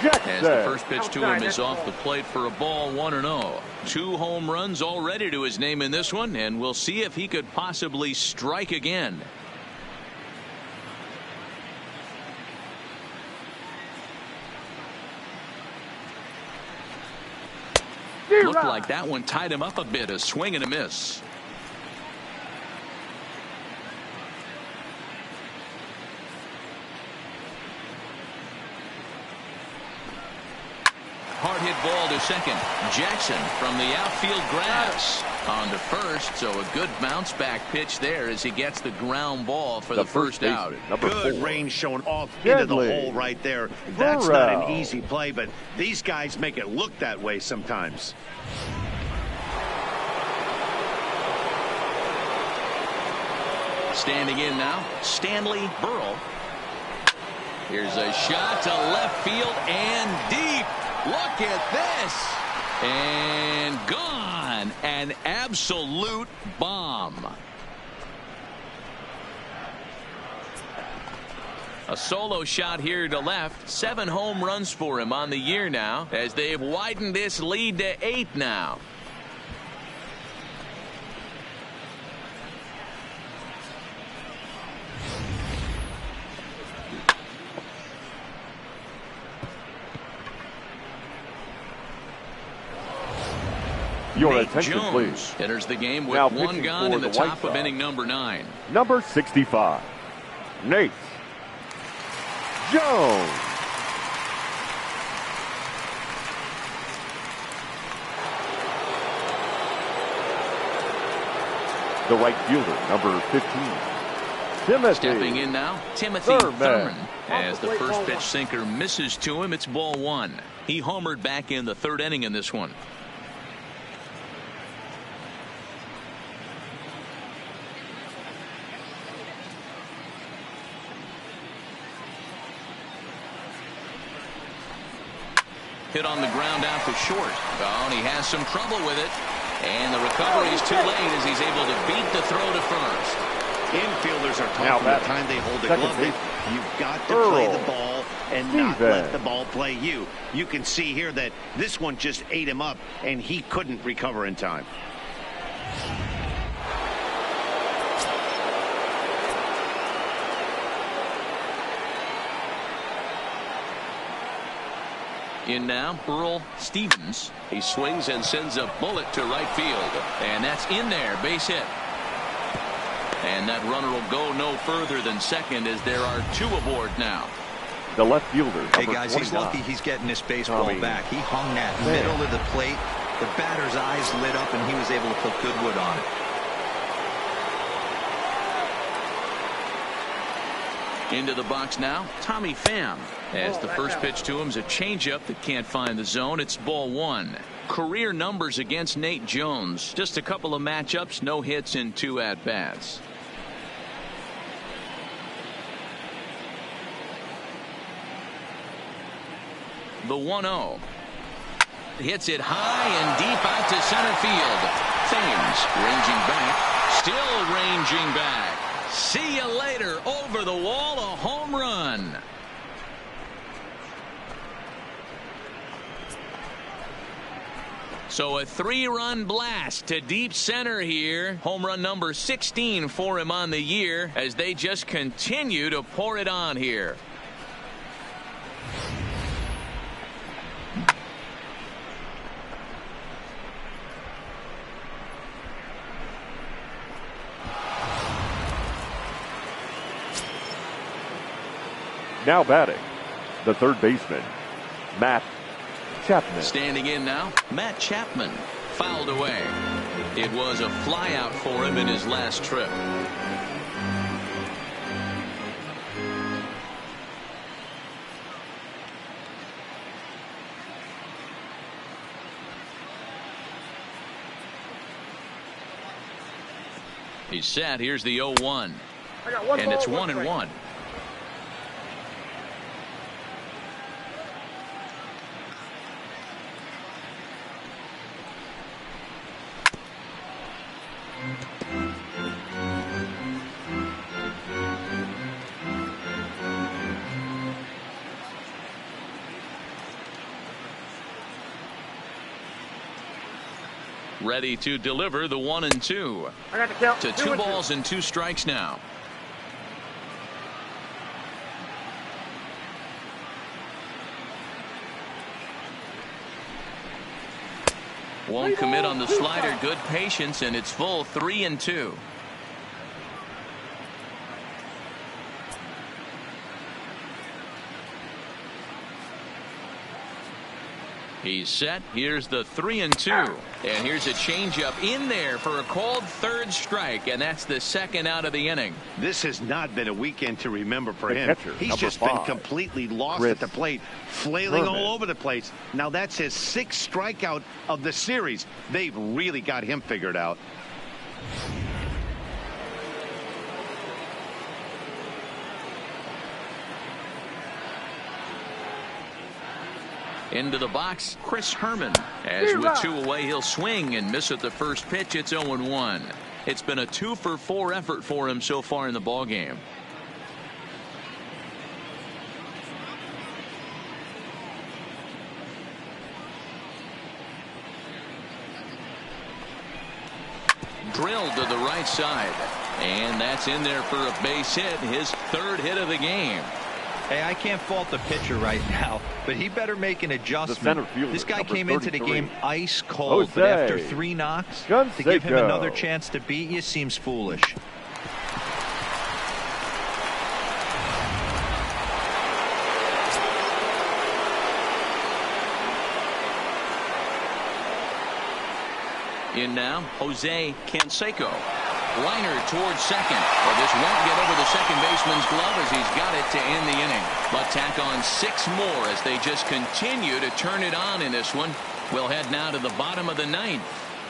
As the first pitch to him is off the plate for a ball, 1-0. 2 home runs already to his name in this one, and we'll see if he could possibly strike again. Looked like that one tied him up a bit. A swing and a miss. Hard hit ball to second. Jackson from the outfield grass on to first. So a good bounce back pitch there as he gets the ground ball for the first out. Good range showing off into the hole right there. That's not an easy play, but these guys make it look that way sometimes. Standing in now, Stanley Burrell. Here's a shot to left field and deep. Look at this. And gone. An absolute bomb. A solo shot here to left. 7 home runs for him on the year now, as they've widened this lead to 8 now. Your Nate attention, Jones please. Enters the game with Now 1 gone in the White top of Sox. inning number 9. Number 65, Nate Jones. The right fielder, number 15, Timothy. Stepping in now, Timothy Thurman. As the first pitch sinker misses to him, it's ball 1. He homered back in the 3rd inning in this one. Hit on the ground out to short. Oh, and he has some trouble with it. And the recovery is too late as he's able to beat the throw to first. Infielders are taught from the time they hold the glove that you've got to play the ball and not let the ball play you. You can see here that this one just ate him up, and he couldn't recover in time. In now, Earl Stevens. He swings and sends a bullet to right field. And that's in there, base hit. And that runner will go no further than second as there are 2 aboard now. The left fielder, hey guys, 29. he's lucky he's getting this baseball back. He hung that middle of the plate. The batter's eyes lit up and he was able to put good wood on it. Into the box now, Tommy Pham. As the first pitch to him is a changeup that can't find the zone. It's ball 1. Career numbers against Nate Jones. Just a couple of matchups, no hits in 2 at-bats. The 1-0. Hits it high and deep out to center field. Thames ranging back. Still ranging back. See you later. Over the wall, a home run. So a 3-run blast to deep center here. Home run number 16 for him on the year as they just continue to pour it on here. Now batting, the third baseman, Matt Chapman. Standing in now, Matt Chapman. Fouled away. It was a fly out for him in his last trip. He's set. Here's the 0-1. And it's 1-1. Ready to deliver the 1-2. I got the count. To 2 balls and 2 strikes now. Won't commit on the slider. Good patience, and it's full 3-2. He's set. Here's the 3-2. And here's a changeup in there for a called 3rd strike, and that's the 2nd out of the inning. This has not been a weekend to remember for him. Catcher, He's just 5, been completely lost Chris at the plate, flailing Herman. all over the place. Now that's his 6th strikeout of the series. They've really got him figured out. Into the box, Chris Herman. As with 2 away, he'll swing and miss at the first pitch. It's 0-1. It's been a 2-for-4 effort for him so far in the ballgame. Drilled to the right side. And that's in there for a base hit, his 3rd hit of the game. Hey, I can't fault the pitcher right now, but he better make an adjustment. This guy came into the game ice cold, but after 3 knocks, to give him another chance to beat you seems foolish. In now, Jose Canseco. Liner towards second. But this won't get over the second baseman's glove as he's got it to end the inning. But tack on 6 more as they just continue to turn it on in this one. We'll head now to the bottom of the 9th.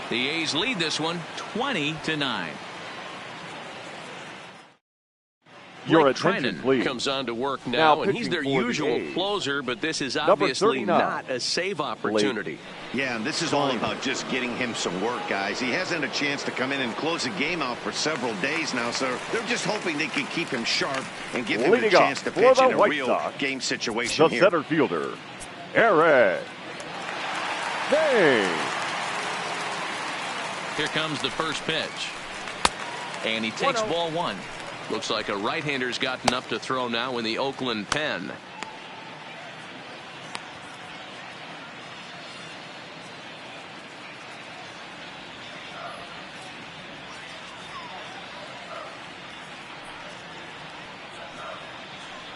The A's lead this one 20-9. Your attention, please. Comes on to work now and he's their usual closer, but this is obviously not a save opportunity. Yeah, and this is all about just getting him some work, guys. He hasn't had a chance to come in and close the game out for several days now, so they're just hoping they can keep him sharp and give him a chance to pitch in a real game situation the here. Center fielder, Eric Thames. Here comes the first pitch. And he takes ball 1. Looks like a right-hander's gotten up to throw now in the Oakland pen.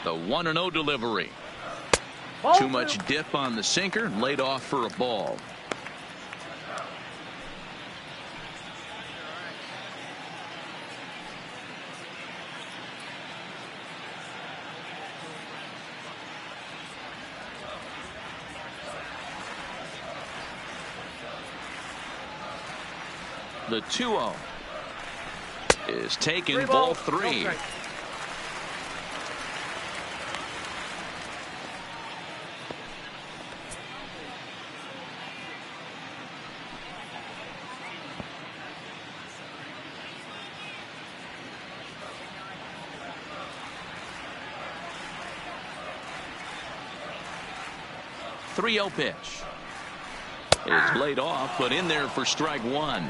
The 1-0 delivery. Too much dip on the sinker, laid off for a ball. The 2-0 is taken, ball 3. The 3-0 pitch is laid off, but in there for strike 1.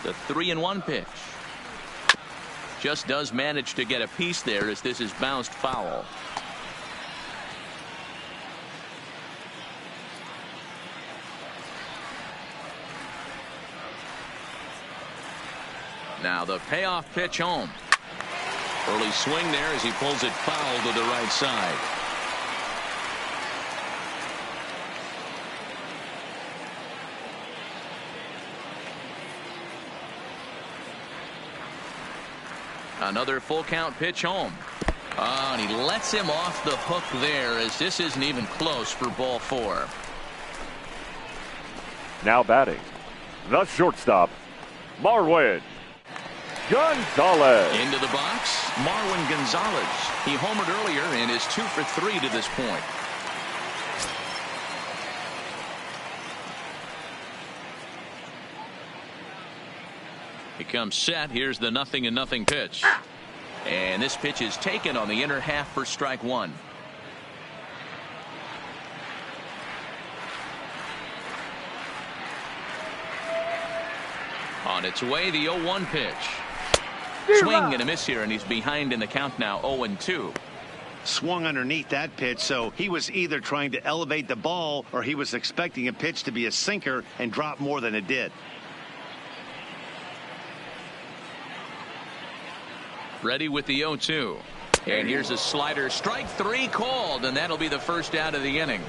The 3-1 pitch just does manage to get a piece there as this is bounced foul. Now the payoff pitch home. Early swing there as he pulls it foul to the right side. Another full count pitch home. And he lets him off the hook there as this isn't even close for ball 4. Now batting, the shortstop, Marwin. Gonzalez. Into the box, Marwin Gonzalez. He homered earlier and is 2 for 3 to this point. He comes set. Here's the 0-0 pitch. And this pitch is taken on the inner half for strike one. On its way, the 0-1 pitch. Swing and a miss here, and he's behind in the count now, 0-2. Swung underneath that pitch, so he was either trying to elevate the ball or he was expecting a pitch to be a sinker and drop more than it did. Ready with the 0-2. And here's a slider. Strike three called, and that'll be the first out of the inning.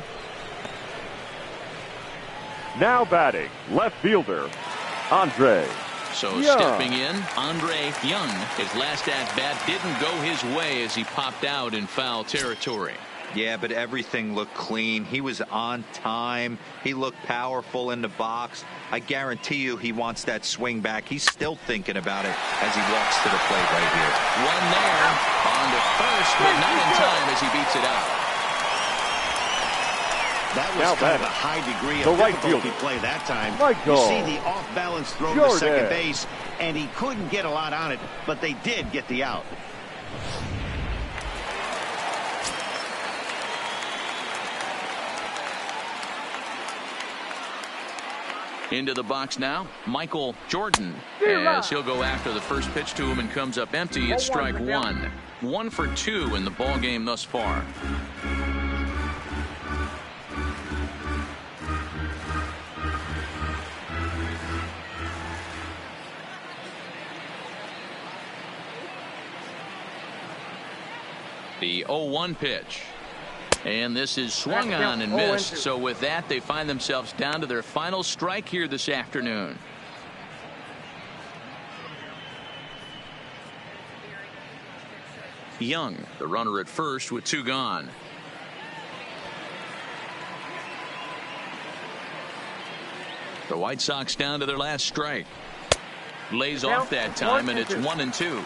Now batting, left fielder, Andre. So Young. stepping in, Andre Young. His last at-bat didn't go his way as he popped out in foul territory. Yeah, but everything looked clean. He was on time. He looked powerful in the box. I guarantee you he wants that swing back. He's still thinking about it as he walks to the plate right here. One there, on to first, but not in time as he beats it out. That was kind of a high degree of difficulty play that time. Michael. You see the off-balance throw to second base, and he couldn't get a lot on it, but they did get the out. Into the box now, Michael Jordan, as he'll go after the first pitch to him and comes up empty. It's strike one. 1 for 2 in the ball game thus far. The 0-1 pitch. And this is swung on and missed. So with that, they find themselves down to their final strike here this afternoon. Young, the runner at first with 2 gone. The White Sox down to their last strike. Lays off that time, and it's 1-2.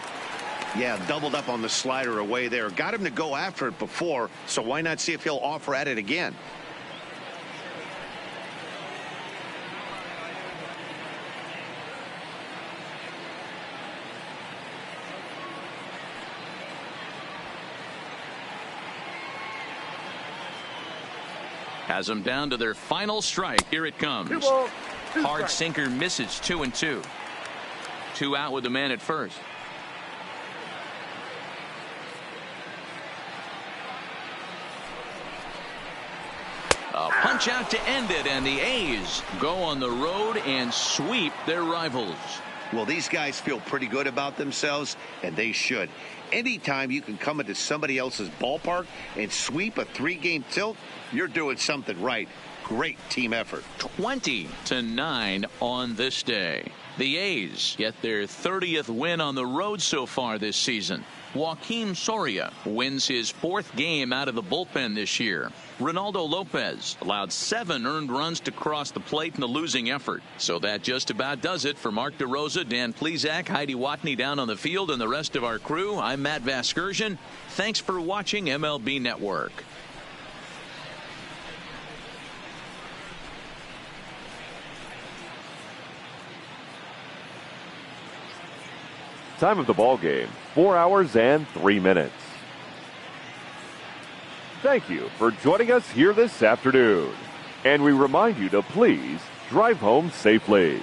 Yeah, doubled up on the slider away there. Got him to go after it before, so why not see if he'll offer at it again? Has them down to their final strike. Here it comes. 2 balls, 2 Hard strikes. sinker misses. 2-2. 2 out with the man at first. A punch out to end it, and the A's go on the road and sweep their rivals. Well, these guys feel pretty good about themselves, and they should. Anytime you can come into somebody else's ballpark and sweep a 3-game tilt, you're doing something right. Great team effort. 20-9 on this day. The A's get their 30th win on the road so far this season. Joaquin Soria wins his 4th game out of the bullpen this year. Ronaldo Lopez allowed 7 earned runs to cross the plate in a losing effort. So that just about does it for Mark DeRosa, Dan Plesac, Heidi Watney down on the field, and the rest of our crew. I'm Matt Vasgersian. Thanks for watching MLB Network. Time of the ball game, 4 hours and 3 minutes. Thank you for joining us here this afternoon. And we remind you to please drive home safely.